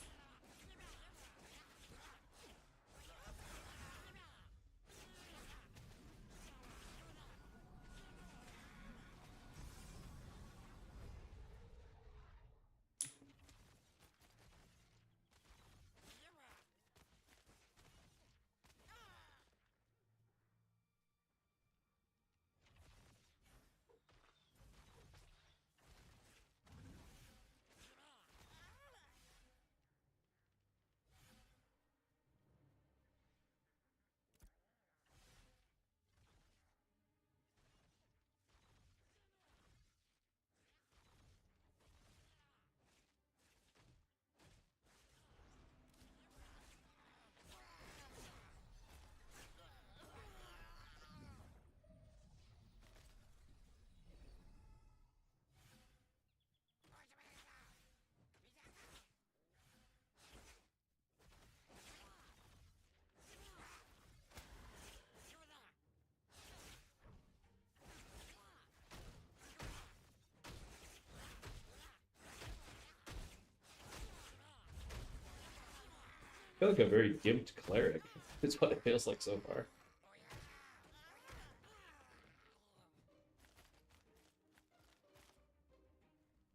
I feel like a very gimped cleric. It's what it feels like so far.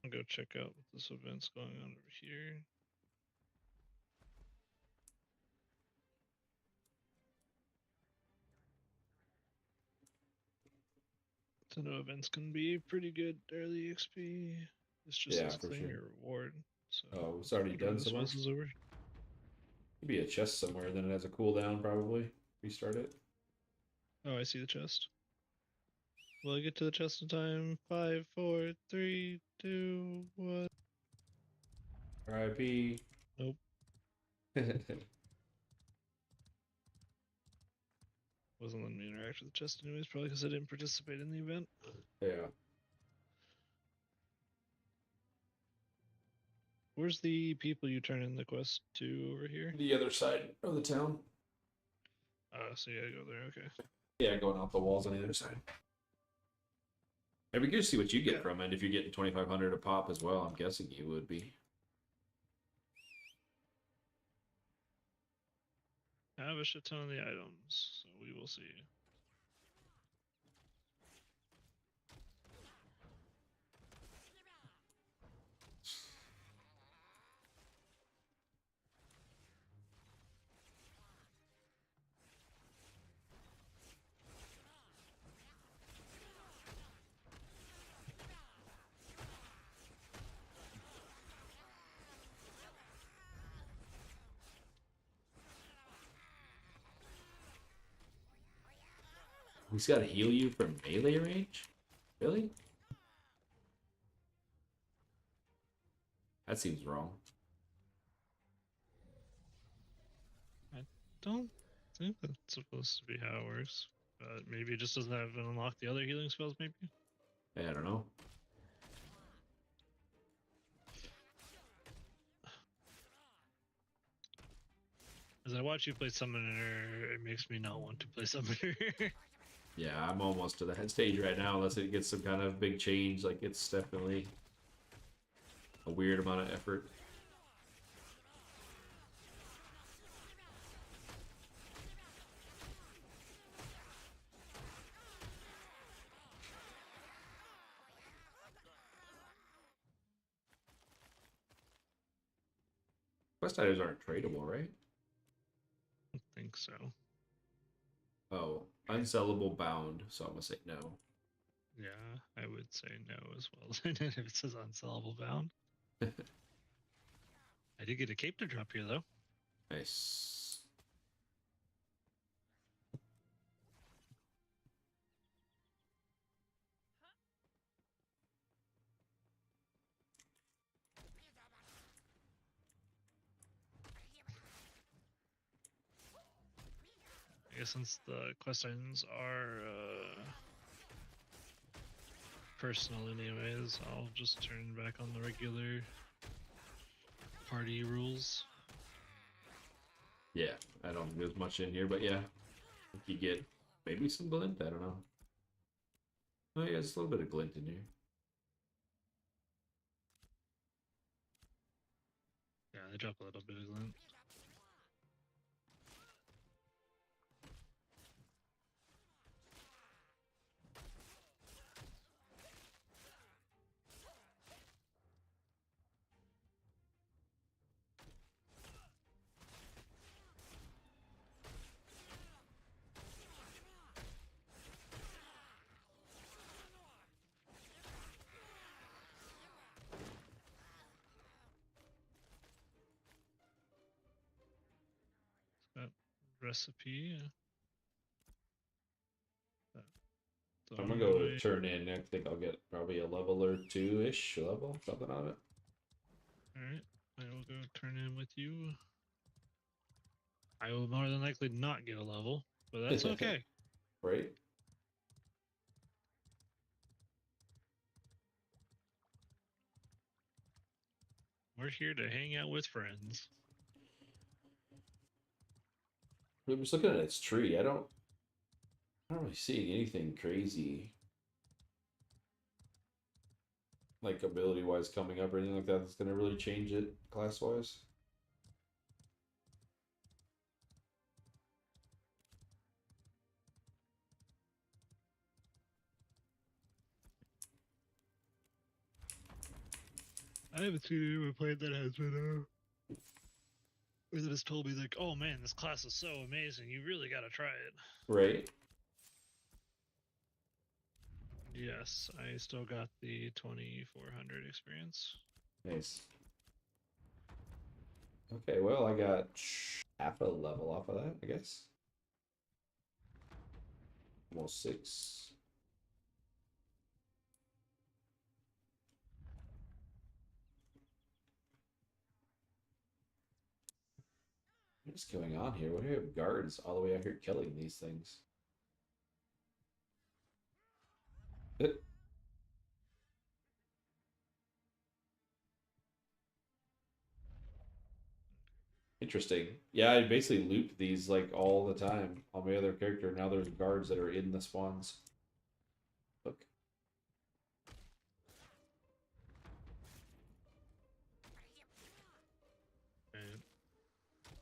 I'll go check out what this event's going on over here. So no events can be pretty good early XP. This just Yeah, says for claim sure. your reward. So Oh, it's already wonder when done this somewhere? is over. Could be a chest somewhere, then it has a cooldown, probably. Restart it. Oh, I see the chest. Will I get to the chest in time? 5, 4, 3, 2, 1. RIP. Nope. Wasn't letting me interact with the chest anyways, probably because I didn't participate in the event. Yeah. Where's the people you turn in the quest to over here? The other side of the town. So you gotta go there, okay. Yeah, going out the walls on the other side. I'd be curious to see what you get Yeah. from it. If you're getting 2,500 a pop as well, I'm guessing you would be. I have a shit ton of the items, so we will see. He's got to heal you from melee range? Really? That seems wrong. Don't think that's supposed to be how it works. But maybe it just doesn't have unlock the other healing spells, maybe? Yeah, I don't know. As I watch you play Summoner, it makes me not want to play Summoner. Yeah, I'm almost to that stage right now. Unless it gets some kind of big change, like it's definitely a weird amount of effort. Quest items aren't tradable, right? I think so. Oh, unsellable bound. So I'm gonna say no. Yeah, I would say no as well. If it says unsellable bound. I did get a cape to drop here though. Nice. I guess since the quest items are personal anyways, I'll just turn back on the regular party rules. Yeah, I don't think there's much in here, but yeah, I think you get maybe some glint. I don't know. Oh yeah, there's a little bit of glint in here. Yeah, they drop a little bit of glint. That recipe. I'm gonna go turn in. I think I'll get probably a level or two-ish level, something on it. Alright, I will go turn in with you. I will more than likely not get a level, but that's okay. Right? We're here to hang out with friends. I'm just looking at its tree. I don't really see anything crazy, like ability-wise coming up or anything like that that's gonna really change it class-wise. I haven't seen anyone play that has been or that has told me like, oh man, this class is so amazing, you really gotta try it. Right? Yes, I still got the 2400 experience. Nice. Okay, well, I got half a level off of that, I guess. Almost 6. What's going on here? What do we have guards all the way out here killing these things? Interesting. Yeah, I basically loop these like all the time on my other character. Now there's guards that are in the spawns. Look. And,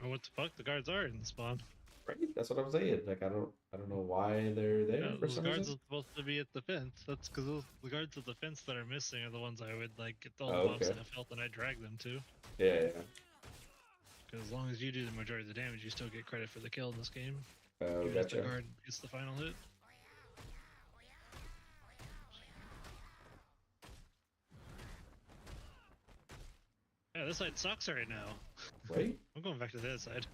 oh, what the fuck? The guards are in the spawn. Right? That's what I'm saying. Like I don't know why they're there Yeah, for those some guards reason. are supposed to be at the fence. That's because the guards at the fence that are missing are the ones I would like get all the Oh, mobs okay. that have health and I drag them to. Yeah. Because as long as you do the majority of the damage, you still get credit for the kill in this game. Oh, Even if the gotcha. guard gets the final hit. Yeah, this side sucks right now. Right? I'm going back to the other side.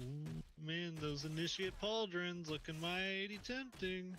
Ooh, man, those initiate pauldrons looking mighty tempting.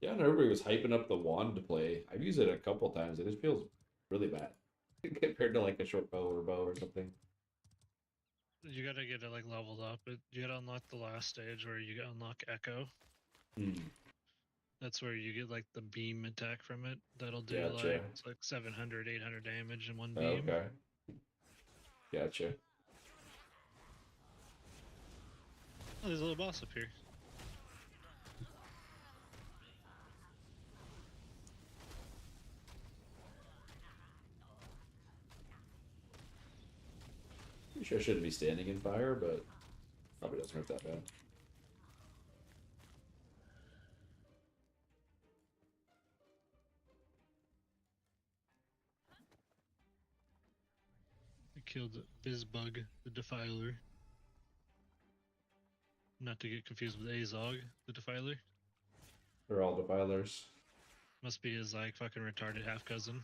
Yeah, and everybody was hyping up the wand to play. I've used it a couple times. It just feels really bad compared to like a short bow or something. You gotta get it like leveled up. You gotta unlock the last stage where you unlock Echo. Hmm. That's where you get like the beam attack from it. That'll do Gotcha. like 700, 800 damage in one beam. Okay. Gotcha. Oh, there's a little boss up here. Pretty sure I shouldn't be standing in fire, but probably doesn't hurt that bad. I killed Bizbug, the Defiler. Not to get confused with Azog, the Defiler. They're all defilers. Must be his like fucking retarded half cousin.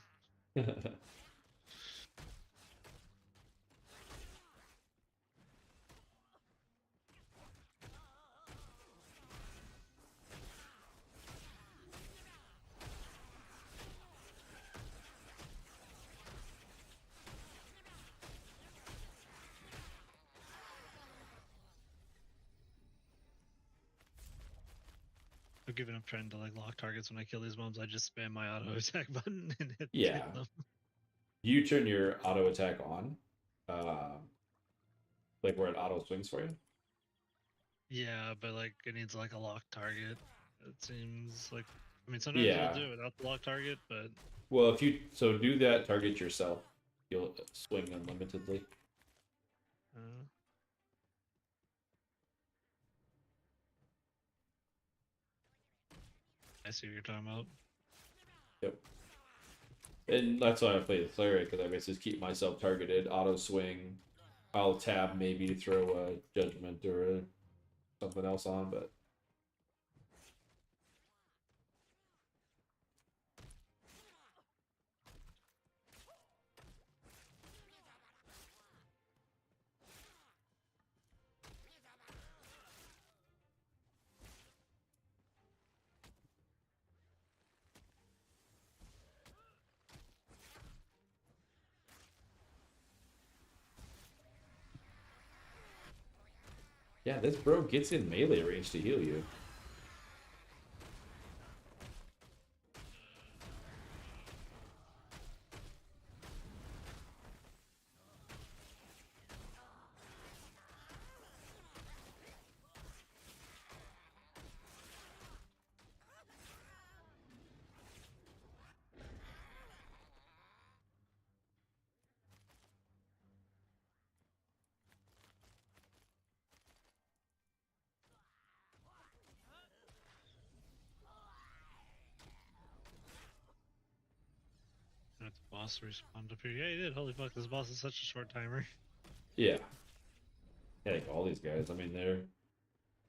I've given up trying to like lock targets when I kill these mobs. I just spam my auto attack button and hit them. You turn your auto attack on, like where it auto swings for you. Yeah, but like it needs like a lock target. It seems like I mean sometimes Yeah. it'll do it without the lock target, but Well, if you do that target yourself, you'll swing unlimitedly. I see what you're talking about. Yep. And that's why I play the cleric, because I basically just keep myself targeted, auto swing. I'll tab maybe to throw a judgment or something else on, but yeah, this bro gets in melee range to heal you. Let the boss respawn up here. Yeah, he did. Holy fuck, this boss is such a short timer. Yeah. Yeah, like all these guys. I mean,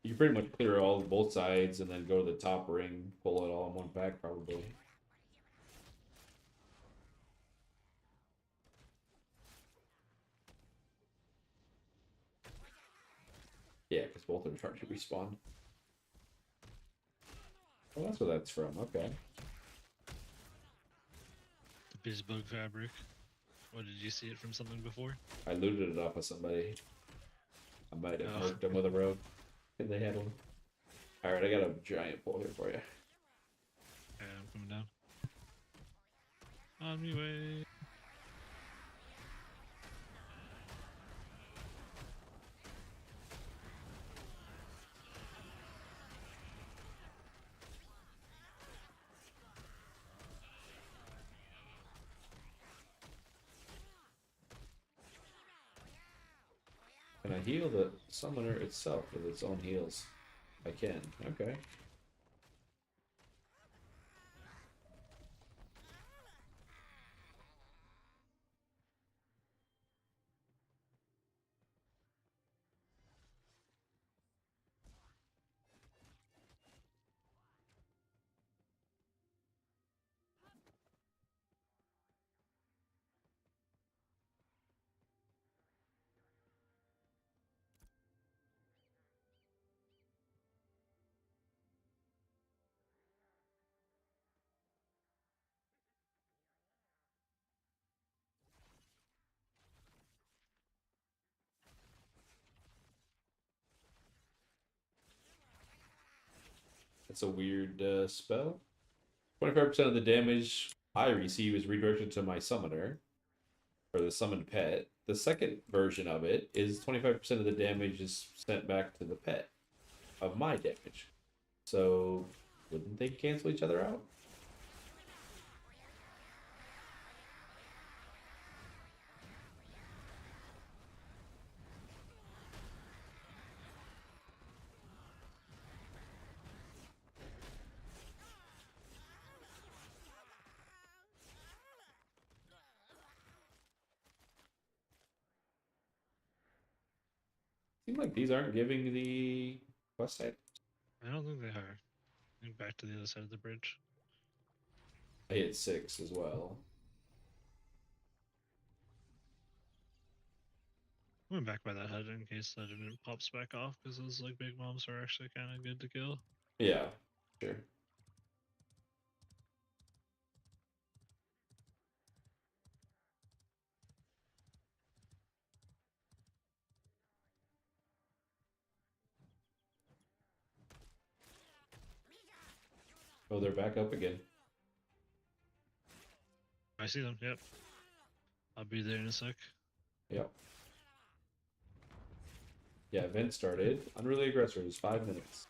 you pretty much clear both sides and then go to the top ring, pull it all in one pack, probably. Yeah, because both of them trying to respawn. Oh, that's where that's from. Okay. The Bizbug fabric. What, did you see it from something before? I looted it off of somebody. I might have Oh. marked them with a rogue. And they had one. Alright, I got a giant pull here for you. Yeah, I'm coming down. On me way. Can I heal the summoner itself with its own heals? I can. Okay. That's a weird spell. 25% of the damage I receive is redirected to my summoner, or the summoned pet. The second version of it is 25% of the damage is sent back to the pet of my damage. So, wouldn't they cancel each other out? Seems like these aren't giving the quest side. I don't think they are. I think back to the other side of the bridge. I hit 6 as well. I went back by that head in case that it pops back off because those like big mobs are actually kind of good to kill. Yeah, sure. Oh, they're back up again. I see them. Yep. I'll be there in a sec. Yep. Yeah, event started. Unruly aggressors, 5 minutes.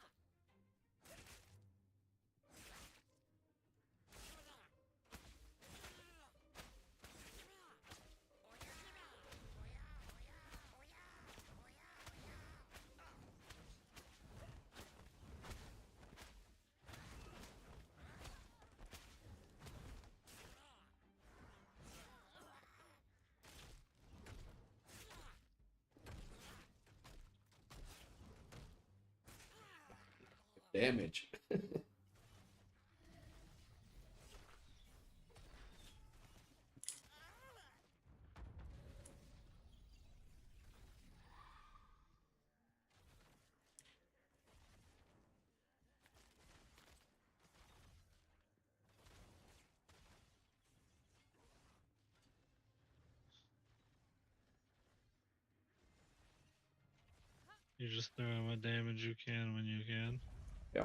Damage. You just throw in what damage you can when you can. Yeah.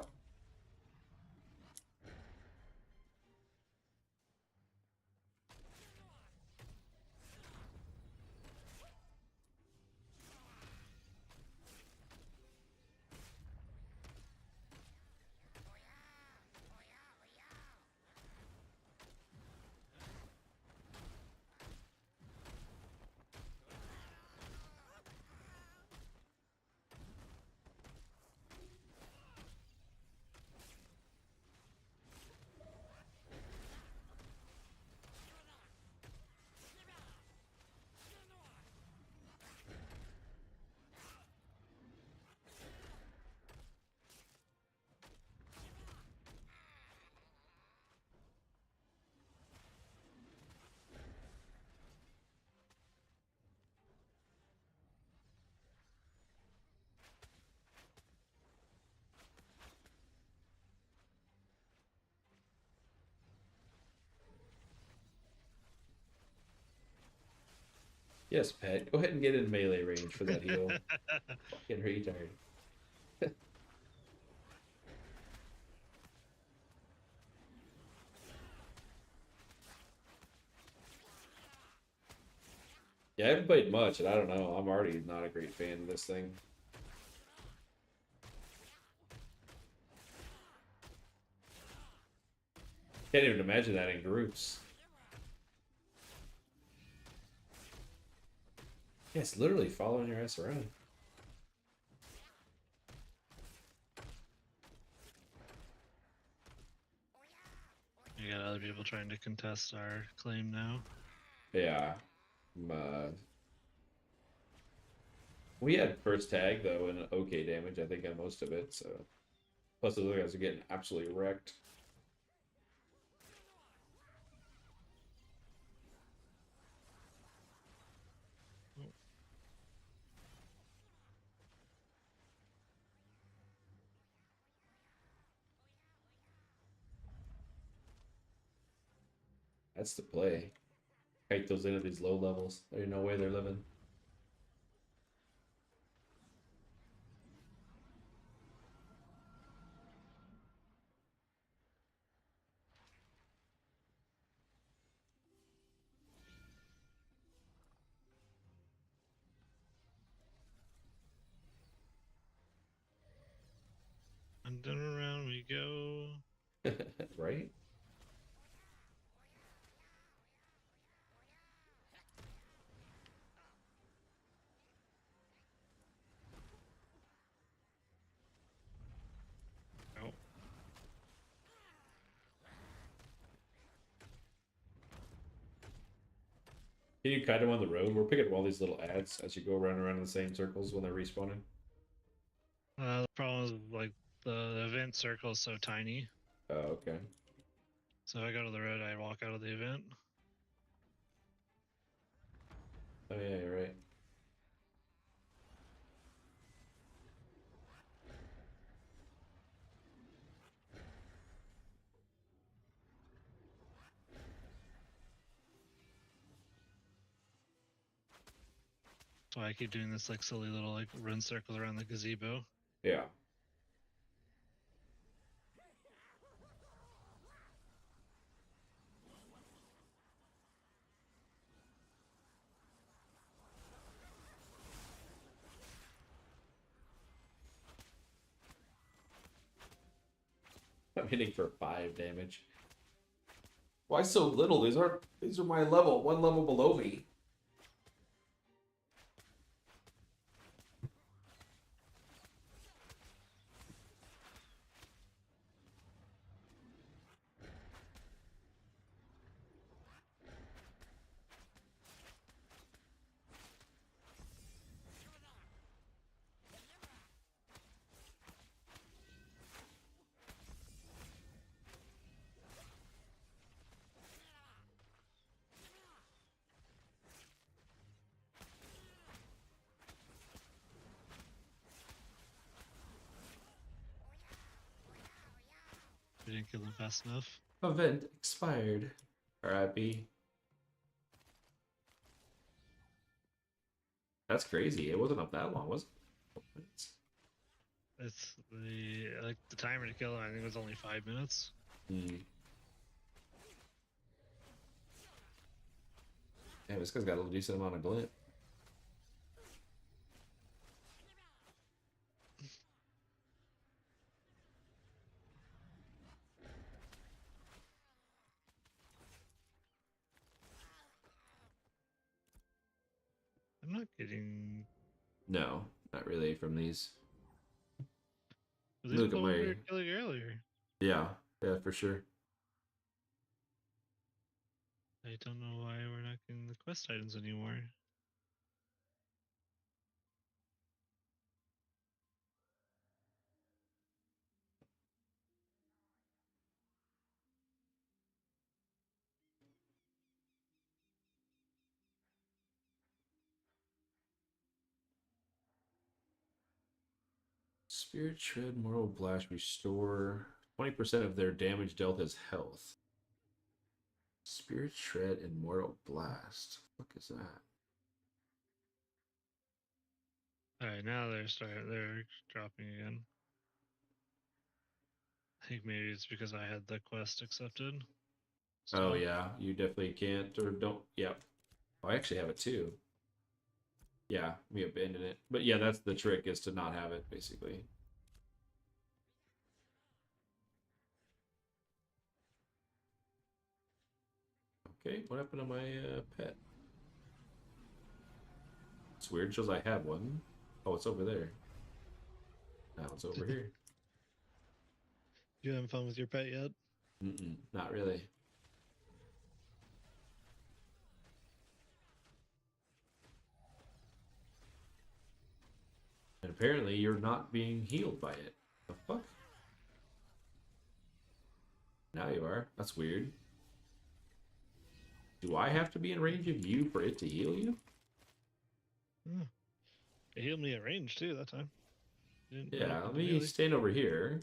Yes, Pat. Go ahead and get in melee range for that heal. Fucking retard. Yeah, I haven't played much, and I don't know. I'm already not a great fan of this thing. Can't even imagine that in groups. Yeah, it's literally following your ass around. You got other people trying to contest our claim now. Yeah. We had first tag, though, and okay damage, I think, on most of it, so... Plus, the other guys are getting absolutely wrecked. That's the play. Kite those in at these low levels. There's no way they're living. right? Oh. Can you kite them on the road? We're picking up all these little ads as you go around and around in the same circles when they're respawning. The problem is like the event circle is so tiny. Oh, okay. So if I go to the road, I walk out of the event. Oh yeah, you're right. That's why I keep doing this like silly little like run circle around the gazebo. Yeah. I'm hitting for 5 damage. Why so little? These are my level, one level below me. We didn't kill them fast enough. Event expired. R.I.P. That's crazy. It wasn't up that long, was it? It's the timer to kill them. I think it was only 5 minutes. Hmm. Yeah, this guy's got a decent amount of glint. I'm not getting. No, not really from these. Well, these Look at people we my. were killing earlier. Yeah, for sure. I don't know why we're not getting the quest items anymore. Spirit Shred, Mortal Blast, restore 20% of their damage dealt as health. Spirit Shred and Mortal Blast. What is that? Alright, now they're dropping again. I think maybe it's because I had the quest accepted. Oh Still. yeah, you definitely can't or don't. Yep. Oh, I actually have it too. Yeah, we abandoned it. But yeah, that's the trick, is to not have it, basically. Okay, what happened to my pet? It's weird. It shows I have one. Oh, it's over there. Now it's over here. You having fun with your pet yet? Not really. And apparently you're not being healed by it. The fuck? Now you are. That's weird. Do I have to be in range of you for it to heal you? It healed me at range too that time. Yeah, let me stand over here.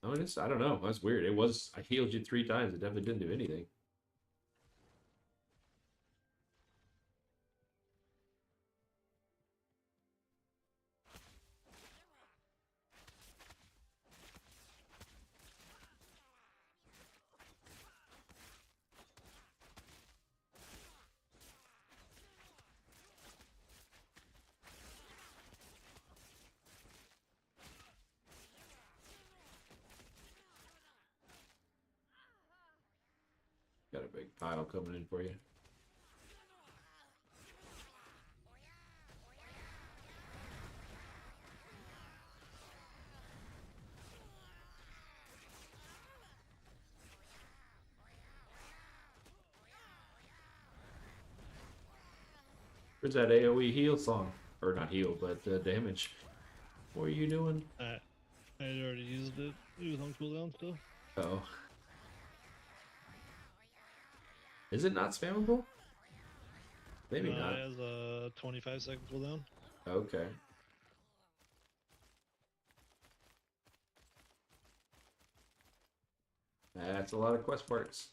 Oh, I don't know. That's weird. I healed you 3 times. It definitely didn't do anything. a big pile coming in for you. Where's that AoE heal song? Or not heal, but damage. What are you doing? I had already used it. It was on cooldown still. Oh. Is it not spammable? Maybe not. It has a 25-second cooldown. Okay. That's a lot of quest parts.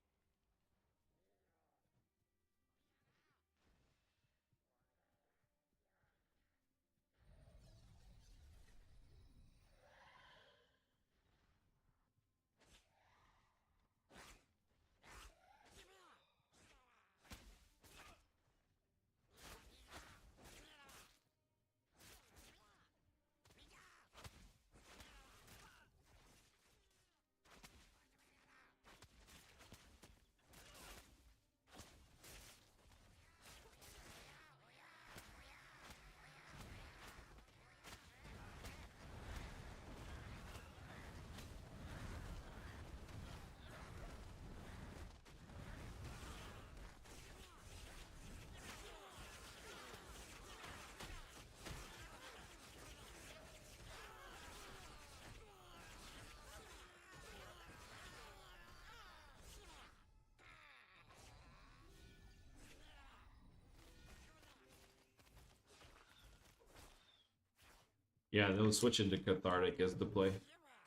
Yeah, they'll switch into cathartic as the play.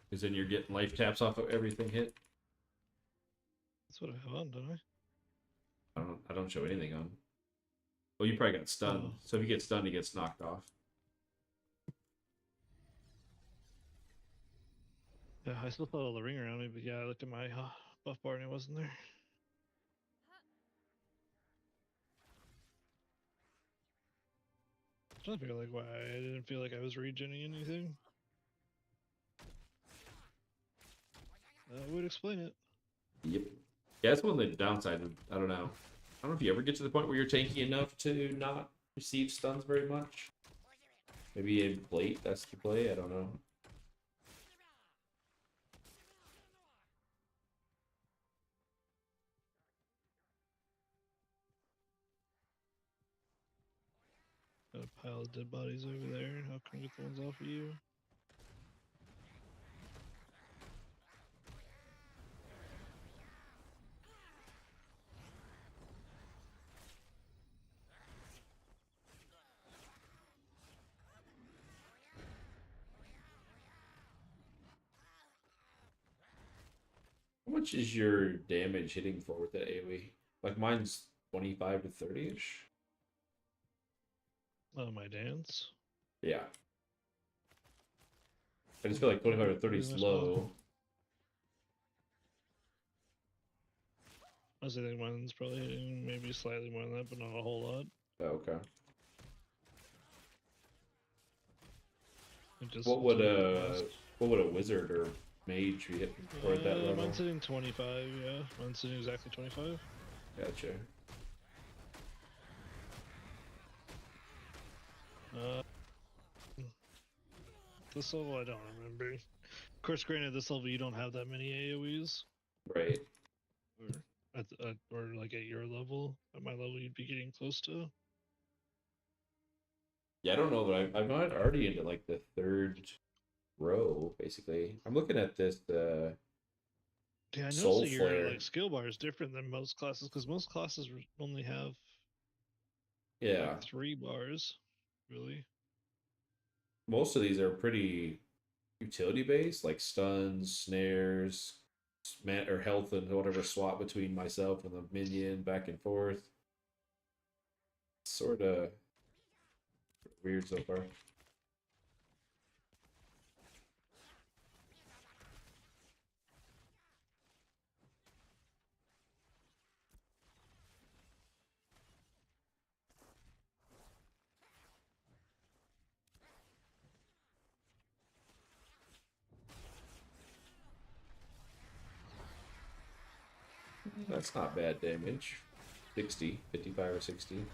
Because then you're getting life taps off of everything hit. That's what I have on, don't I? I don't show anything on. Well, you probably got stunned. Oh. So if you get stunned, he gets knocked off. Yeah, I still felt all the ring around me, but yeah, I looked at my buff bar and it wasn't there. I'm trying to figure like why I didn't feel like I was regenning anything. That would explain it. Yep. Yeah, that's one of the downside. I don't know. I don't know if you ever get to the point where you're tanky enough to not receive stuns very much. Maybe in plate, that's the play. I don't know. Got a pile of dead bodies over there. How can I get the ones off of you? How much is your damage hitting for with that AoE? Like mine's 25 to 30-ish. Oh, my dance. Yeah. I just feel like 25 to 30 is low. I think mine's probably hitting maybe slightly more than that, but not a whole lot. Oh, okay. It just What would a wizard or mage be hitting for at that level? Mine's hitting 25, yeah. Mine's hitting exactly 25. Gotcha. This level, I don't remember. Of course, granted, this level you don't have that many AoEs. Right. Or like at your level. At my level, you'd be getting close to. Yeah, I don't know, but I'm not already into like the third row, basically. I'm looking at this Yeah, I noticed Soul that your Flare. like skill bar is different than most classes because most classes only have Yeah. like 3 bars, really. Most of these are pretty utility based, like stuns, snares, or health and whatever swap between myself and the minion back and forth. Sort of weird so far. that's not bad damage. 60, 55 or 60.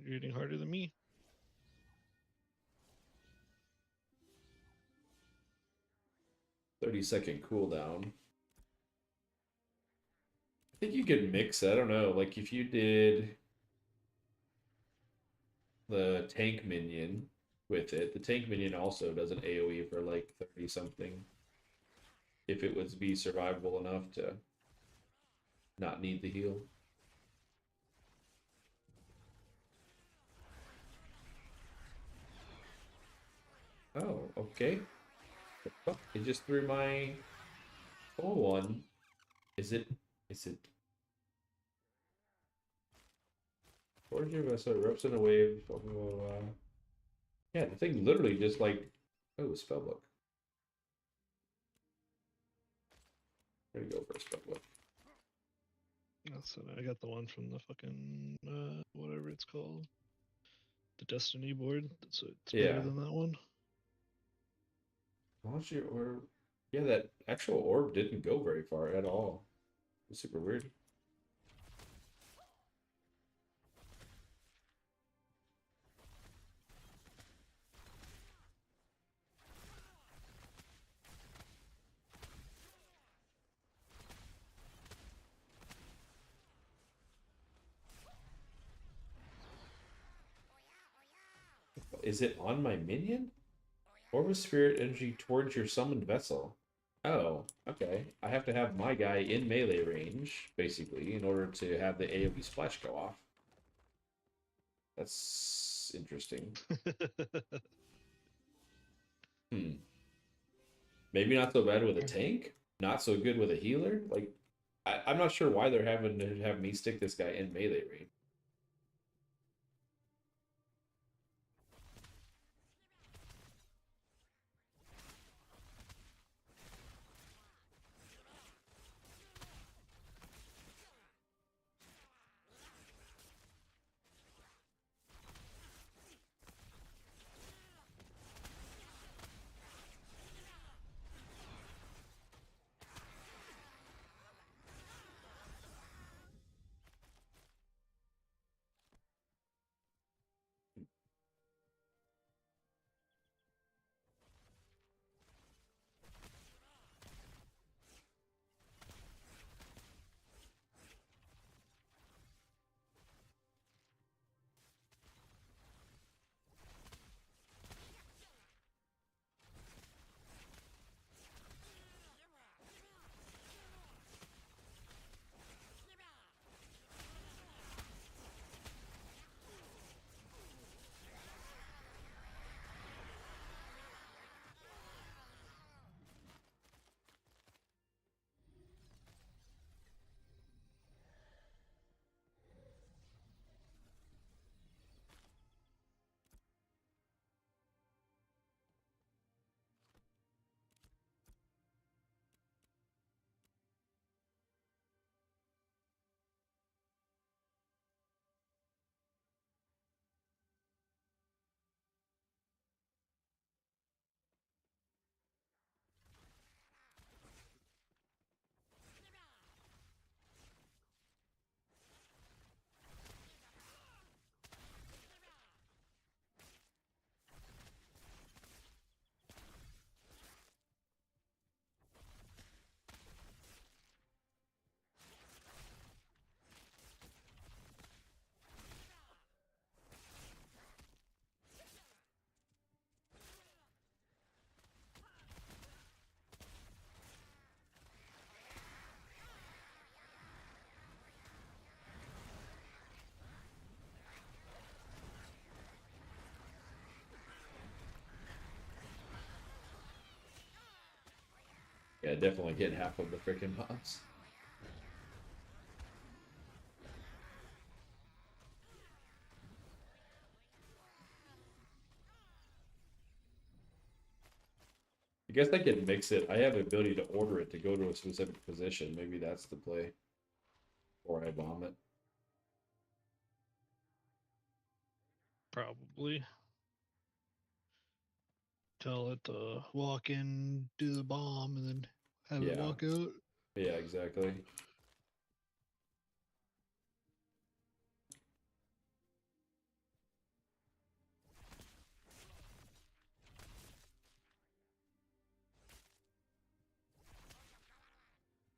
You're hitting harder than me. Second cooldown. I think you could mix, I don't know, like if you did the tank minion with it, the tank minion also does an AoE for like 30 something. If it would be survivable enough to not need the heal. Oh, okay. Oh, it just threw my full one. Is it? Towards your vessel erupts in a wave. Yeah, the thing literally just like, oh, spellbook. There you go for a spellbook. That's it. I got the one from the fucking whatever it's called, the Destiny board. So it's Yeah. better than that one. Launch your orb. Yeah, that actual orb didn't go very far at all. It's super weird. Is it on my minion? Orb of spirit energy towards your summoned vessel. Oh, okay. I have to have my guy in melee range, basically, in order to have the AoE splash go off. That's interesting. Maybe not so bad with a tank, not so good with a healer. Like, I'm not sure why they're having to have me stick this guy in melee range. Yeah, definitely hit half of the freaking mobs. I guess I can mix it. I have the ability to order it to go to a specific position. Maybe that's the play. Or I bomb it. Probably. tell it to walk in, do the bomb, and then have it Yeah. walk out. Yeah, exactly.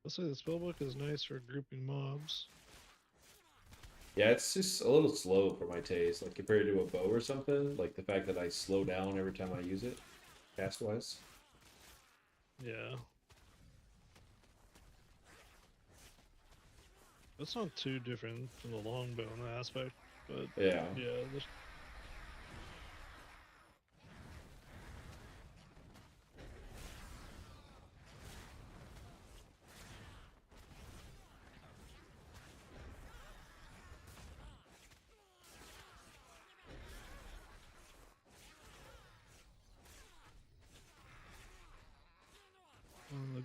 I'll say the spellbook is nice for grouping mobs. Yeah, it's just a little slow for my taste. Like compared to a bow or something, like the fact that I slow down every time I use it, cast wise. Yeah. That's not too different from the longbow in that aspect, but Yeah. yeah, the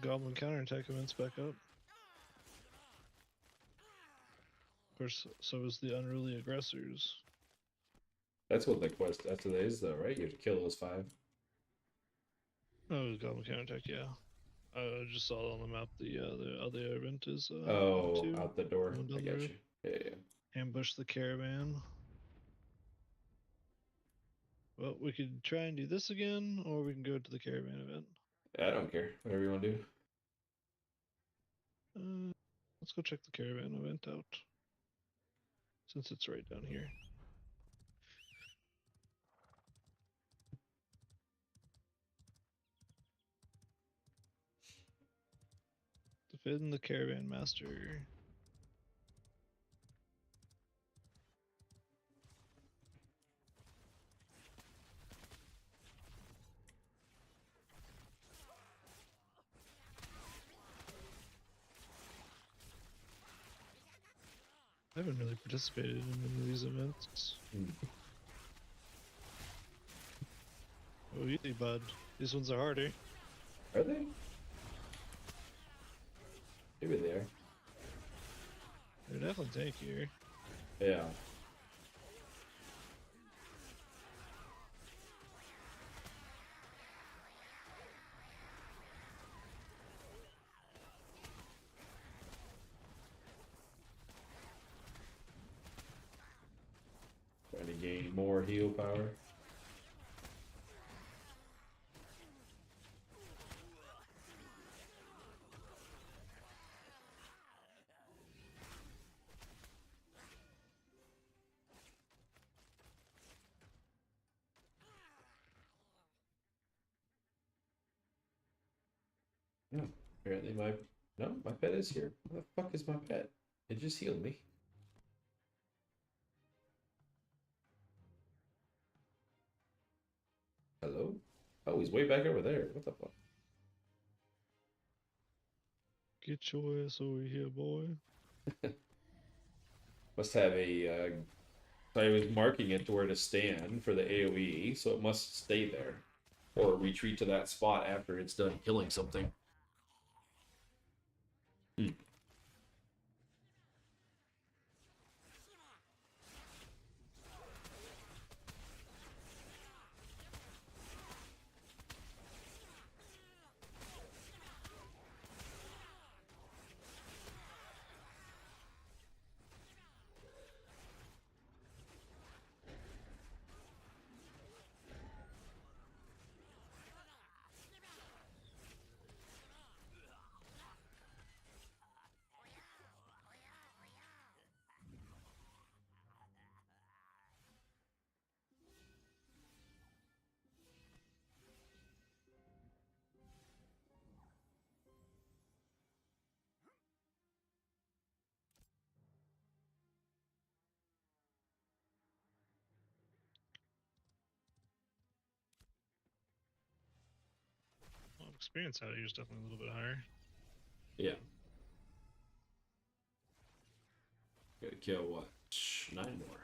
goblin counterattack event's back up. Of course, so is the unruly aggressors. That's what the quest after that is, though, right? You have to kill those 5. Oh, goblin counterattack, yeah. I just saw on the map the other event is Oh, two, out the door. going down I the got road. you. Yeah. Ambush the caravan. Well, we could try and do this again, or we can go to the caravan event. I don't care. Whatever you want to do. Let's go check the caravan event out, since it's right down here. Defend the caravan master. I haven't really participated in any of these events. Oh, easy, bud. These ones are harder. Are they? Maybe they are. They're definitely tankier. Yeah. Trying to gain more heal power. No, apparently my pet is here. Where the fuck is my pet? It just healed me. Hello? Oh, he's way back over there. What the fuck? Get your ass over here, boy. Must have a. I was marking it to where to stand for the AoE, so it must stay there, or retreat to that spot after it's done killing something. Well, experience out here is definitely a little bit higher. Yeah. Gotta kill what? 9 more.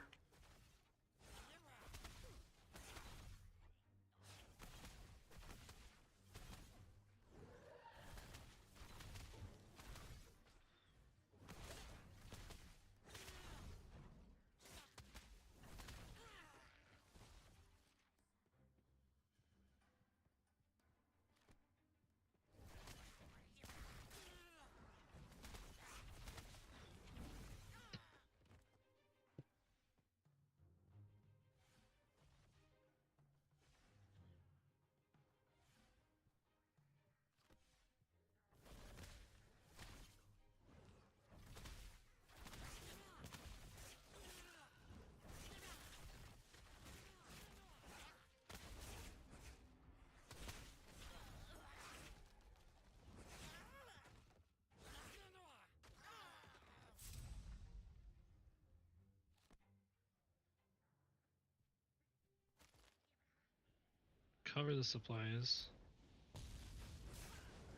cover the supplies.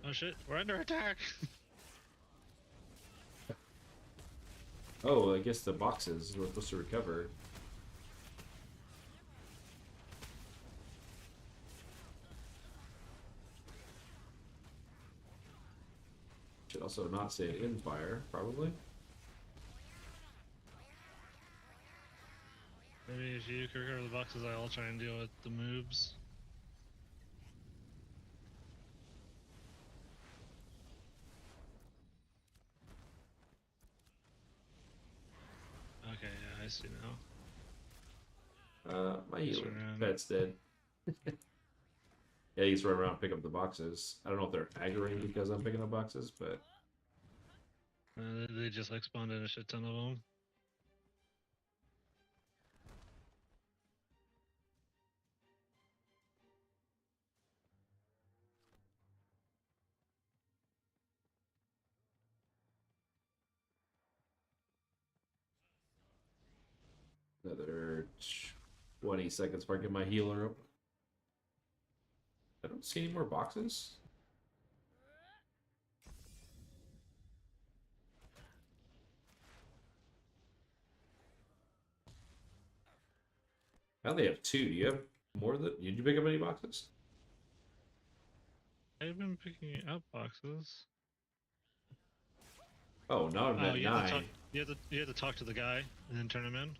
Oh shit, we're under attack! Oh, I guess the boxes we're supposed to recover. Should also not say it in fire, probably. Maybe if you can recover the boxes, I'll try and deal with the moves. Okay, yeah, I see now. My Just healer run around. pet's dead. Yeah, he's running around and pick up the boxes. I don't know if they're aggroing because I'm picking up boxes, but They just like spawned in a shit ton of them. another 20 seconds before I get my healer up. I don't see any more boxes. I only have 2. Do you have more than? Did you pick up any boxes? I've been picking up boxes. Oh, now I'm at You have 9. to talk. You have to talk to the guy and then turn him in.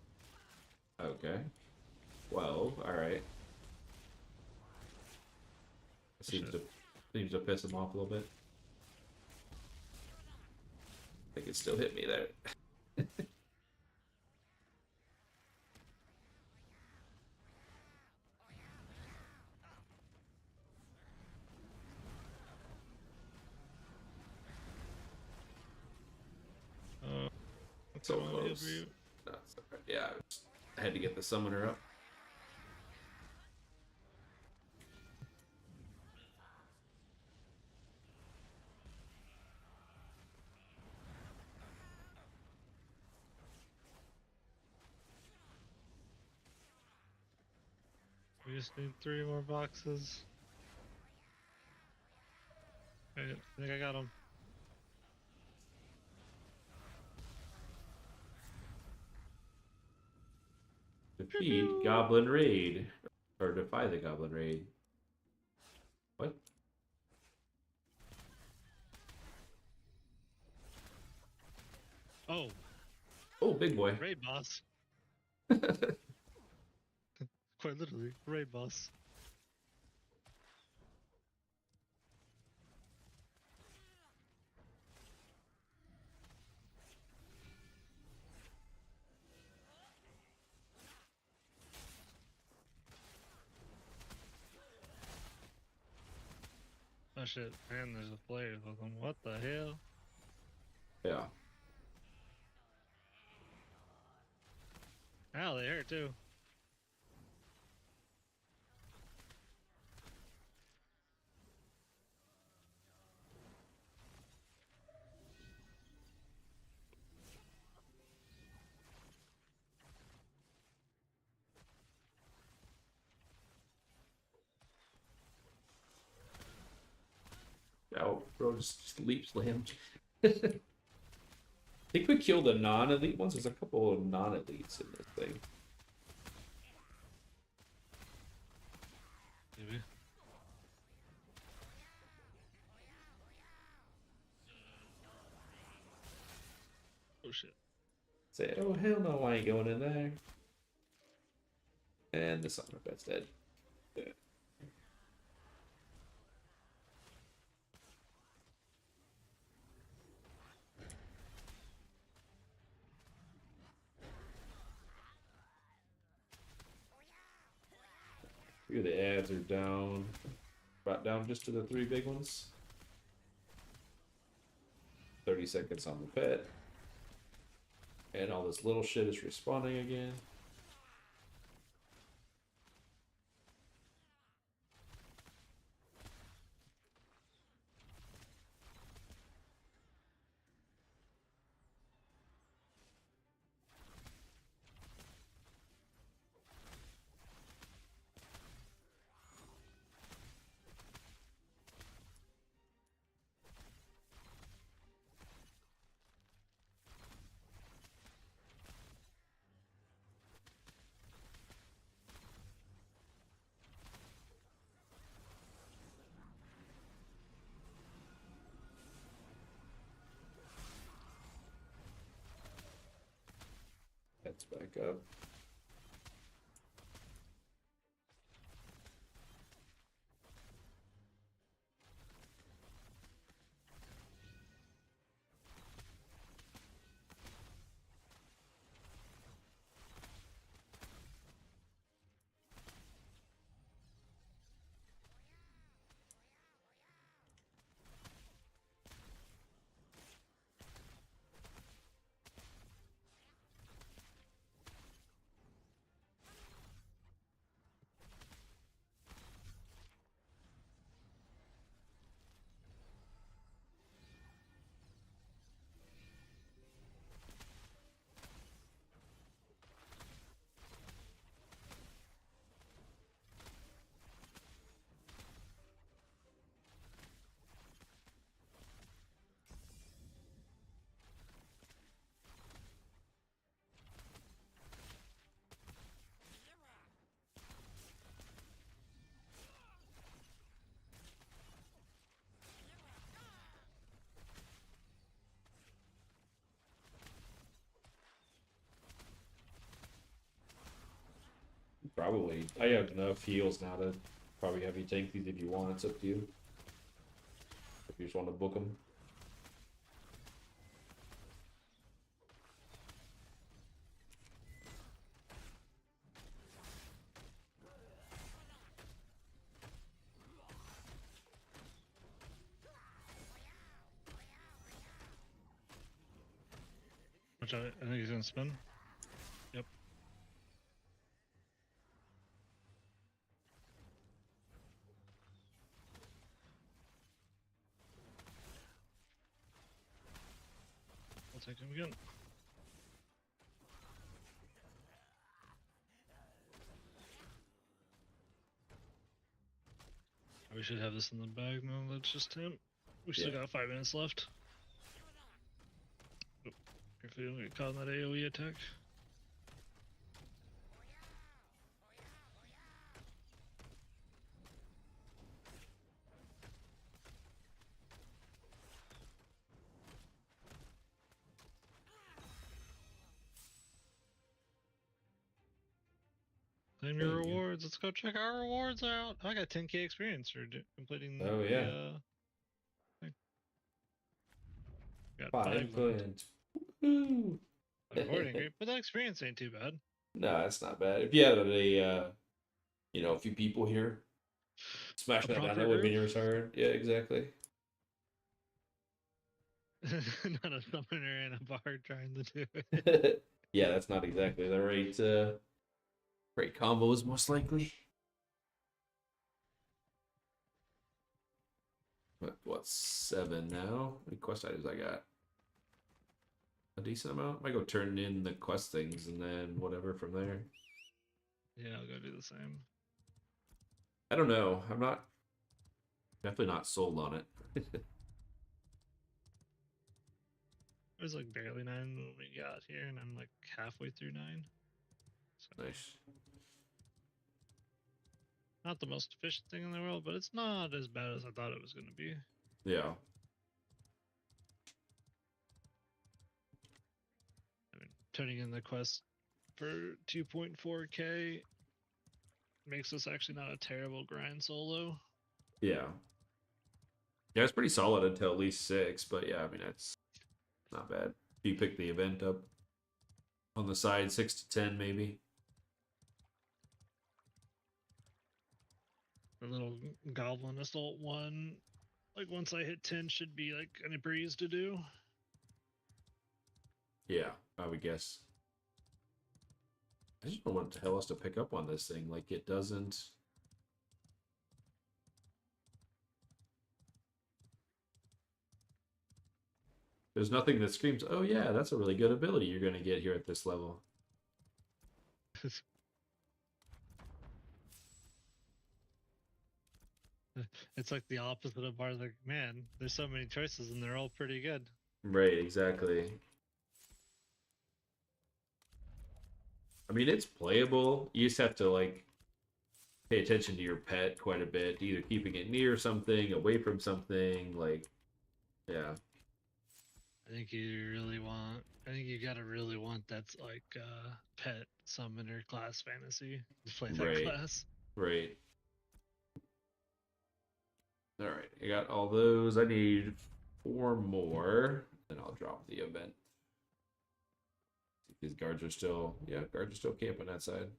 Okay. 12. All right. Seems to piss him off a little bit. They can still hit me there. So close. No, it's all right. Yeah, I had to get the summoner up. We just need 3 more boxes. I think I got him. Defeat Goblin Raid. Or defy the Goblin Raid. What? Oh, Oh, big boy. raid boss. Quite literally, raid boss. Oh shit, and there's a player with them. What the hell? Yeah. Ow, they hurt too. Oh, bro, just leap slammed. I think we killed the non-elite ones. There's a couple of non-elites in this thing. Maybe. Oh shit. Say, oh hell no, I ain't going in there. And the summoner pet's dead. Yeah. Few of the ads are down. Brought down just to the 3 big ones. 30 seconds on the pet. And all this little shit is respawning again. back up. Probably. I have enough heals now to probably have you tank these if you want. It's up to you. If you just want to book them. Which I think he's gonna spin. Yep. I'll take him again. We should have this in the bag. No, that's just him. We still got 5 minutes left. Oh, if we don't get caught in that AoE attack. Claim your Thank you. rewards. Let's go check our rewards out. I got 10k experience for completing Oh, the yeah. thing. Got 5 5 left. points. Woo! Rewarding, great, but that experience ain't too bad. No, that's not bad. If you had a a few people here, smash A that down, proper that would be group? your return. Yeah, exactly. Not a summoner and a bard trying to do it. Yeah, that's not exactly the right combos, most likely. What's 7 now? How many quest items I got? A decent amount. Might go turn in the quest things and then whatever from there. Yeah, I'll go do the same. I don't know. I'm definitely not sold on it. It was like barely 9 when we got here, and I'm like halfway through 9. So Nice. not the most efficient thing in the world, but it's not as bad as I thought it was going to be. Yeah. I mean, turning in the quest for 2.4k makes this actually not a terrible grind solo. Yeah. Yeah, it's pretty solid until at least 6, but yeah, I mean, that's not bad. If you pick the event up on the side, 6 to 10 maybe. The little goblin assault one, like once I hit 10, should be like a breeze to do. Yeah, I would guess. I just don't know what the hell else to pick up on this thing. Like, it doesn't... There's nothing that screams, oh yeah, that's a really good ability you're going to get here at this level. It's like the opposite of bars. Like, man, there's so many choices and they're all pretty good. Right, exactly. I mean, it's playable. You just have to, like, pay attention to your pet quite a bit. Either keeping it near something, away from something, like, yeah. I think you really want. I think you gotta really want that's like pet summoner class fantasy to play that Right. class. Right. All right. I got all those. I need 4 more. Then I'll drop the event. See if these guards are still. Yeah, guards are still camping that side.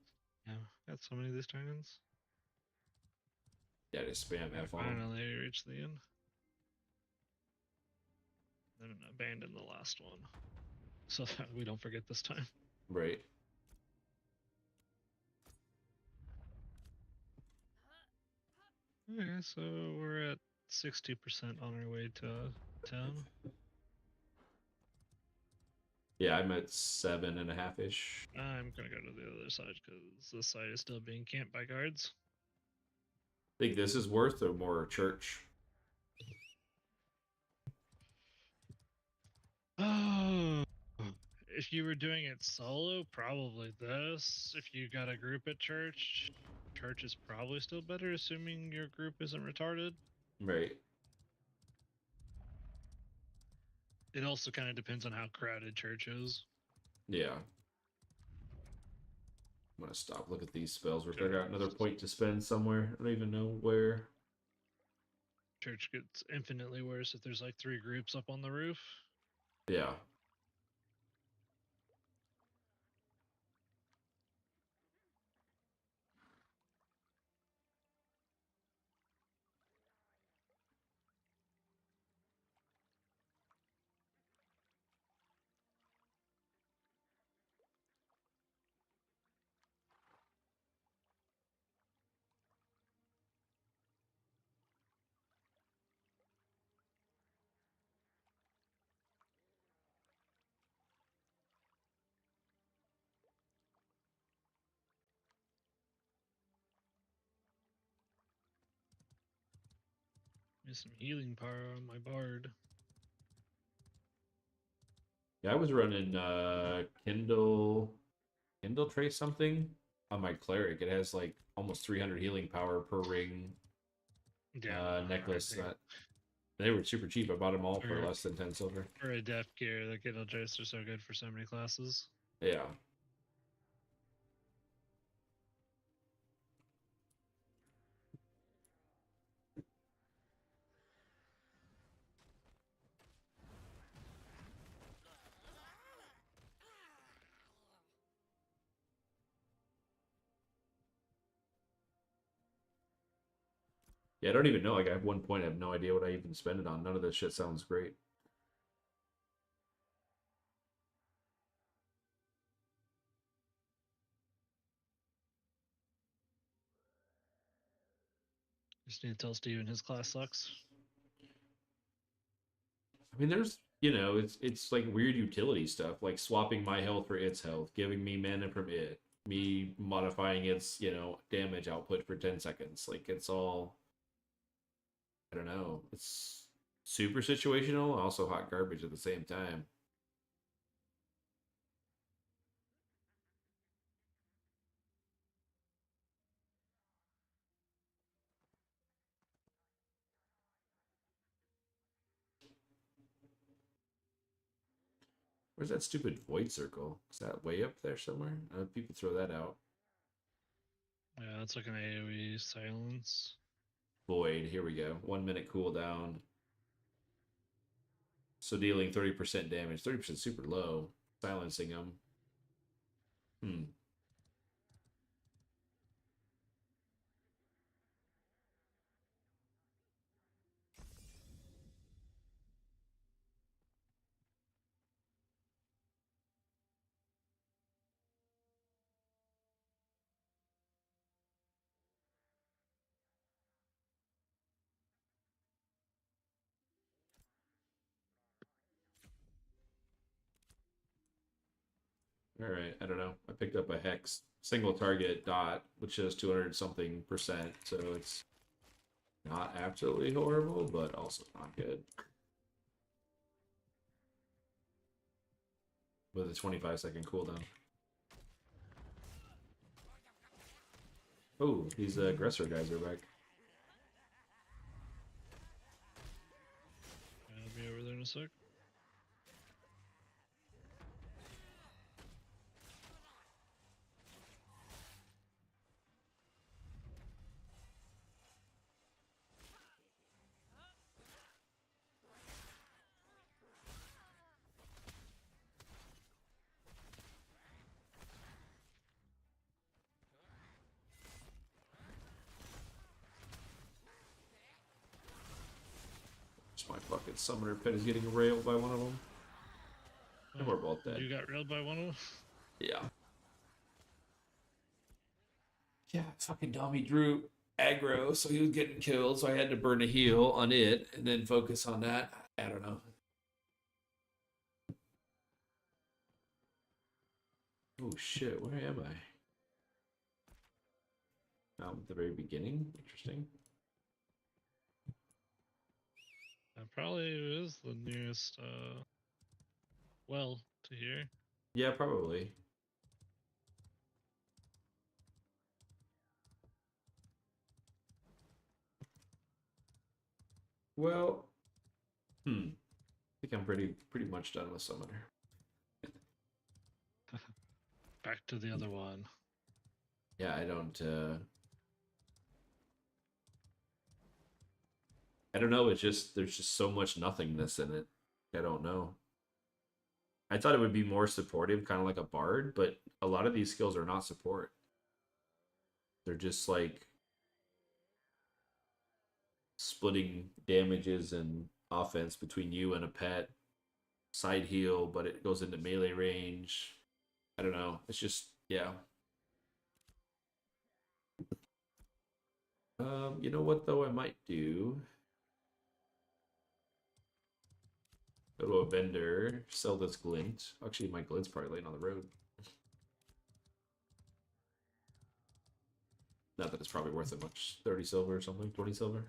Yeah, got so many of these turn-ins. Yeah, just spam I F on them. finally reached the end. Then abandon the last one, so that we don't forget this time. Right. Okay, so we're at 60% on our way to town. Yeah, I'm at 7.5 ish. I'm gonna go to the other side because this side is still being camped by guards. Think this is worth or more church? Oh, if you were doing it solo, probably this. If you got a group at church, church is probably still better, assuming your group isn't retarded. Right. It also kind of depends on how crowded church is. Yeah. I'm gonna stop. Look at these spells. We're figuring out another point to spend somewhere. I don't even know where. Church gets infinitely worse if there's like 3 groups up on the roof. Yeah. There's some healing power on my bard. Yeah, I was running Kindle Trace something on my cleric. It has like almost 300 healing power per ring Yeah, necklace. They were super cheap. I bought them all for For- less than 10 silver. For a death gear, the Kindle Trace are so good for so many classes. Yeah. Yeah, I don't even know. Like, at one point, I have no idea what I even spend it on. None of this shit sounds great. Just need to tell Steven his class sucks. I mean, there's, it's like weird utility stuff, like swapping my health for its health, giving me mana from it, me modifying its, damage output for 10 seconds. Like, it's all, I don't know. It's super situational, also hot garbage at the same time. Where's that stupid void circle? Is that way up there somewhere? People throw that out. Yeah, it's like an AoE silence. Void, here we go. 1 minute cooldown. So dealing 30% damage. 30% super low. Silencing them. All right, I don't know. I picked up a hex single target dot, which is 200 something percent. So it's not absolutely horrible, but also not good. With a 25-second cooldown. Oh, these aggressor guys are back. I'll be over there in a sec. my fucking summoner pet is getting railed by one of them. And we're both dead. You got railed by one of them? Yeah. Yeah, fucking Dommy drew aggro, so he was getting killed, so I had to burn a heal on it and then focus on that. I don't know. Oh shit, where am I? At the very beginning? Interesting. That probably is the nearest well to here. Yeah, probably. Well, I think I'm pretty much done with Summoner. Back to the other one. Yeah, I don't know, it's just there's just so much nothingness in it. I don't know. I thought it would be more supportive, kind of like a bard, but a lot of these skills are not support. They're just like splitting damages and offense between you and a pet. Side heal, but it goes into melee range. I don't know. It's just, yeah. You know what though I might do? Go to a vendor, sell this glint. Actually, my glint's probably laying on the road. Not that it's probably worth it much. 30 silver or something, 20 silver.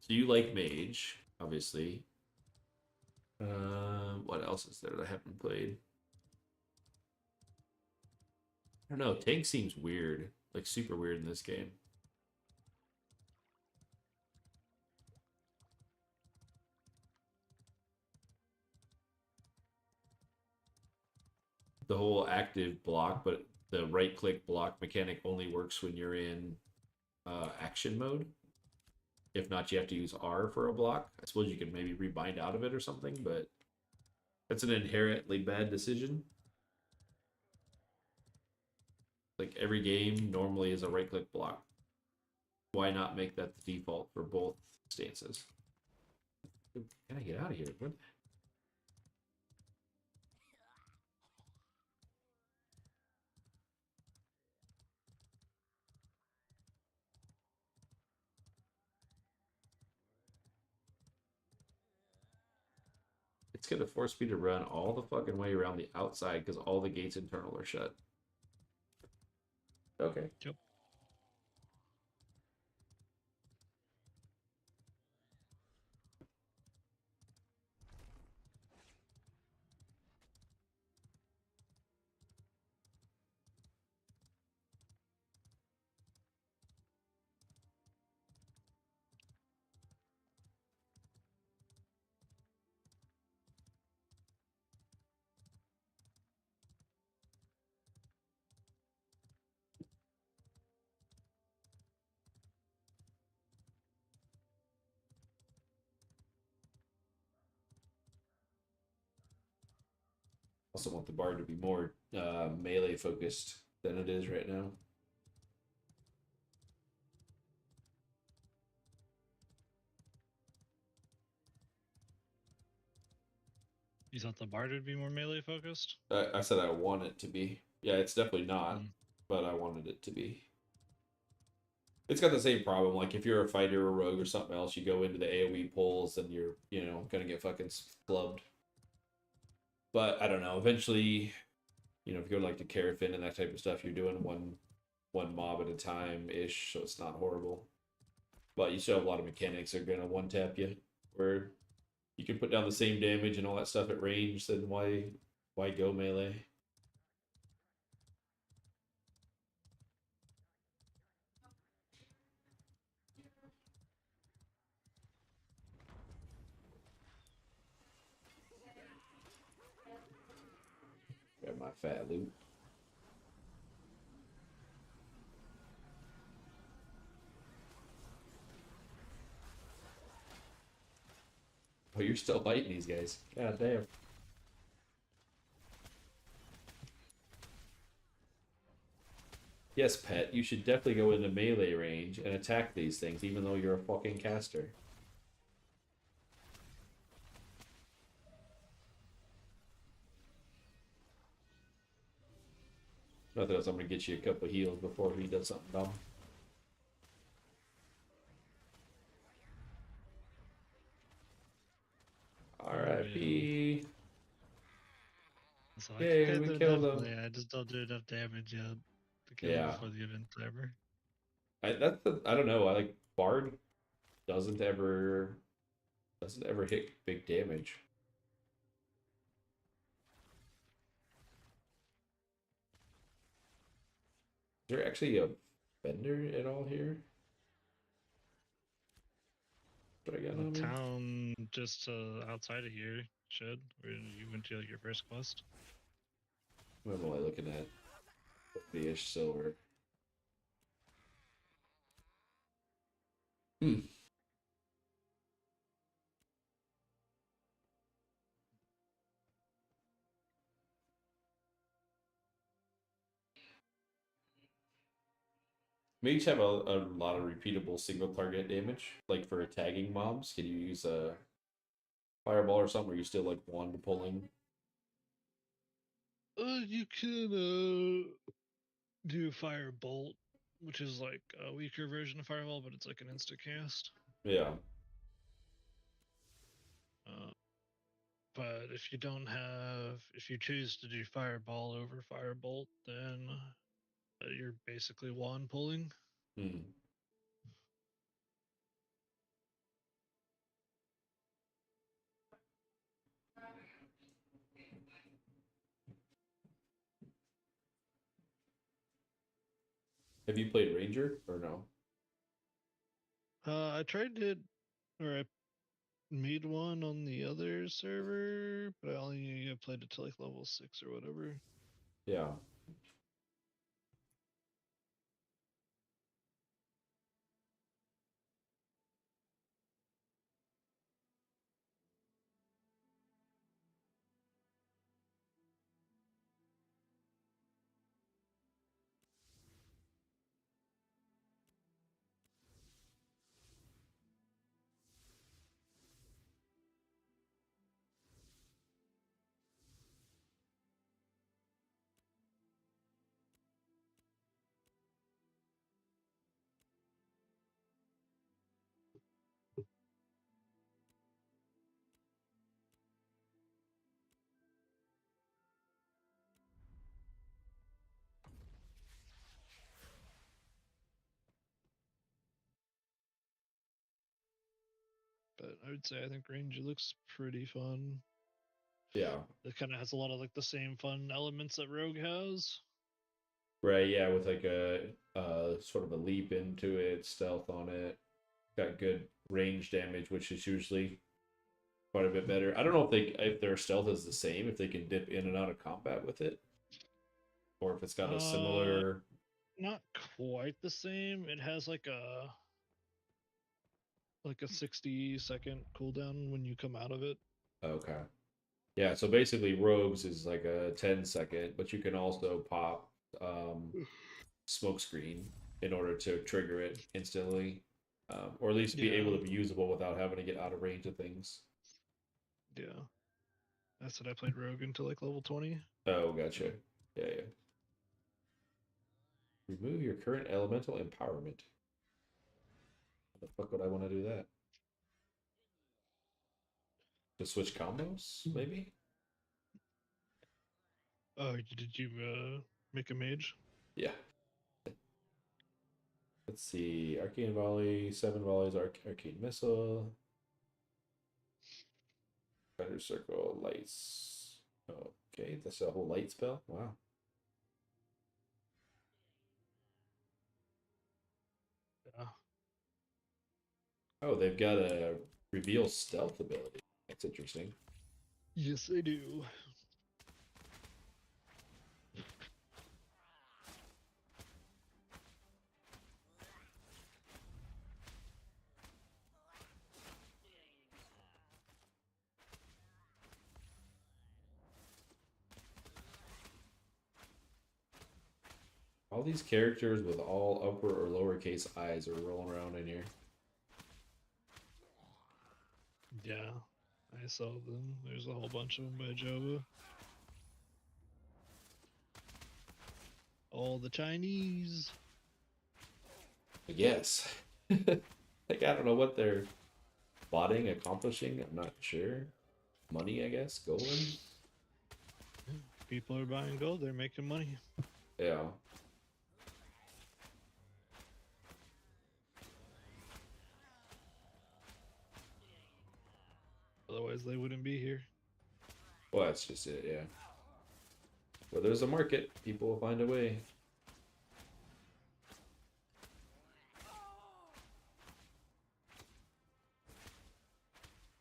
So you like Mage, obviously. What else is there that I haven't played? I don't know. Tank seems weird, like super weird in this game. The whole active block, but the right-click block mechanic only works when you're in action mode. If not, you have to use R for a block. I suppose you could maybe rebind out of it or something, but that's an inherently bad decision. Like every game normally is a right-click block. Why not make that the default for both stances? Can I get out of here? What? It's gonna force me to run all the fucking way around the outside because all the gates internal are shut. Okay. Yep. Also want the bard to be more melee focused than it is right now. You thought the bard would be more melee focused? I said I want it to be. Yeah, it's definitely not, but I wanted it to be. It's got the same problem. Like if you're a fighter or rogue or something else, you go into the AoE pulls and you're, gonna get fucking flubbed. But I don't know. Eventually, if you go like to Carafin and that type of stuff, you're doing one mob at a time ish, so it's not horrible. But you still have a lot of mechanics that are gonna one tap you, where you can put down the same damage and all that stuff at range. Then why go melee? Grab my fat loot. Oh, you're still fighting these guys. God damn. Yes, pet, you should definitely go into melee range and attack these things, even though you're a fucking caster. Nothing else, I'm gonna get you a couple heals before he does something dumb. R.I.P. So Yay, we killed him. definitely. I just don't do enough damage yet to kill him Yeah. before the event's over. I don't know. I like Bard doesn't ever hit big damage. Is there actually a vendor at all here? What I got on The me? town just outside of here should, where you went to like, your first quest. What am I looking at? 50-ish silver. Hmm. Mage have a lot of repeatable single target damage. Like for tagging mobs, can you use a fireball or something? Or are you still like wand pulling? You can do Firebolt, which is like a weaker version of Fireball, but it's like an insta cast. Yeah. But if you don't have, if you choose to do Fireball over Firebolt, then you're basically wand pulling. Hmm. Have you played Ranger or no? I tried it, or I made one on the other server, but I only played it to like level 6 or whatever. Yeah. But I would say I think Ranger looks pretty fun. Yeah. It kind of has a lot of like the same fun elements that Rogue has. Right, yeah, with like a sort of a leap into it, stealth on it. Got good range damage, which is usually quite a bit better. I don't know if their stealth is the same, if they can dip in and out of combat with it, or if it's got a similar. Not quite the same. It has like a 60-second cooldown when you come out of it. Okay. Yeah, so basically Rogues is like a 10-second, but you can also pop smoke screen in order to trigger it instantly. Or at least be able to be usable without having to get out of range of things. Yeah. That's what I played Rogue until like level 20. Oh, gotcha. Yeah, yeah. Remove your current elemental empowerment. How the fuck would I want to do that? To switch combos, maybe? Oh, did you make a mage? Yeah. Let's see. Arcane Volley, 7 volleys, Arcane Missile. Thunder Circle, Lights. Okay, that's a whole light spell. Wow. Yeah. Oh, they've got a reveal stealth ability. That's interesting. Yes, they do. All these characters with all upper or lowercase eyes are rolling around in here. Yeah, I saw them. There's a whole bunch of them by Jova. All the Chinese. I guess. Like, I don't know what they're plotting, accomplishing. I'm not sure. Money, I guess. Golden. People are buying gold. They're making money. Yeah. Otherwise, they wouldn't be here. Well, that's just it. Yeah. Where there's a market, people will find a way.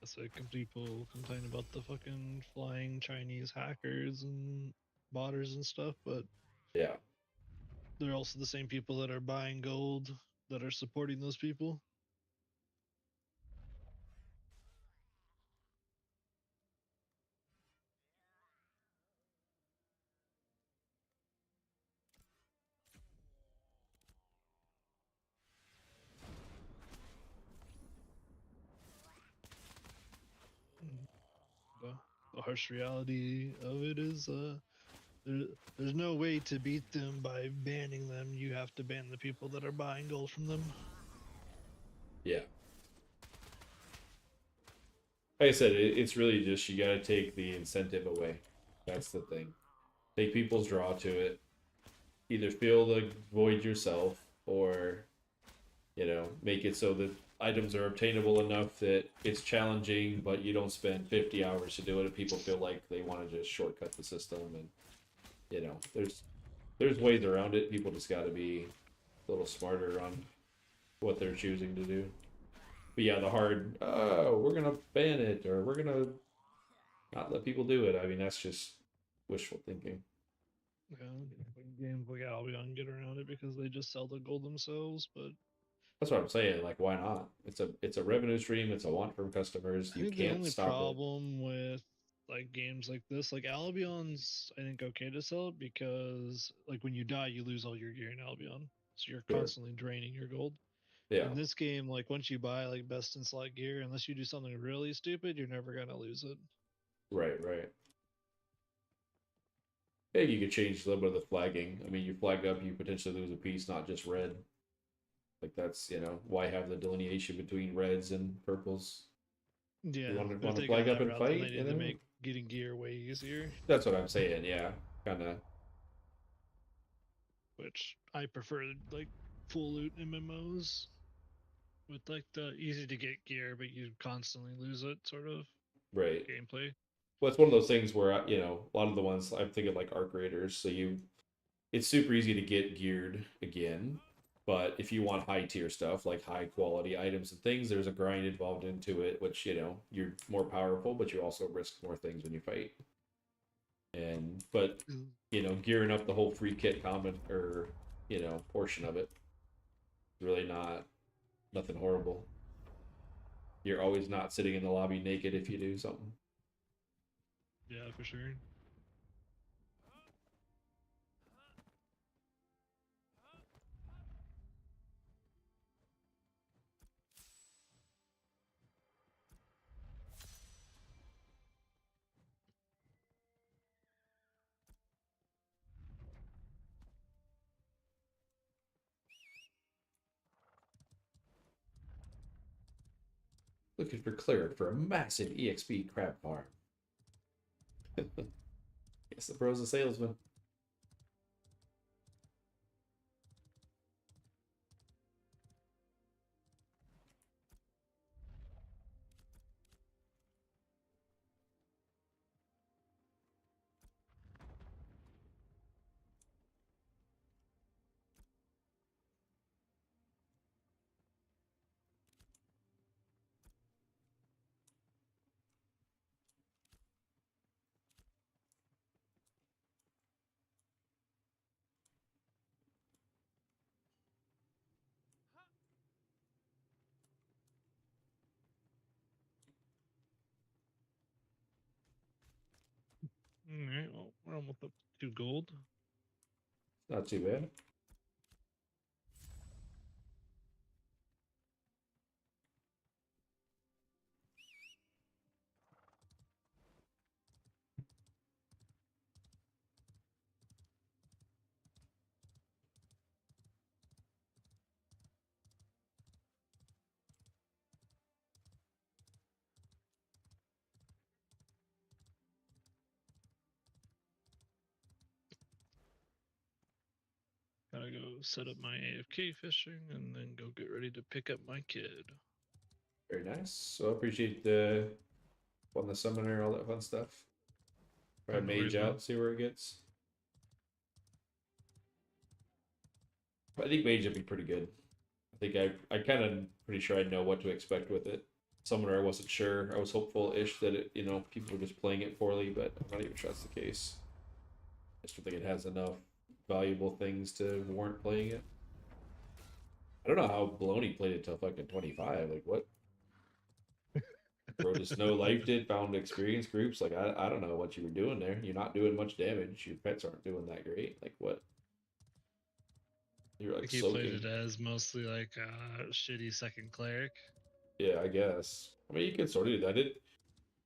That's like people complain about the fucking flying Chinese hackers and botters and stuff, but Yeah. they're also the same people that are buying gold that are supporting those people. The harsh reality of it is there's no way to beat them by banning them. You have to ban the people that are buying gold from them. Yeah. Like I said, it's really just you got to take the incentive away. That's the thing. Take people's draw to it. Either fill the void yourself, or make it so that items are obtainable enough that it's challenging, but you don't spend 50 hours to do it, and people feel like they want to just shortcut the system. And there's ways around it. People just got to be a little smarter on what they're choosing to do. But yeah, the hard, we're gonna ban it, or we're gonna not let people do it. I mean, that's just wishful thinking. Yeah, games like Albion get around it because they just sell the gold themselves, but That's what I'm saying. Like, why not? It's a revenue stream. It's a want from customers. I You think the can't only stop it. problem with like games like this, like Albion's, I think okay to sell it because like when you die, you lose all your gear in Albion, so you're Sure. constantly draining your gold. Yeah. In this game, like once you buy like best in slot gear, unless you do something really stupid, you're never gonna lose it. Right. Right. Yeah, you could change a little bit of the flagging. I mean, you flag up, you potentially lose a piece, not just red. Like that's why have the delineation between reds and purples? Yeah, You want but if to they go flag up that and route, then they fight? need to make getting gear way easier, That's what I'm saying. Yeah, kind of. which I prefer like full loot MMOs with like the easy to get gear, but you constantly lose it sort of Right. gameplay. Well, it's one of those things where a lot of the ones I'm thinking like arc raiders. So it's super easy to get geared again, but if you want high tier stuff like high quality items and things, there's a grind involved into it, which you're more powerful, but you also risk more things when you fight. But gearing up the whole free kit comment or portion of it, really nothing horrible. You're always not sitting in the lobby naked if you do something. Yeah, for sure. Looking for cleric for a massive EXP crab farm. Guess the bro's a salesman. All right, well, we're almost up to 2 gold. Not too bad. set up my AFK fishing and then go get ready to pick up my kid. Very nice. So I appreciate the on the summoner, all that fun stuff. Try Oh, no worries, Mage man. out, see where it gets. I think Mage would be pretty good. I think I kind of pretty sure I know what to expect with it. Summoner, I wasn't sure. I was hopeful-ish that it, people were just playing it poorly, but I'm not even sure that's the case. I just don't think it has enough valuable things to warrant playing it. I don't know how Baloney played it till fucking 25. Like, what? Bro just no life it, found experience groups. Like, I don't know what you were doing there. You're not doing much damage. Your pets aren't doing that great. Like, what? You're like Like he played soaking. it as mostly like a shitty second cleric. Yeah, I guess. I mean, you can sort of do that.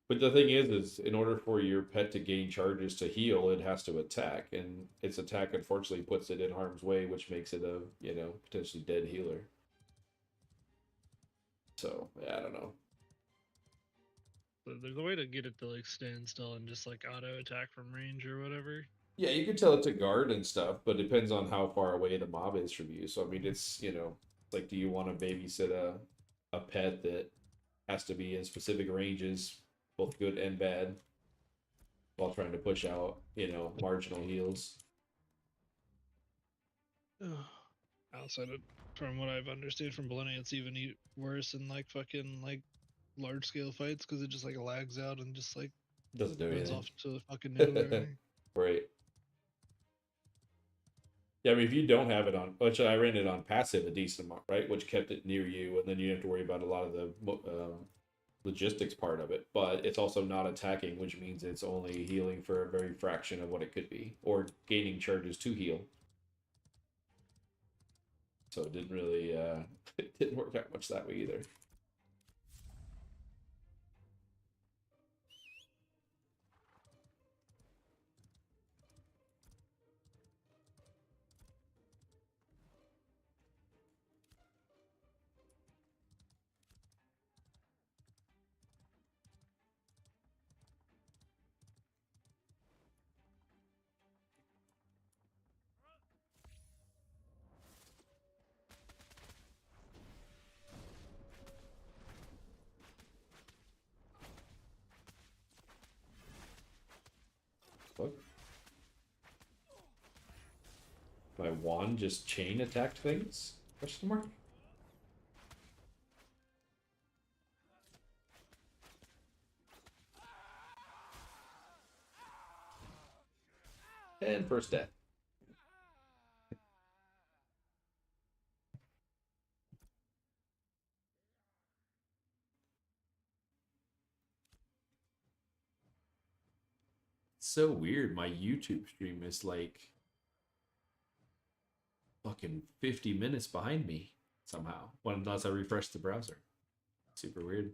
But the thing is in order for your pet to gain charges to heal, it has to attack, and its attack unfortunately puts it in harm's way, which makes it a potentially dead healer. So yeah, I don't know. So there's a way to get it to like stand still and just like auto attack from range or whatever. Yeah, you can tell it to guard and stuff, but it depends on how far away the mob is from you. So I mean, it's like, do you want to babysit a pet that has to be in specific ranges, both good and bad, while trying to push out marginal heals? Outside of, from what I've understood from Baloney, it's even worse in like fucking like large scale fights because it just like lags out and just like Doesn't do runs anything. off to fucking nowhere. Right. Yeah, I mean, if you don't have it on, which I ran it on passive a decent amount, right? Which kept it near you, and then you have to worry about a lot of the logistics part of it. But it's also not attacking, which means it's only healing for a very fraction of what it could be, or gaining charges to heal. So it didn't really, it didn't work out much that way either. Fuck. My wand just chain attacked things? Question mark? And first death. So weird. My YouTube stream is like fucking 50 minutes behind me somehow. Unless I refresh the browser. Super weird.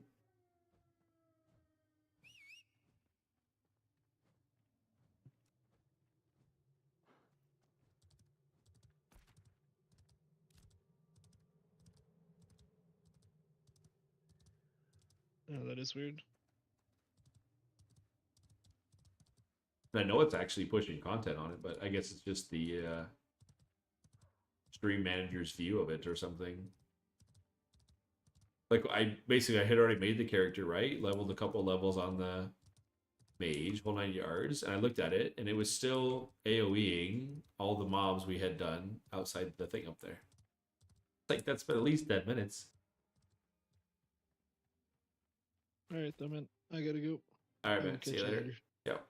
Yeah, that is weird. I know it's actually pushing content on it, but I guess it's just the stream manager's view of it or something. Like I had already made the character, right? Leveled a couple levels on the Mage, whole 9 yards, and I looked at it, and it was still AoEing all the mobs we had done outside the thing up there. Like that's been at least 10 minutes. All right, then, man. I gotta go. All right, I will man. See catch you you later. later. Yep.